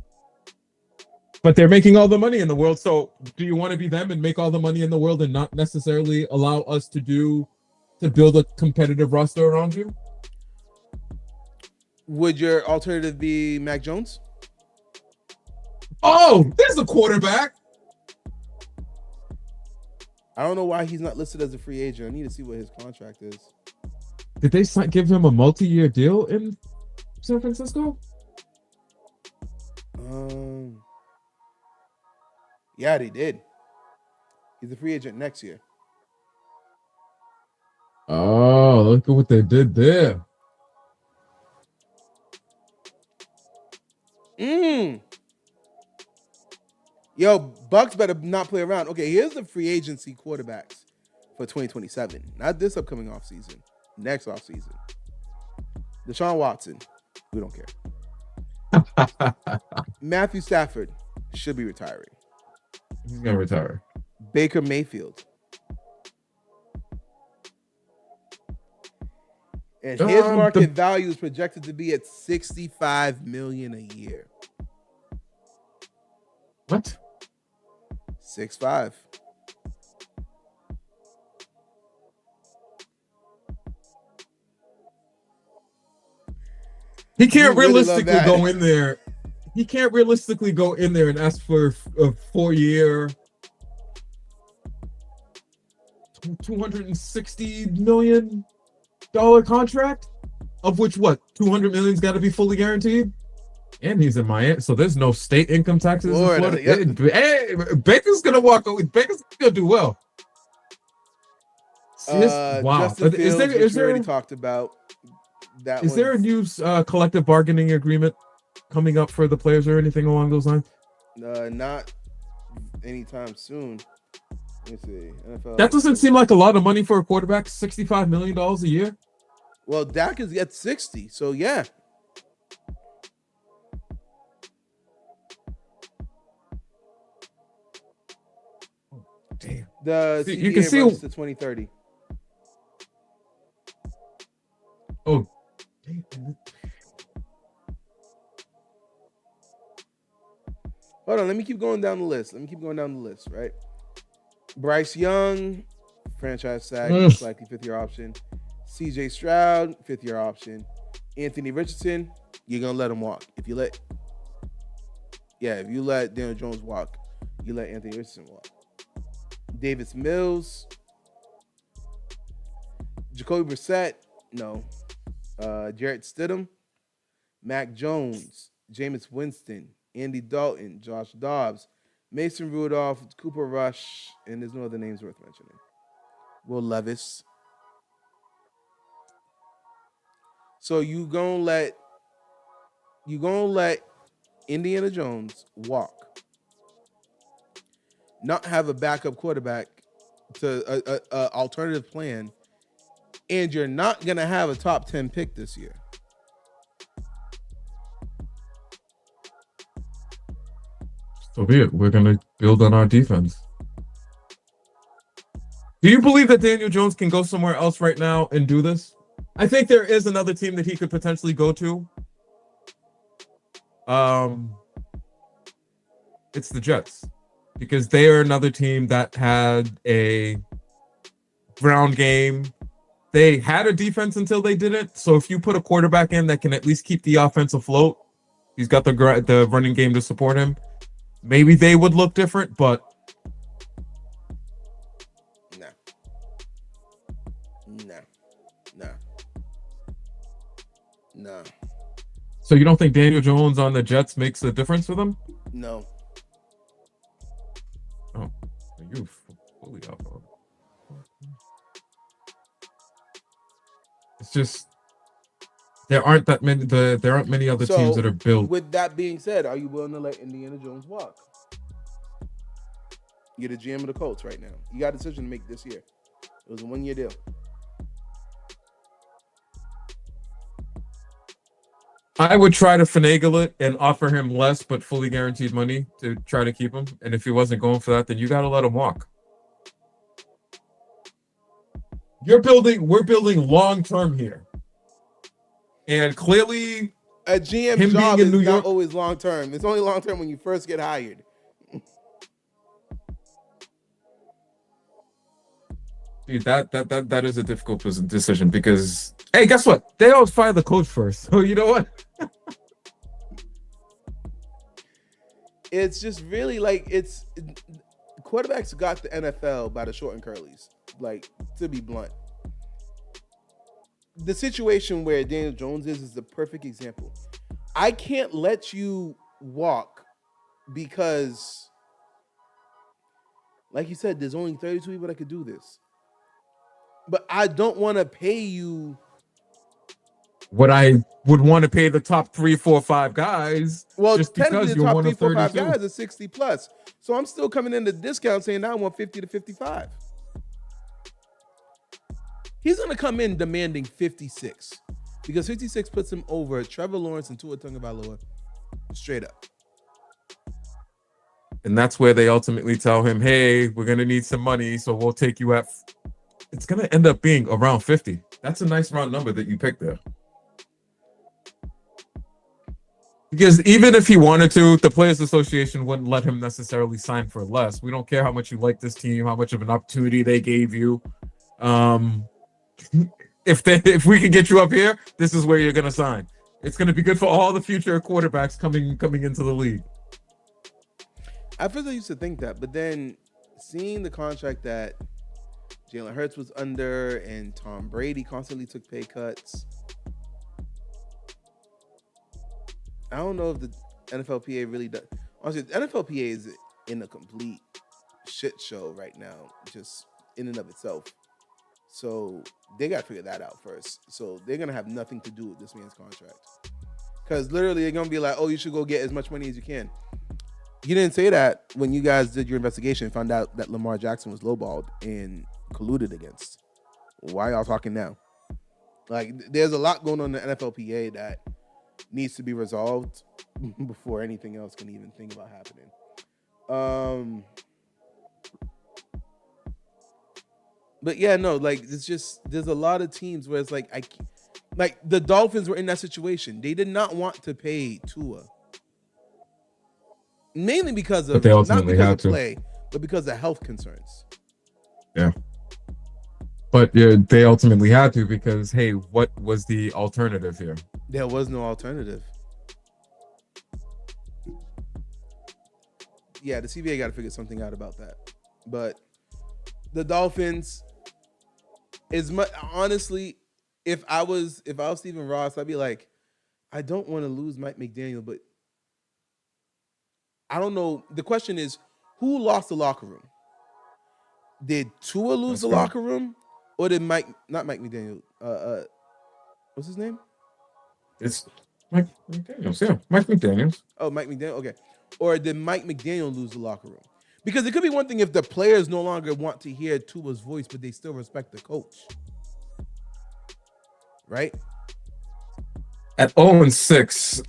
But they're making all the money in the world. So do you want to be them and make all the money in the world and not necessarily allow us to build a competitive roster around you? Would your alternative be Mac Jones? Oh, there's a quarterback. I don't know why he's not listed as a free agent. I need to see what his contract is. Did they give him a multi-year deal in San Francisco? Yeah, they did. He's a free agent next year. Oh, look at what they did there. Yo, Bucks better not play around. Okay, here's the free agency quarterbacks for 2027. Not this upcoming offseason. Next offseason. Deshaun Watson. We don't care. Matthew Stafford should be retiring. He's going to retire. Baker Mayfield. And his market value is projected to be at $65 million a year. What? 6'5". He can't realistically go in there. He can't realistically go in there and ask for a 4-year, $260 million contract, of which what, $200 million's got to be fully guaranteed. And he's in Miami, so there's no state income taxes. Florida, in Florida. Hey, Baker's gonna walk away. Baker's gonna do well. Wow. Justin Fields, which we already talked about. Is there a new collective bargaining agreement coming up for the players or anything along those lines? Not anytime soon. Let me see. NFL that doesn't seem like a lot of money for a quarterback. $65 million a year. Well, Dak is at 60, so yeah. Damn. The you can see runs to 2030. Oh, Hold on, let me keep going down the list. Right? Bryce Young, franchise tag, most likely fifth-year option. CJ Stroud, fifth-year option. Anthony Richardson, you're gonna let him walk. If you let Daniel Jones walk, you let Anthony Richardson walk. Davis Mills, Jacoby Brissett, no. Jarrett Stidham, Mac Jones, Jameis Winston, Andy Dalton, Josh Dobbs, Mason Rudolph, Cooper Rush, and there's no other names worth mentioning. Will Levis. So you gonna let Indiana Jones walk, not have a backup quarterback to a alternative plan, and you're not gonna have a top 10 pick this year. So be it. We're gonna build on our defense. Do you believe that Daniel Jones can go somewhere else right now and do this? I think there is another team that he could potentially go to. It's the Jets, because they are another team that had a ground game. They had a defense until they didn't. So if you put a quarterback in that can at least keep the offense afloat, he's got the running game to support him. Maybe they would look different, but no. So you don't think Daniel Jones on the Jets makes a difference for them? No. Oh, you're fully off. It's just there aren't many other teams that are built. With that being said, are you willing to let Indiana Jones walk? You're the GM of the Colts right now. You got a decision to make this year. It was a 1-year deal. I would try to finagle it and offer him less but fully guaranteed money to try to keep him. And if he wasn't going for that, then you got to let him walk. We're building long term here. And clearly a GM job is not always long term. It's only long term when you first get hired. Dude, that is a difficult decision because, hey, guess what? They always fire the coach first. So you know what? It's just really like quarterbacks got the NFL by the short and curlies. Like, to be blunt, the situation where Daniel Jones is the perfect example. I can't let you walk because, like you said, there's only 32 people that could do this. But I don't want to pay you what I would want to pay the top 3, 4, 5 guys. Well, just technically, because the top 3, 4, 5 32. guys are 60 plus. So I'm still coming in the discount saying now I want 50 to 55. He's going to come in demanding 56 because 56 puts him over Trevor Lawrence and Tua Tagovailoa straight up. And that's where they ultimately tell him, hey, we're going to need some money, so we'll take you at... It's going to end up being around 50. That's a nice round number that you picked there. Because even if he wanted to, the Players Association wouldn't let him necessarily sign for less. We don't care how much you like this team, how much of an opportunity they gave you. If we can get you up here, this is where you're going to sign. It's going to be good for all the future quarterbacks coming into the league. I first used to think that, but then seeing the contract that Jalen Hurts was under and Tom Brady constantly took pay cuts, I don't know if the NFLPA really does. Honestly, the NFLPA is in a complete shit show right now, just in and of itself. So they got to figure that out first. So they're going to have nothing to do with this man's contract. Because literally they're going to be like, oh, you should go get as much money as you can. You didn't say that when you guys did your investigation and found out that Lamar Jackson was lowballed and colluded against. Why are y'all talking now? Like, there's a lot going on in the NFLPA that needs to be resolved before anything else can even think about happening. But yeah, no, like, it's just, there's a lot of teams where it's like, like the Dolphins were in that situation. They did not want to pay Tua. mainly because But of they not ultimately because had of to. play, but because of health concerns. Yeah. But yeah, they ultimately had to because, hey, what was the alternative here? There was no alternative. Yeah, the CBA got to figure something out about that. But the Dolphins is much honestly, if I was Stephen Ross, I'd be like, I don't want to lose Mike McDaniel, but I don't know. The question is, who lost the locker room? Did Tua lose the locker room, or did not Mike McDaniel? What's his name? It's Mike McDaniels. Yeah, Mike McDaniels. Oh, Mike McDaniel. Okay, or did Mike McDaniel lose the locker room? Because it could be one thing if the players no longer want to hear Tua's voice, but they still respect the coach, right? At 0-6,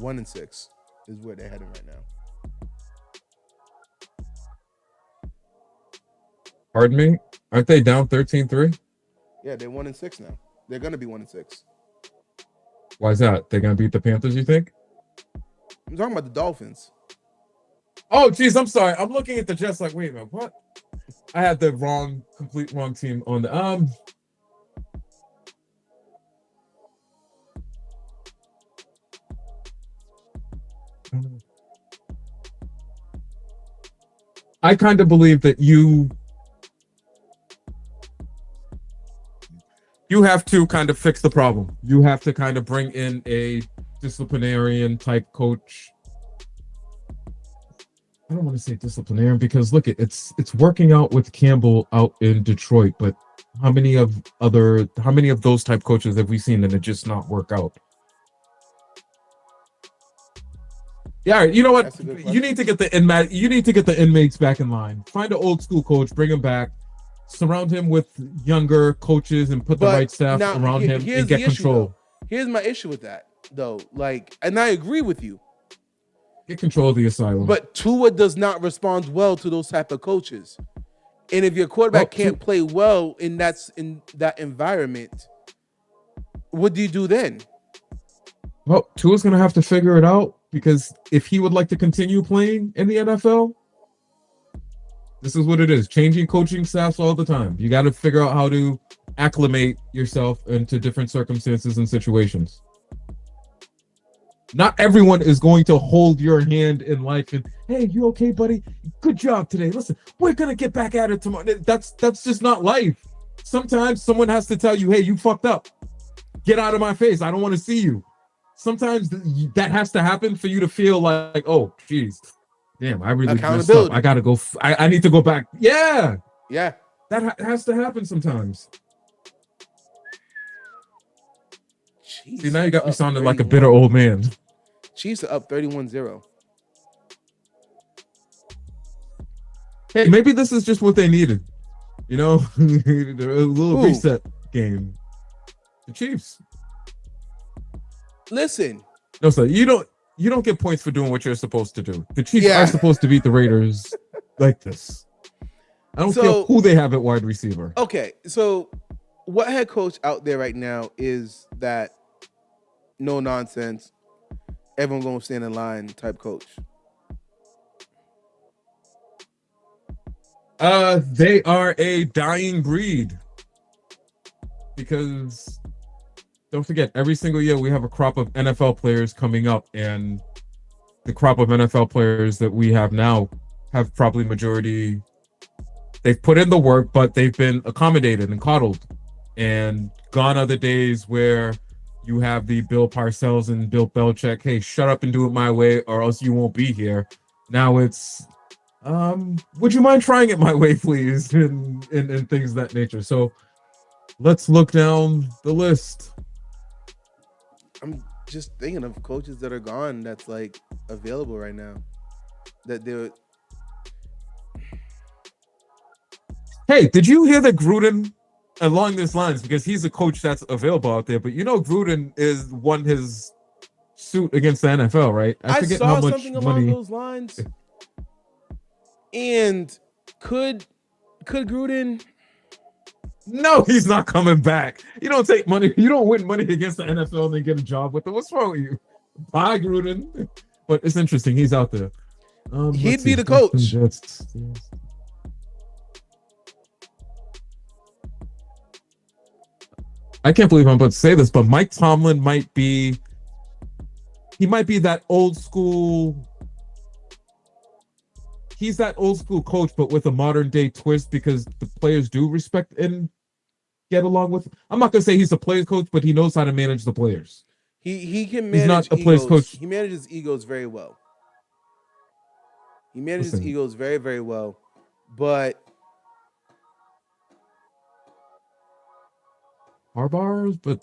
1-6 is where they're heading right now. Pardon me? Aren't they down 13-3? Yeah, they're 1-6 now. They're gonna be 1-6. Why is that? They're gonna beat the Panthers, you think? I'm talking about the Dolphins. Oh, geez, I'm sorry. I'm looking at the Jets like, wait a minute, what? I had the complete wrong team on the I kind of believe that you have to kind of fix the problem. You have to kind of bring in a disciplinarian type coach. I don't want to say disciplinarian because look, it's working out with Campbell out in Detroit, but how many of those type coaches have we seen and it just not work out? Yeah, you know what? You need to get the inmates back in line. Find an old school coach, bring him back, surround him with younger coaches, and put the right staff around him and get control. Here's my issue with that, though. And I agree with you. Get control of the asylum. But Tua does not respond well to those type of coaches. And if your quarterback can't play well in that environment, what do you do then? Well, Tua's going to have to figure it out because if he would like to continue playing in the NFL, this is what it is. Changing coaching staffs all the time. You got to figure out how to acclimate yourself into different circumstances and situations. Not everyone is going to hold your hand in life and, hey, you okay, buddy? Good job today. Listen, we're going to get back at it tomorrow. That's just not life. Sometimes someone has to tell you, hey, you fucked up. Get out of my face. I don't want to see you. Sometimes that has to happen for you to feel like, oh, geez, damn, I really messed up. I got to go. I need to go back. Yeah. Yeah. That has to happen sometimes. Jeez, see, now you got me sounding like a bitter old man. Chiefs are up 31-0. Hey, maybe this is just what they needed. You know, a little reset game. The Chiefs. Listen. No, sir. You don't get points for doing what you're supposed to do. The Chiefs are supposed to beat the Raiders like this. I don't care who they have at wide receiver. Okay, so what head coach out there right now is that no nonsense, everyone gonna stand in line type coach? They are a dying breed because don't forget, every single year we have a crop of NFL players coming up, and the crop of NFL players that we have now have probably majority. They've put in the work, but they've been accommodated and coddled. And gone are the days where you have the Bill Parcells and Bill Belichick, hey, shut up and do it my way or else you won't be here. Now it's, would you mind trying it my way, please? And things of that nature. So let's look down the list. I'm just thinking of coaches that are gone that's like available right now. That they're. Hey, did you hear that Gruden along these lines? Because he's a coach that's available out there, but you know Gruden won his suit against the NFL, right? I forget saw how much something along those lines. And could Gruden? No, he's not coming back. You don't take money. You don't win money against the NFL and then get a job with it. What's wrong with you? Bye, Gruden. But it's interesting. He's out there. He'd be the coach. Jets. I can't believe I'm about to say this, but Mike Tomlin might be that old school. He's that old school coach, but with a modern day twist because the players do respect and get along with. I'm not gonna say he's a players coach, but he knows how to manage the players. He can manage. He's not a players coach. He manages egos very well. He manages egos very, very well, but Harbaugh's, but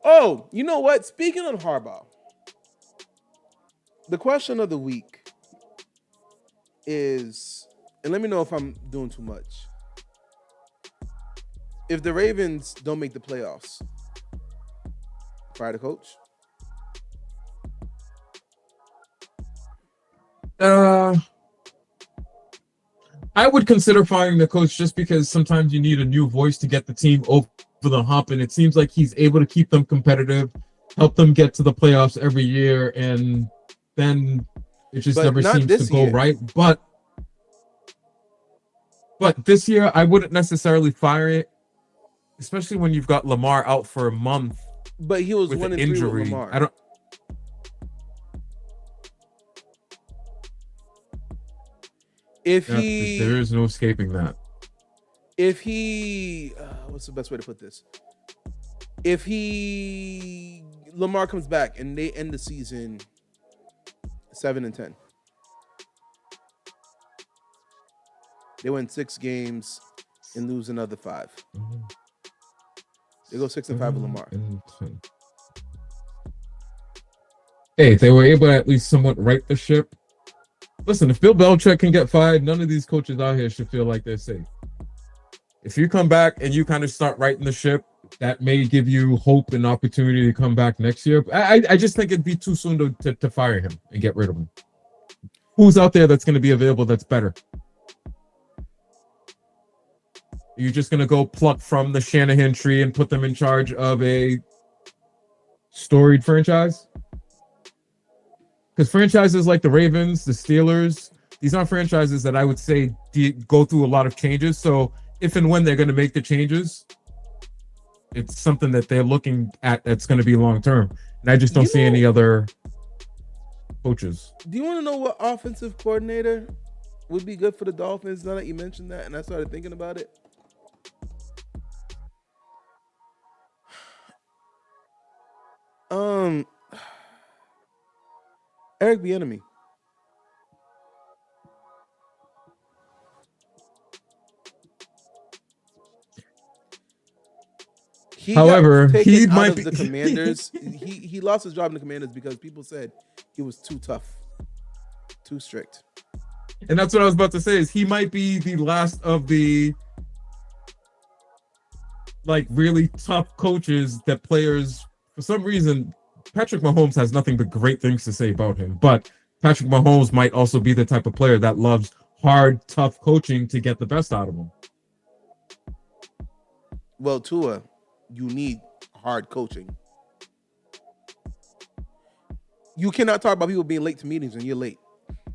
oh, you know what? Speaking of Harbaugh, the question of the week is, and let me know if I'm doing too much. If the Ravens don't make the playoffs, fire the coach. I would consider firing the coach just because sometimes you need a new voice to get the team over the hump, and it seems like he's able to keep them competitive, help them get to the playoffs every year, and then it just never seems to go right. But this year, I wouldn't necessarily fire it, especially when you've got Lamar out for a month. But he was 1-3 with Lamar. There is no escaping that. If he, what's the best way to put this? If Lamar comes back and they end the season 7-10, they win 6 games and lose another 5. They go 6-5 with Lamar. Hey, they were able to at least somewhat right the ship. Listen, if Bill Belichick can get fired, none of these coaches out here should feel like they're safe. If you come back and you kind of start righting the ship, that may give you hope and opportunity to come back next year. I just think it'd be too soon to fire him and get rid of him. Who's out there that's going to be available that's better? You're just going to go pluck from the Shanahan tree and put them in charge of a storied franchise? Because franchises like the Ravens, the Steelers, these aren't franchises that I would say go through a lot of changes. So if and when they're going to make the changes, it's something that they're looking at that's going to be long term. And I just don't see any other coaches. Do you want to know what offensive coordinator would be good for the Dolphins now that you mentioned that? And I started thinking about it. Eric Bieniemy. However, he might be the Commanders. he lost his job in the Commanders because people said he was too tough, too strict. And that's what I was about to say. Is he might be the last of the really tough coaches that players, for some reason. Patrick Mahomes has nothing but great things to say about him, but Patrick Mahomes might also be the type of player that loves hard, tough coaching to get the best out of him. Well, Tua, you need hard coaching. You cannot talk about people being late to meetings when you're late.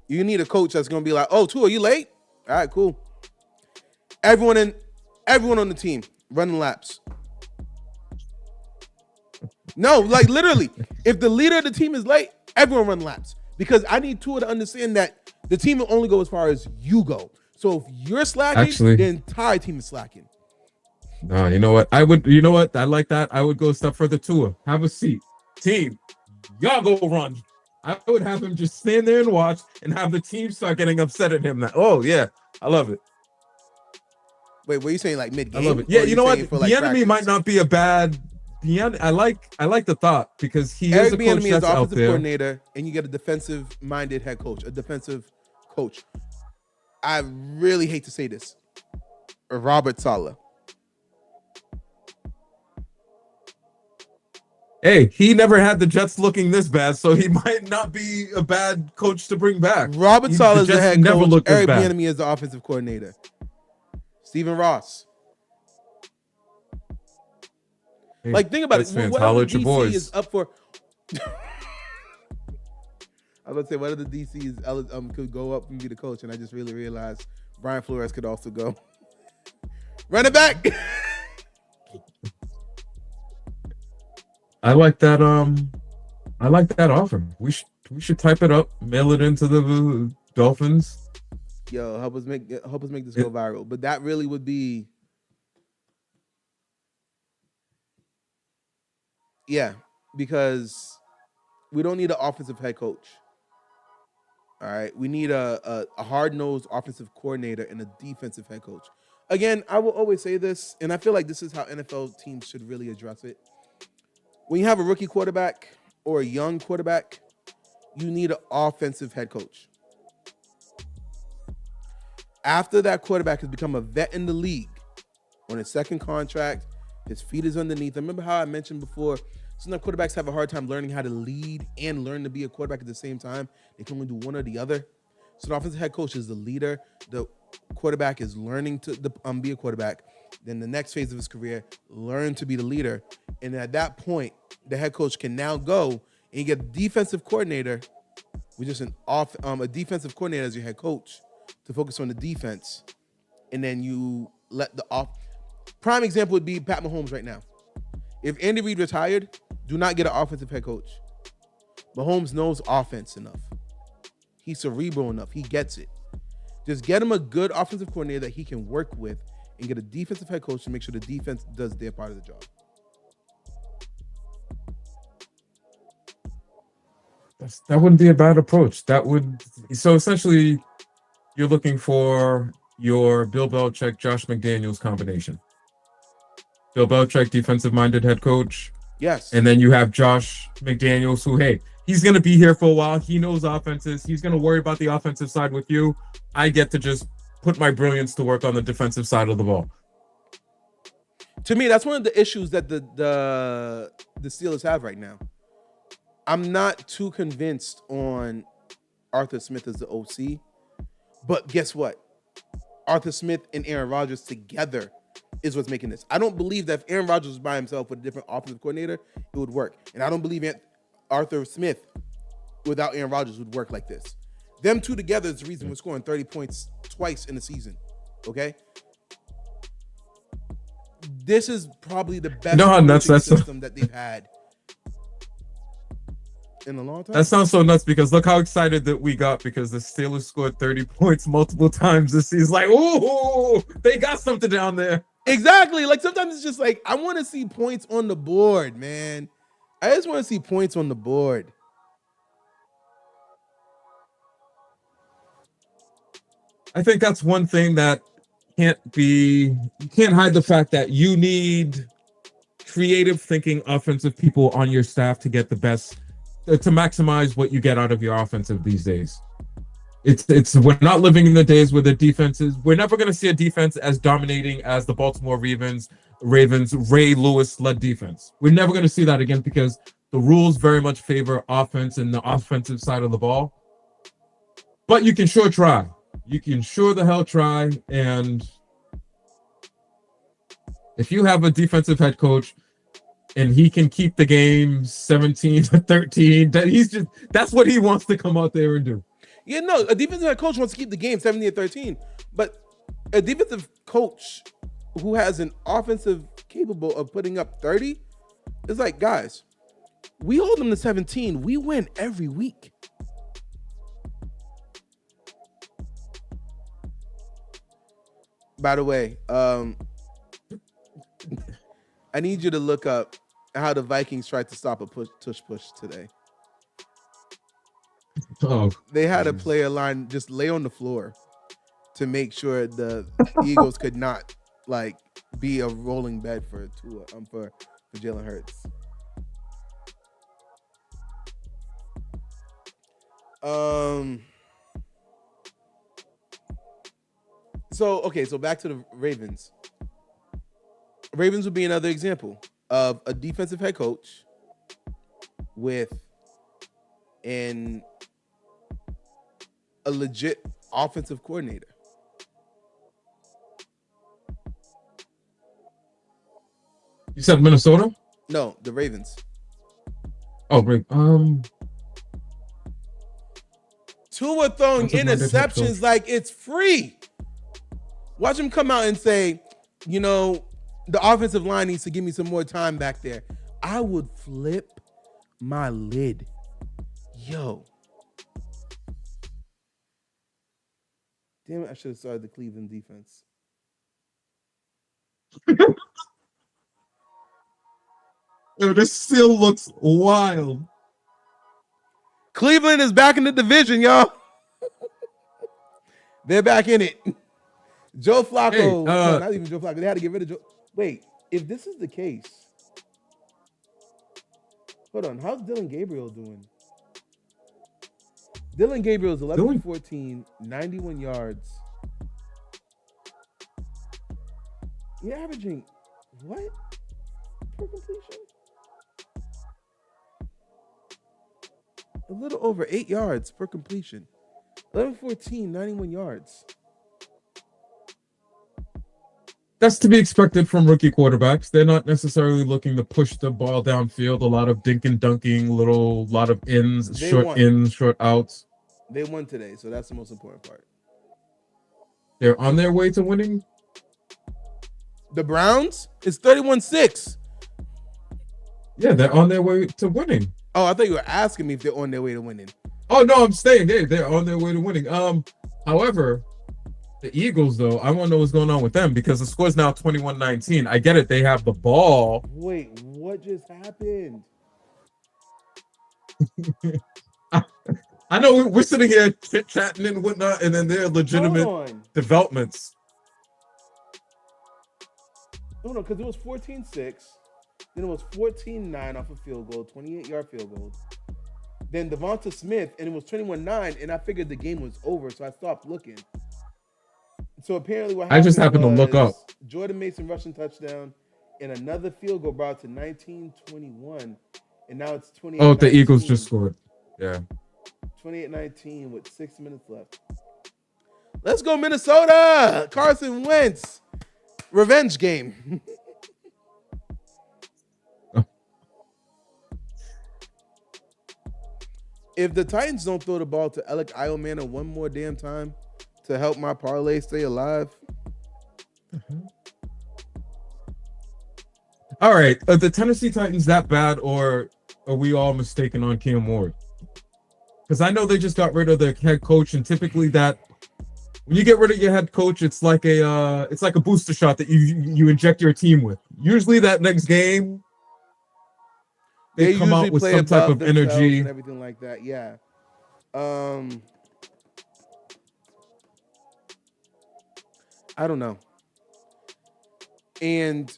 You need a coach that's going to be like, "Oh, Tua, you late? All right, cool." Everyone on the team running laps. No, literally, if the leader of the team is late, everyone run laps. Because I need Tua to understand that the team will only go as far as you go. So if you're slacking, the entire team is slacking. No, you know what? I like that. I would go a step further. Tua, have a seat. Team, y'all go run. I would have him just stand there and watch and have the team start getting upset at him. Oh, yeah. I love it. Wait, what are you saying, like mid-game? I love it. Yeah, you know what? The enemy might not be a bad... I like the thought because he is a coach that's out there. Coordinator, and you get a defensive-minded head coach, a defensive coach. I really hate to say this. Robert Saleh. Hey, he never had the Jets looking this bad, so he might not be a bad coach to bring back. Robert Saleh is the head coach. Eric Bieniemy is the offensive coordinator. Stephen Ross. Hey, think about it. Fans, holler at your boys. Is up for. I was about to say one of the DCs could go up and be the coach, and I just really realized Brian Flores could also go. Run it back. I like that. I like that offer. We should type it up, mail it into the Dolphins. Yo, help us make this go viral. But that really would be, yeah, because we don't need an offensive head coach. All right, we need a hard-nosed offensive coordinator and a defensive head coach. Again, I will always say this, and I feel like this is how NFL teams should really address it. When you have a rookie quarterback or a young quarterback, you need an offensive head coach. After that quarterback has become a vet in the league on his second contract, his feet is underneath. Remember how I mentioned before, sometimes quarterbacks have a hard time learning how to lead and learn to be a quarterback at the same time. They can only do one or the other. So the offensive head coach is the leader. The quarterback is learning to be a quarterback. Then the next phase of his career, learn to be the leader. And at that point, the head coach can now go and get a defensive coordinator with just a defensive coordinator as your head coach to focus on the defense. And then you let prime example would be Pat Mahomes right now. If Andy Reid retired, do not get an offensive head coach. Mahomes knows offense enough. He's cerebral enough. He gets it. Just get him a good offensive coordinator that he can work with and get a defensive head coach to make sure the defense does their part of the job. That wouldn't be a bad approach. So essentially, you're looking for your Bill Belichick, Josh McDaniels combination. Bill Belichick, defensive-minded head coach. Yes. And then you have Josh McDaniels, who, hey, he's going to be here for a while. He knows offenses. He's going to worry about the offensive side with you. I get to just put my brilliance to work on the defensive side of the ball. To me, that's one of the issues that the Steelers have right now. I'm not too convinced on Arthur Smith as the OC, but guess what? Arthur Smith and Aaron Rodgers together is what's making this. I don't believe that if Aaron Rodgers was by himself with a different offensive coordinator, it would work. And I don't believe Arthur Smith without Aaron Rodgers would work like this. Them two together is the reason we're scoring 30 points twice in the season. Okay? This is probably the best system that they've had in a long time. That sounds so nuts because look how excited that we got because the Steelers scored 30 points multiple times this season. Like, ooh, they got something down there. Exactly. Like sometimes it's just like, I want to see points on the board, man. I just want to see points on the board. I think that's one thing that you can't hide the fact that you need creative thinking offensive people on your staff to get the best, to maximize what you get out of your offensive these days. We're not living in the days where the defenses, we're never going to see a defense as dominating as the Baltimore Ravens, Ray Lewis led defense. We're never going to see that again because the rules very much favor offense and the offensive side of the ball. But you can sure try. You can sure the hell try. And if you have a defensive head coach and he can keep the game 17-13, that's what he wants to come out there and do. Yeah, no, a defensive head coach wants to keep the game 17-13, but a defensive coach who has an offensive capable of putting up 30 is like, guys, we hold them to 17. We win every week. By the way, I need you to look up how the Vikings tried to stop a push today. Oh, they had a player line just lay on the floor to make sure the Eagles could not like be a rolling bed for Jalen Hurts. So back to the Ravens. Ravens would be another example of a defensive head coach with a legit offensive coordinator. You said Minnesota? No, the Ravens. Oh, great. Tua throwing Offensive-minded head coach. interceptions like it's free. Watch him come out and say, the offensive line needs to give me some more time back there. I would flip my lid. Yo. Damn it, I should have started the Cleveland defense. Yo, this still looks wild. Cleveland is back in the division, y'all. They're back in it. Joe Flacco. Hey, no, not even Joe Flacco. They had to get rid of Joe. Wait, if this is the case, hold on. How's Dylan Gabriel doing? Dylan Gabriel's 11-14, 91 yards. You're averaging what per completion? A little over 8 yards per completion. 11-14, 91 yards. That's to be expected from rookie quarterbacks. They're not necessarily looking to push the ball downfield. A lot of dink and dunking, lot of ins, short outs. They won today, so that's the most important part. They're on their way to winning. The Browns? It's 31-6. Yeah, they're on their way to winning. Oh, I thought you were asking me if they're on their way to winning. Oh, no, I'm saying they're on their way to winning. However, the Eagles, though, I want to know what's going on with them because the score's now 21-19. I get it. They have the ball. Wait, what just happened? I know we're sitting here chit-chatting and whatnot, and then there are legitimate developments. No, because it was 14-6. Then it was 14-9 off a field goal, 28-yard field goal. Then Devonta Smith, and it was 21-9, and I figured the game was over, so I stopped looking. So apparently what happened I just happened to look up. Jordan Mason rushing touchdown, and another field goal brought to 19-21, and now it's 28-19. Oh, the Eagles just scored. Yeah. 28-19 with 6 minutes left. Let's go, Minnesota! Carson Wentz. Revenge game. If the Titans don't throw the ball to Alec Iomana one more damn time to help my parlay stay alive. All right. Are the Tennessee Titans that bad, or are we all mistaken on Cam Ward? Because I know they just got rid of their head coach, and typically that when you get rid of your head coach, it's like a booster shot that you inject your team with. Usually that next game, they come out with some type of energy and everything like that. Yeah. I don't know. And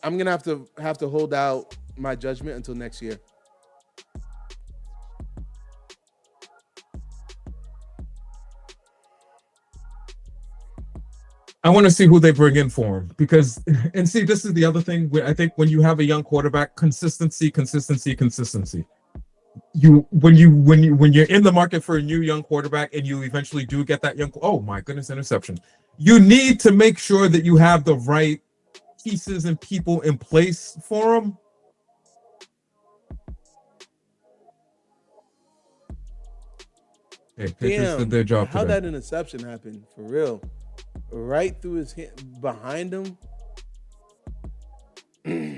I'm gonna have to hold out my judgment until next year. I want to see who they bring in for him because, and see, this is the other thing. I think when you have a young quarterback, consistency. When you're in the market for a new young quarterback and you eventually do get that oh my goodness, interception. You need to make sure that you have the right pieces and people in place for him. Hey, Patriots did their job today. How'd that interception happen? For real. Right through his hand, behind him.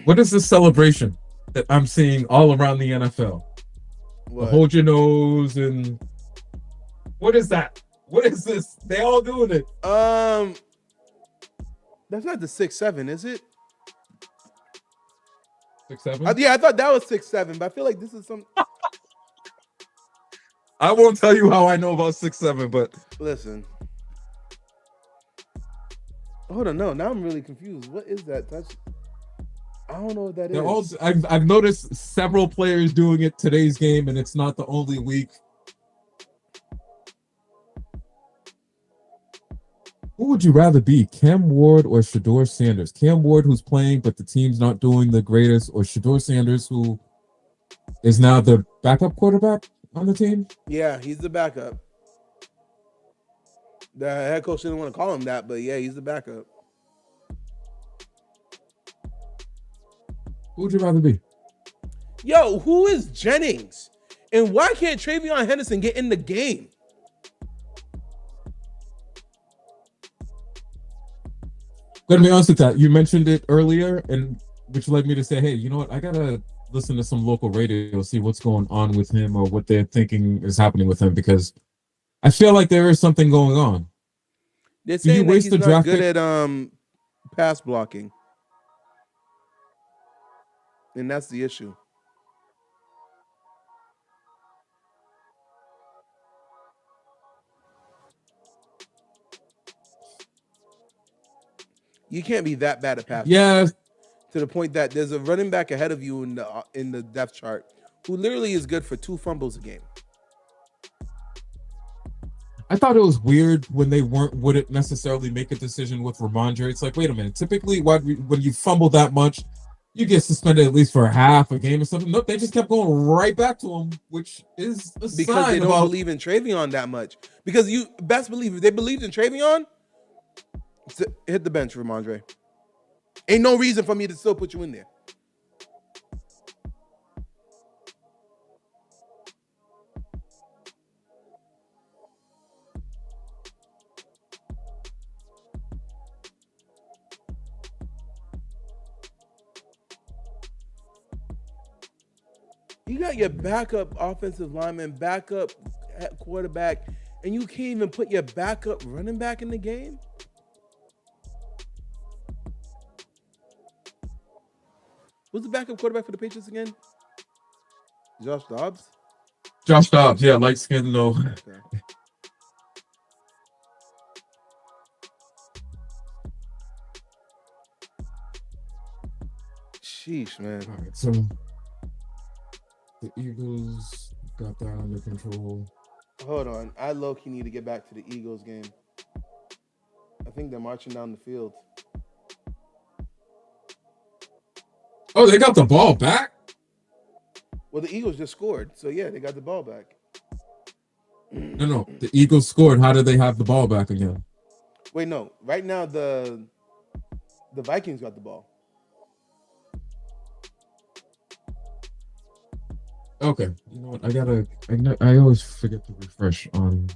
What is this celebration that I'm seeing all around the NFL? Hold your nose and what is that? What is this? They all doing it. That's not the 6-7, is it? 6-7? Yeah, I thought that was 6-7, but I feel like this is some. I won't tell you how I know about 6-7, but listen. Hold on, no. Now I'm really confused. What is that touch? I don't know what that is. I've noticed several players doing it today's game, and it's not the only week. Who would you rather be, Cam Ward or Shedeur Sanders? Cam Ward, who's playing, but the team's not doing the greatest, or Shedeur Sanders, who is now the backup quarterback on the team? Yeah, he's the backup. The head coach didn't want to call him that, but yeah, he's the backup. Who would you rather be? Yo, who is Jennings? And why can't Travion Henderson get in the game? Gonna be honest with that. You mentioned it earlier, and which led me to say, hey, you know what? I gotta listen to some local radio, see what's going on with him or what they're thinking is happening with him, because I feel like there is something going on. They're Do you saying that waste he's a not draft good pick? at pass blocking, and that's the issue. You can't be that bad at pass blocking Yeah, to the point that there's a running back ahead of you in the depth chart who literally is good for 2 fumbles a game. I thought it was weird when they wouldn't necessarily make a decision with Ramondre. It's like, wait a minute. Typically, when you fumble that much, you get suspended at least for half a game or something. Nope, they just kept going right back to him, which is a Because they sign don't about. believe in Travion that much. Because you best believe if they believed in Travion, hit the bench, Ramondre. Ain't no reason for me to still put you in there. You got your backup offensive lineman, backup quarterback, and you can't even put your backup running back in the game? Who's the backup quarterback for the Patriots again? Josh Dobbs? Josh Dobbs, yeah, light skin though. Okay. Sheesh, man. All right, so the Eagles got that under control. Hold on. I low-key need to get back to the Eagles game. I think they're marching down the field. Oh, they got the ball back? Well, the Eagles just scored. So, yeah, they got the ball back. No. The Eagles scored. How did they have the ball back again? Wait, no. Right now, the Vikings got the ball. Okay. You know what? I always forget to refresh on.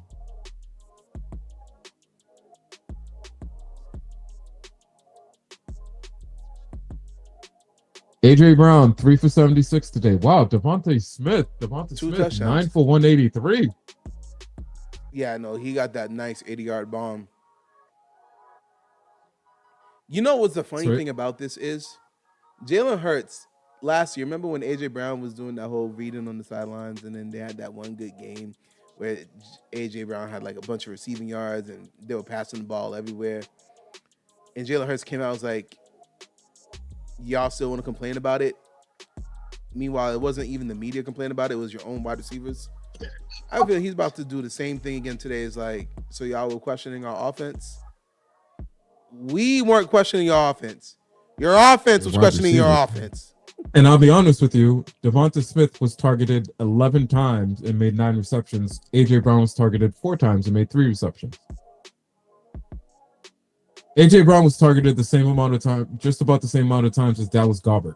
AJ Brown, 3 for 76 today. Wow, Devontae Smith, 2 touchdowns. 9 for 183. Yeah, I know. He got that nice 80-yard bomb. You know what's the funny thing about this is? Jalen Hurts, last year, remember when AJ Brown was doing that whole reading on the sidelines, and then they had that one good game where AJ Brown had like a bunch of receiving yards and they were passing the ball everywhere. And Jalen Hurts came out and was like, y'all still want to complain about it? Meanwhile, it wasn't even the media complaining about it. It was your own wide receivers. I feel he's about to do the same thing again today. It's like, so y'all were questioning our offense? We weren't questioning your offense. Your offense was questioning your offense. And I'll be honest with you, Devonta Smith was targeted 11 times and made 9 receptions. AJ Brown was targeted 4 times and made 3 receptions. AJ Brown was targeted the same amount of time, just about the same amount of times as Dallas Goedert.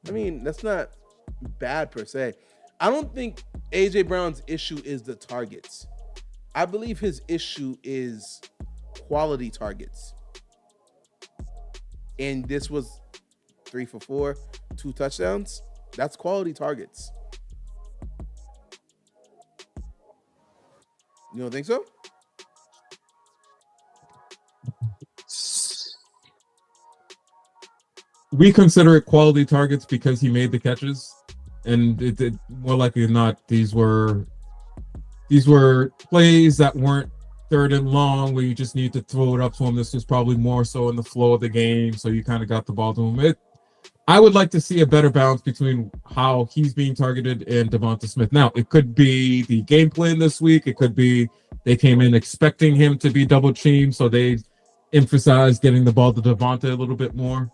I mean, that's not bad per se. I don't think AJ Brown's issue is the targets. I believe his issue is quality targets. And this was 3 for 4, 2 touchdowns. That's quality targets. You don't think so? We consider it quality targets because he made the catches, and it more likely than not, these were plays that weren't third and long where you just need to throw it up to him. This was probably more so in the flow of the game, so you kind of got the ball to him. I would like to see a better balance between how he's being targeted and Devonta Smith. Now, it could be the game plan this week. It could be they came in expecting him to be double teamed, so they emphasized getting the ball to Devonta a little bit more.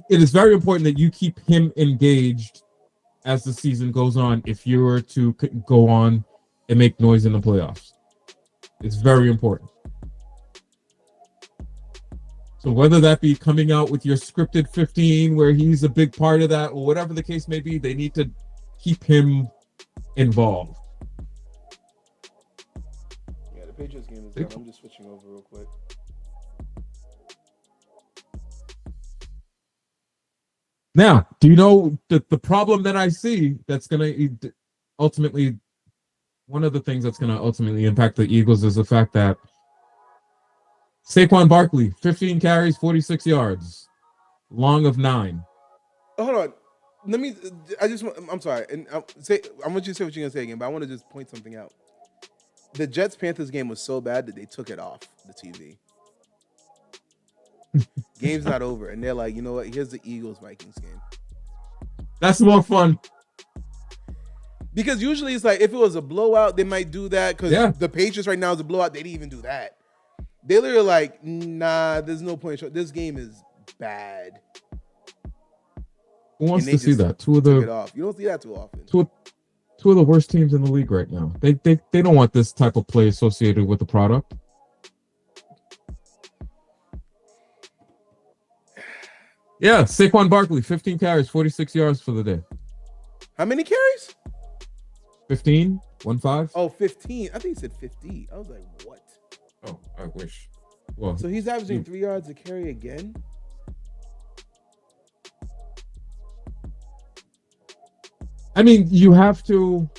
It is very important that you keep him engaged as the season goes on if you were to go on and make noise in the playoffs. It's very important. So whether that be coming out with your scripted 15 where he's a big part of that or whatever the case may be, they need to keep him involved. Yeah, the Patriots game is done. I'm just switching over real quick. Now, do you know the problem that I see that's going to ultimately, one of the things that's going to ultimately impact the Eagles is the fact that Saquon Barkley, 15 carries, 46 yards, long of 9. Oh, hold on. I'm sorry. And I want you to say what you're going to say again, but I want to just point something out. The Jets-Panthers game was so bad that they took it off the TV. Game's not over. And they're like, you know what? Here's the Eagles-Vikings game. That's more fun. Because usually it's like, if it was a blowout, they might do that. Because the Patriots right now is a blowout. They didn't even do that. They literally like, nah, there's no point. This game is bad. Who wants to see that? Took it off. You don't see that too often. Two of the worst teams in the league right now. They don't want this type of play associated with the product. Yeah, Saquon Barkley, 15 carries, 46 yards for the day. How many carries? 15, 1-5. Oh, 15. I think he said 50. I was like, what? Oh, I wish. Well, so he's averaging 3 yards a carry again? I mean, you have to.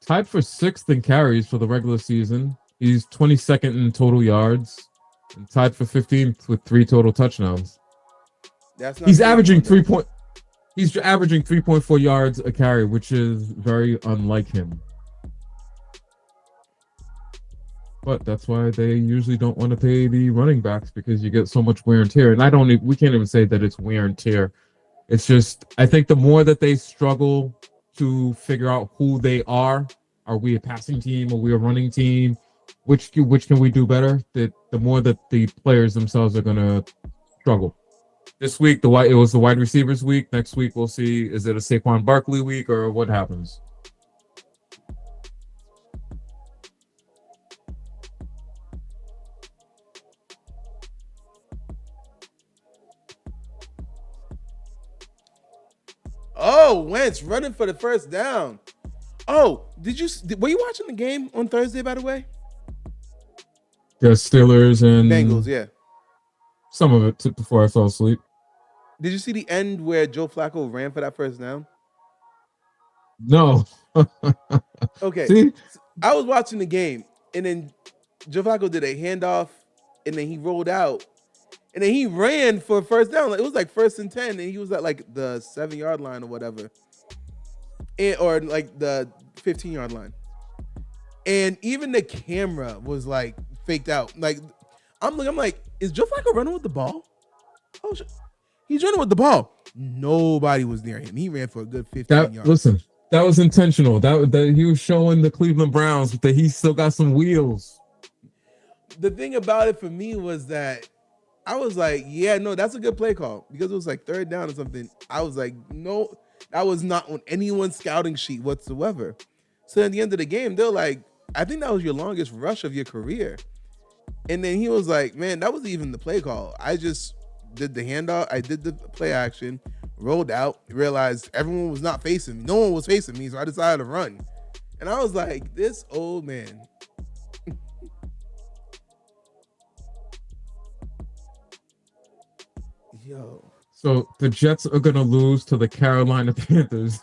Tied for 6th in carries for the regular season. He's 22nd in total yards and tied for 15th with 3 total touchdowns. He's averaging 3.4 yards a carry, which is very unlike him. But that's why they usually don't want to pay the running backs, because you get so much wear and tear. And we can't even say that it's wear and tear. It's just, I think the more that they struggle to figure out who they are we a passing team? Are we a running team? Which can we do better? The more that the players themselves are going to struggle. This week, it was the wide receivers week. Next week, we'll see, is it a Saquon Barkley week or what happens? Oh, Wentz running for the first down. Oh, were you watching the game on Thursday, by the way? The Steelers and Bengals, yeah. Some of it before I fell asleep. Did you see the end where Joe Flacco ran for that first down? No. Okay. See? I was watching the game, and then Joe Flacco did a handoff, and then he rolled out, and then he ran for a first down. It was like 1st and 10, and he was at like the 7-yard line or whatever, or like the 15-yard line. And even the camera was like faked out. Like I'm like, is Joe Flacco running with the ball? Oh, he's running with the ball. Nobody was near him. He ran for a good 15 yards. Listen, that was intentional. That he was showing the Cleveland Browns that he still got some wheels. The thing about it for me was that I was like, yeah, no, that's a good play call, because it was like 3rd down or something. I was like, no, that was not on anyone's scouting sheet whatsoever. So at the end of the game, they're like, I think that was your longest rush of your career. And then he was like, man, that wasn't even the play call. I just did the handoff. I did the play action, rolled out, realized everyone was not facing me. No one was facing me, so I decided to run. And I was like, this old man. Yo. So the Jets are going to lose to the Carolina Panthers.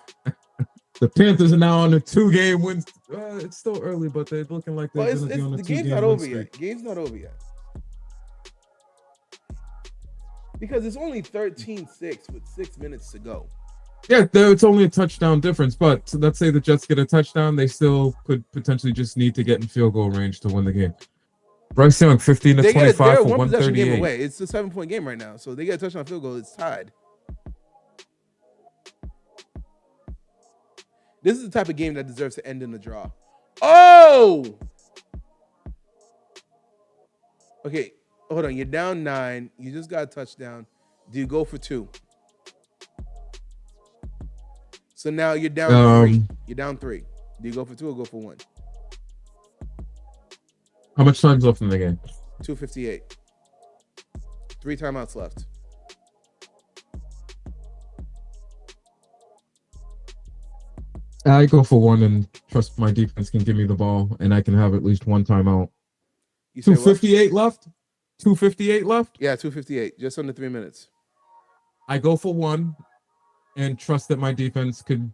The Panthers are now on a 2-game win. It's still early, but they're looking like they're going to be on a 2-game win. The game's not over yet. Game's not over yet. Because it's only 13-6 with 6 minutes to go. Yeah, it's only a touchdown difference, but let's say the Jets get a touchdown, they still could potentially just need to get in field goal range to win the game. Bryce Young, 15-25 for 138. Game away. It's a 7-point game right now, so they get a touchdown field goal. It's tied. This is the type of game that deserves to end in a draw. Oh! Okay, hold on. You're down 9. You just got a touchdown. Do you go for 2? So now you're down 3. You're down 3. Do you go for 2 or go for 1? How much time's left in the game? 2:58. 3 timeouts left. I go for one and trust my defense can give me the ball, and I can have at least one timeout. You say 2:58 left. 2:58 left. Yeah, 2:58, just under 3 minutes. I go for one, and trust that my defense could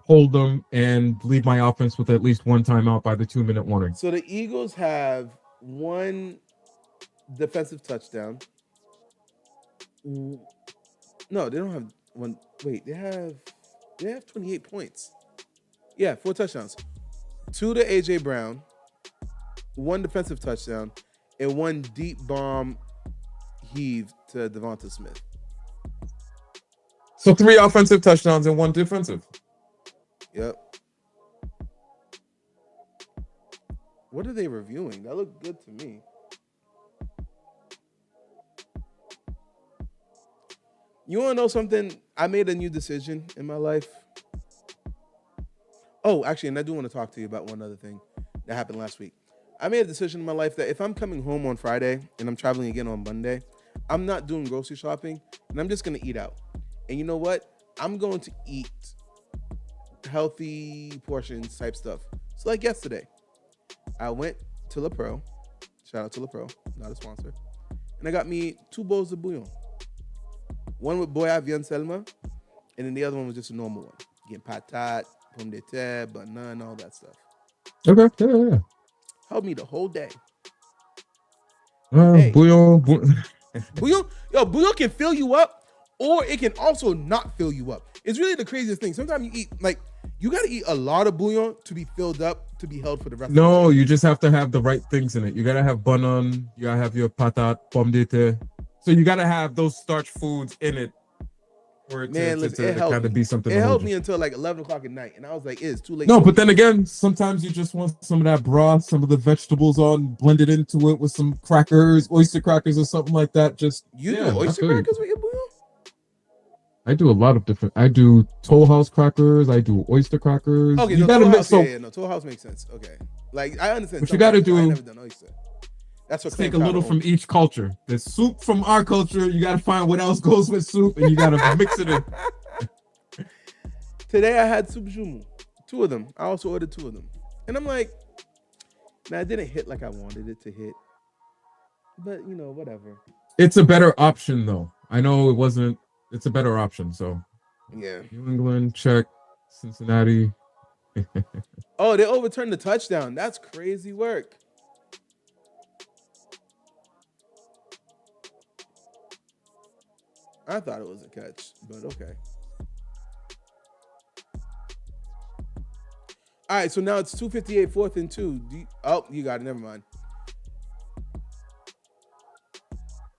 hold them and lead my offense with at least one timeout by the 2-minute warning. So the Eagles have one defensive touchdown. No, they don't have one. Wait, they have 28 points. Yeah, 4 touchdowns. 2 to AJ Brown, 1 defensive touchdown, and 1 deep bomb heave to Devonta Smith. So 3 offensive touchdowns and 1 defensive. Yep. What are they reviewing? That looked good to me. You want to know something? I made a new decision in my life. Oh, actually, and I do want to talk to you about one other thing that happened last week. I made a decision in my life that if I'm coming home on Friday and I'm traveling again on Monday, I'm not doing grocery shopping and I'm just going to eat out. And you know what? I'm going to eat healthy portions type stuff. So like yesterday, I went to La Pro. Shout out to La Pro, not a sponsor. And I got me 2 bowls of bouillon. One with boya viande selma, and then the other one was just a normal one. Getting patat, pomme de terre, banana, all that stuff. Okay, yeah. Helped me the whole day. Bouillon. Bouillon can fill you up, or it can also not fill you up. It's really the craziest thing. Sometimes you eat, like, you got to eat a lot of bouillon to be filled up, to be held for the rest of the day. No, you just have to have the right things in it. You got to have banan, you got to have your patat, pomme de terre. So you got to have those starch foods in it for it to kind of be something. It helped me until like 11 o'clock at night. And I was like, it's too late. No, but then again, sometimes you just want some of that broth, some of the vegetables blended into it with some crackers, oyster crackers or something like that. Do oyster crackers with your bouillon? I do a lot of different. I do Toll House crackers. I do oyster crackers. Okay, you gotta mix. Toll House makes sense. Okay, like I understand. What you gotta do? I've never done oyster. That's what take a little from each culture. The soup from our culture. You gotta find what else goes with soup, and you gotta mix it in. Today I had soup jumu, 2 of them. I also ordered 2 of them, and I'm like, man, it didn't hit like I wanted it to hit, but you know, whatever. It's a better option, though. I know it wasn't. It's a better option. So, yeah. New England, check. Cincinnati. Oh, they overturned the touchdown. That's crazy work. I thought it was a catch, but okay. All right, so now it's 2:58, 4th and 2. You got it. Never mind.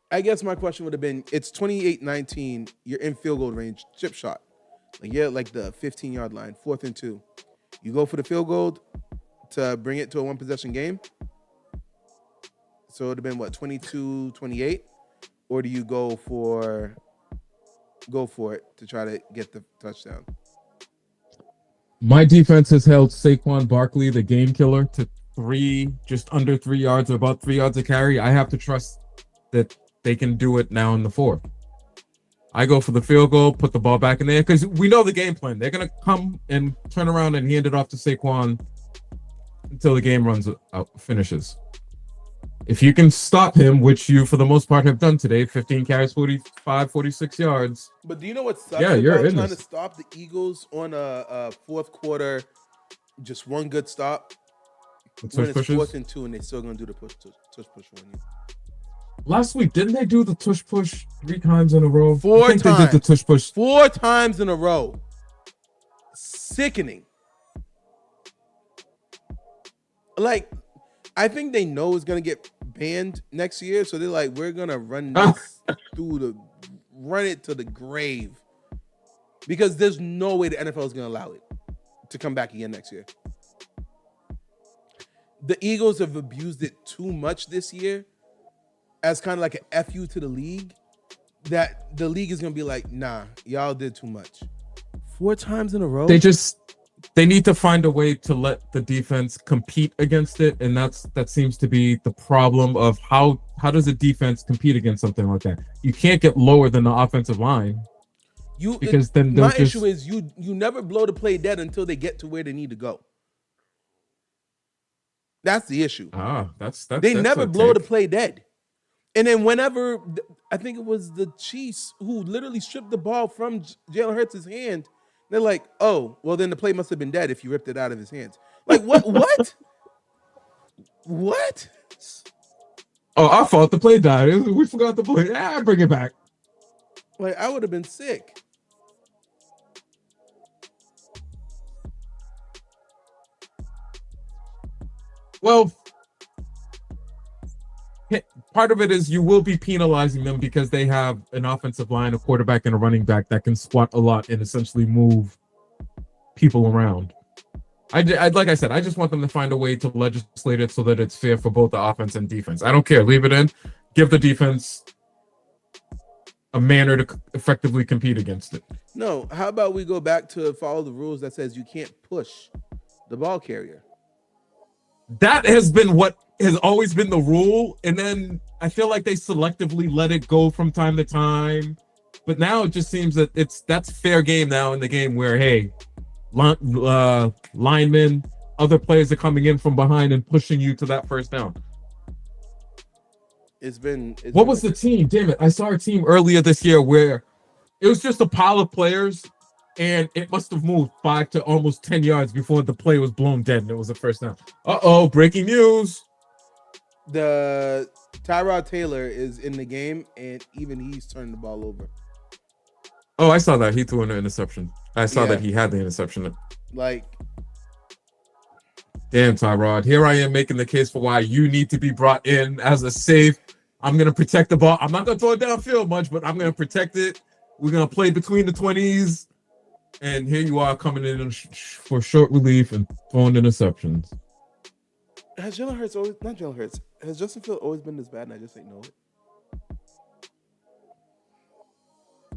I guess my question would have been, it's 28-19. You're in field goal range, chip shot. Like you're like the 15-yard line, 4th and 2. You go for the field goal to bring it to a 1-possession game. So it would have been, what, 22-28? Or do you go for it to try to get the touchdown? My defense has held Saquon Barkley, the game killer, to just under 3 yards or about 3 yards a carry. I have to trust that they can do it now in the 4th. I go for the field goal, put the ball back in there, because we know the game plan. They're going to come and turn around and hand it off to Saquon until the game finishes. If you can stop him, which you, for the most part, have done today, 15 carries, 46 yards. But do you know what sucks about trying to stop the Eagles on a 4th quarter, just one good stop? When it's 4th and 2 and they're still going to do the tush push on you. Last week, didn't they do the tush push 3 times in a row? 4 times. They did the tush push 4 times in a row. Sickening. Like, I think they know it's going to get banned next year, so they're like, we're going to run this run it to the grave. Because there's no way the NFL is going to allow it to come back again next year. The Eagles have abused it too much this year as kind of like an FU to the league, that the league is going to be like, nah, y'all did too much. 4 times in a row? They need to find a way to let the defense compete against it, and that seems to be the problem of how does a defense compete against something like that? You can't get lower than the offensive line. Because then my issue is you never blow the play dead until they get to where they need to go. That's the issue. They never blow the play dead. And then whenever, I think it was the Chiefs who literally stripped the ball from Jalen Hurts' hand, they're like, oh, well, then the play must have been dead if you ripped it out of his hands. Like, what? What? Oh, our fault. The play died. We forgot the play. Bring it back. Like, I would have been sick. Well, part of it is you will be penalizing them because they have an offensive line, a quarterback, and a running back that can squat a lot and essentially move people around. Like I said, I just want them to find a way to legislate it so that it's fair for both the offense and defense. I don't care. Leave it in. Give the defense a manner to effectively compete against it. No, how about we go back to follow the rules that says you can't push the ball carrier? That has been what has always been the rule, and then I feel like they selectively let it go from time to time. But now it just seems that that's fair game now in the game where, hey, linemen, other players are coming in from behind and pushing you to that first down. What was the team? Damn it. I saw a team earlier this year where it was just a pile of players and it must have moved 5 to almost 10 yards before the play was blown dead and it was a first down. Uh-oh, breaking news. The Tyrod Taylor is in the game and even he's turning the ball over. Oh, I saw that. He threw an interception. I saw that he had the interception. Like, damn, Tyrod. Here I am making the case for why you need to be brought in as a safe. I'm going to protect the ball. I'm not going to throw it downfield much, but I'm going to protect it. We're going to play between the 20s. And here you are coming in for short relief and throwing interceptions. Has Jalen Hurts always, not Jalen Hurts, has Justin Fields always been this bad and I just ignore it?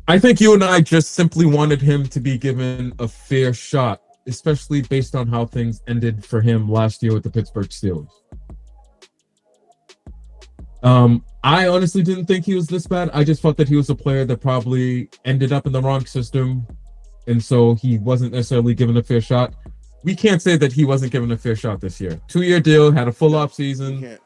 I think you and I just simply wanted him to be given a fair shot, especially based on how things ended for him last year with the Pittsburgh Steelers. I honestly didn't think he was this bad. I just felt that he was a player that probably ended up in the wrong system, and so he wasn't necessarily given a fair shot. We can't say that he wasn't given a fair shot this year. 2-year deal, had a full off season.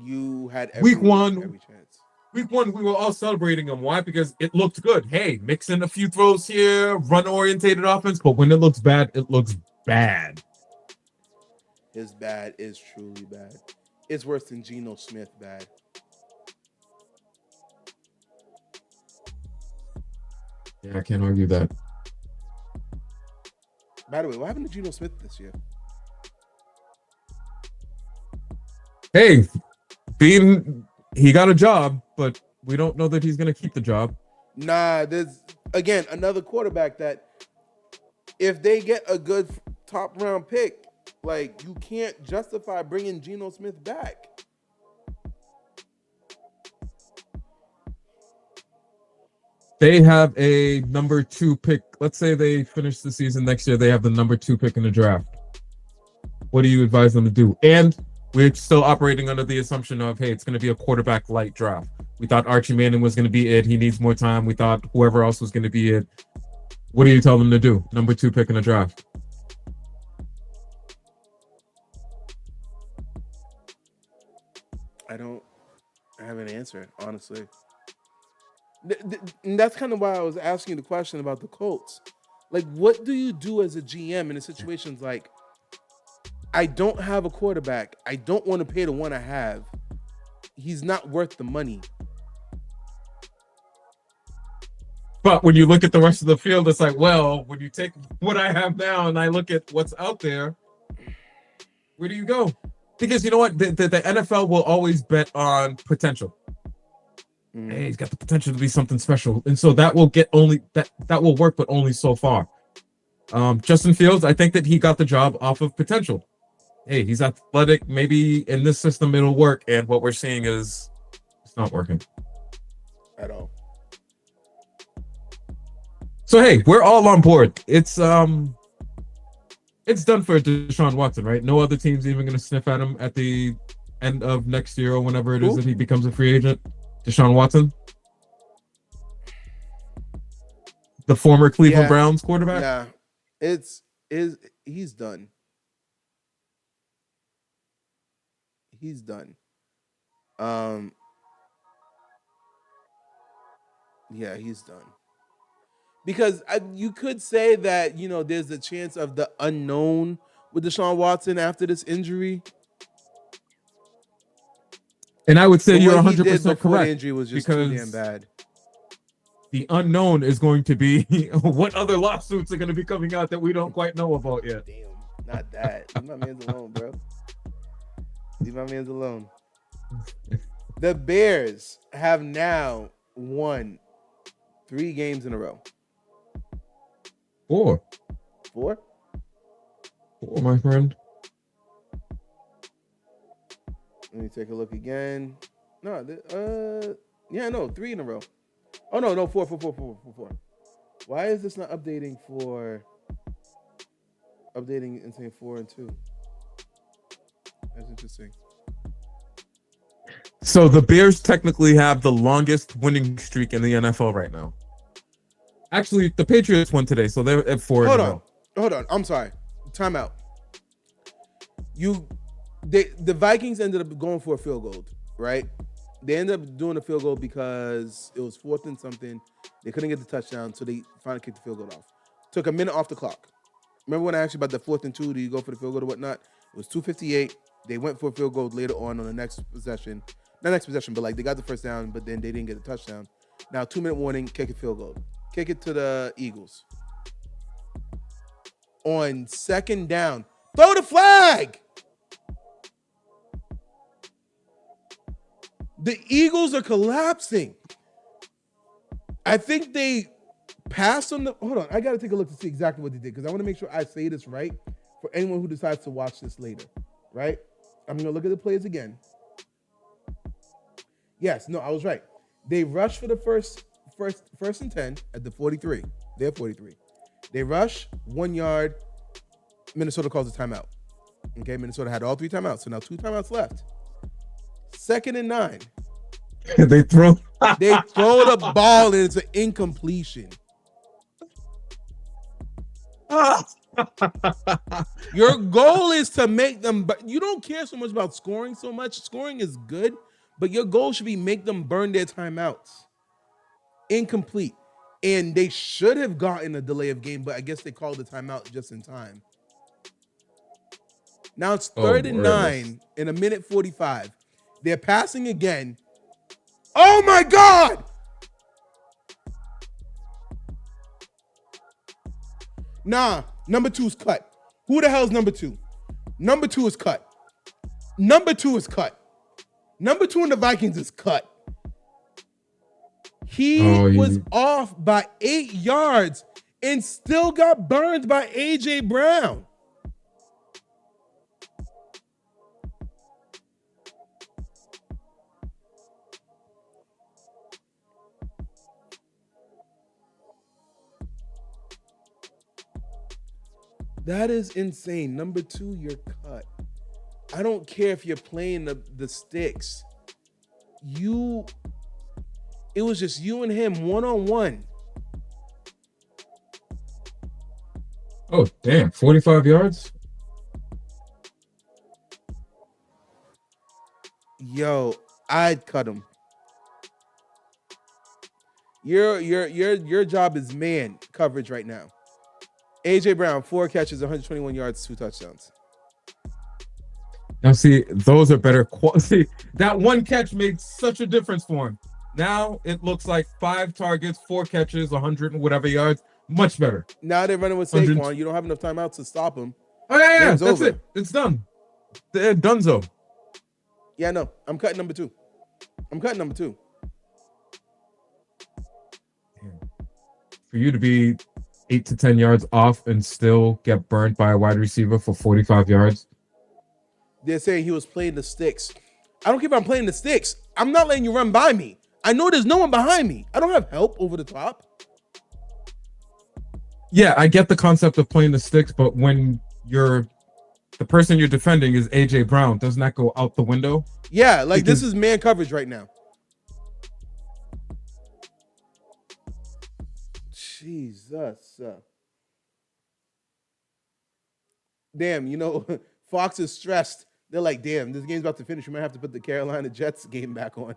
You had week one. Every chance. Week one, we were all celebrating him. Why? Because it looked good. Hey, mix in a few throws here, run-orientated offense. But when it looks bad, it looks bad. His bad is truly bad. It's worse than Geno Smith bad. Yeah, I can't argue that. By the way, what happened to Geno Smith this year? Hey, he got a job, but we don't know that he's going to keep the job. Nah, there's, again, another quarterback that if they get a good top round pick, like, you can't justify bringing Geno Smith back. They have a number 2 pick. Let's say they finish the season next year. They have the number 2 pick in the draft. What do you advise them to do? And we're still operating under the assumption of, hey, it's going to be a quarterback light draft. We thought Archie Manning was going to be it. He needs more time. We thought whoever else was going to be it. What do you tell them to do? Number 2 pick in the draft. I don't have an answer, honestly. And that's kind of why I was asking the question about the Colts. Like, what do you do as a GM in a situation like, I don't have a quarterback. I don't want to pay the one I have. He's not worth the money. But when you look at the rest of the field, it's like, well, when you take what I have now and I look at what's out there, where do you go? Because you know what? The NFL will always bet on potential. Hey, he's got the potential to be something special. And so that will get only that will work, but only so far. Justin Fields, I think that he got the job off of potential. Hey, he's athletic. Maybe in this system it'll work. And what we're seeing is it's not working. At all. So hey, we're all on board. It's done for Deshaun Watson, right? No other team's even gonna sniff at him at the end of next year or whenever it is that he becomes a free agent. Deshaun Watson? the former Cleveland Browns quarterback? Nah, he's done. He's done. Yeah, he's done. Because you could say that, there's a chance of the unknown with Deshaun Watson after this injury. And I would say you're what he 100% did before correct. The injury was just too damn bad. The unknown is going to be what other lawsuits are going to be coming out that we don't quite know about yet. Damn, not that. Leave my man's alone, bro. Leave my man's alone. The Bears have now won 3 games in a row. 4, my friend. Let me take a look again. No, 3 in a row. Oh no, 4. Why is this not updating and saying 4 and 2? That's interesting. So the Bears technically have the longest winning streak in the NFL right now. Actually, the Patriots won today, so they're at 4 in a row. Hold on. I'm sorry. Timeout. The Vikings ended up going for a field goal, right? They ended up doing a field goal because it was 4th and something. They couldn't get the touchdown, so they finally kicked the field goal off. Took a minute off the clock. Remember when I asked you about the 4th and 2? Do you go for the field goal or whatnot? It was 2:58. They went for a field goal later on the next possession. Not next possession, but they got the first down, but then they didn't get a touchdown. Now 2-minute warning, kick a field goal. Kick it to the Eagles. On 2nd down, throw the flag! The Eagles are collapsing. I think they passed on the... Hold on, I got to take a look to see exactly what they did because I want to make sure I say this right for anyone who decides to watch this later, right? I'm going to look at the plays again. Yes, no, I was right. They rushed for the first and 10 at the 43. They're 43. They rush 1 yard. Minnesota calls a timeout. Okay, Minnesota had all 3 timeouts, so now 2 timeouts left. 2nd and 9. They throw the ball and it's an incompletion. Your goal is to make them, but you don't care so much about scoring so much. Scoring is good, but your goal should be make them burn their timeouts. Incomplete. And they should have gotten a delay of game, but I guess they called the timeout just in time. Now it's 3rd and 9 in 1:45. They're passing again. Oh my God! Nah, number 2's cut. Who the hell's number 2? Number 2 is cut. Number 2 is cut. Number 2 in the Vikings is cut. He was off by 8 yards and still got burned by A.J. Brown. That is insane. Number 2, you're cut. I don't care if you're playing the sticks. It was just you and him one-on-one. Oh, damn. 45 yards? Yo, I'd cut him. Your job is man coverage right now. A.J. Brown, 4 catches, 121 yards, 2 touchdowns. Now, see, those are better quality. That one catch made such a difference for him. Now it looks like 5 targets, 4 catches, 100 and whatever yards. Much better. Now they're running with Saquon. You don't have enough timeouts to stop him. Oh, yeah. That's over. It. It's done. They're donezo. Yeah, no. I'm cutting number 2. For you to be 8 to 10 yards off and still get burned by a wide receiver for 45 yards. They're saying he was playing the sticks. I don't care if I'm playing the sticks. I'm not letting you run by me. I know there's no one behind me. I don't have help over the top. Yeah, I get the concept of playing the sticks, but when the person you're defending is A.J. Brown, doesn't that go out the window? Yeah, this is man coverage right now. Jesus. Damn, Fox is stressed. They're like, damn, this game's about to finish. We might have to put the Carolina Jets game back on.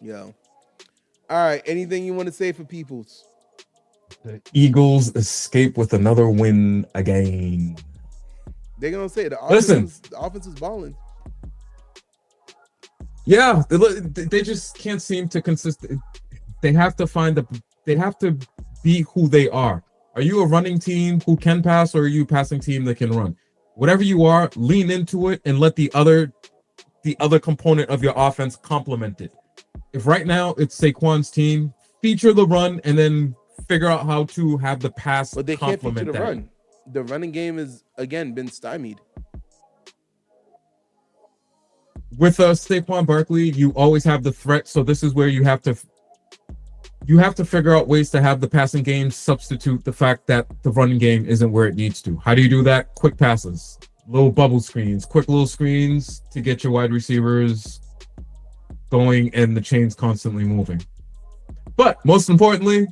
Yo. All right. Anything you want to say for peoples? The Eagles escape with another win again. They're gonna say the offense is balling. Yeah, they just can't seem to consistent. They have to be who they are. Are you a running team who can pass, or are you a passing team that can run? Whatever you are, lean into it and let the other component of your offense complement it. If right now it's Saquon's team, feature the run and then figure out how to have the pass. But they can't feature the run. The running game has again been stymied. With Saquon Barkley, you always have the threat. So this is where you have to figure out ways to have the passing game substitute the fact that the running game isn't where it needs to. How do you do that? Quick passes, little bubble screens, quick little screens to get your wide receivers going and the chains constantly moving. But most importantly,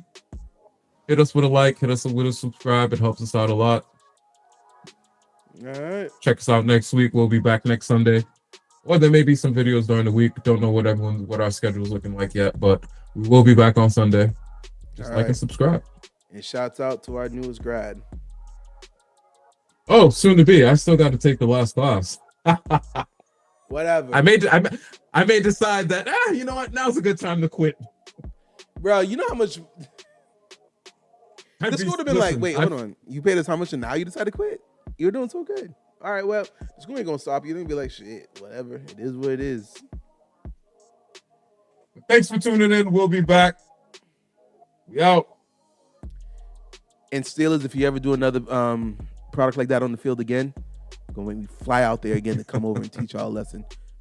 hit us with a like, hit us with a subscribe. It helps us out a lot. All right. Check us out next week. We'll be back next Sunday. Or there may be some videos during the week. Don't know what our schedule is looking like yet, but we will be back on Sunday. Just like and subscribe. And shouts out to our newest grad. Oh, soon to be. I still got to take the last class. Whatever. I may decide that, you know what? Now's a good time to quit. Bro, you know how much this would have been like, wait, hold on. You paid us how much and now you decide to quit? You're doing so good. All right, well, the school ain't gonna stop you. They're gonna be like, shit, whatever. It is what it is. Thanks for tuning in. We'll be back. We out. And Steelers, if you ever do another product like that on the field again, gonna make me fly out there again to come over and teach y'all a lesson.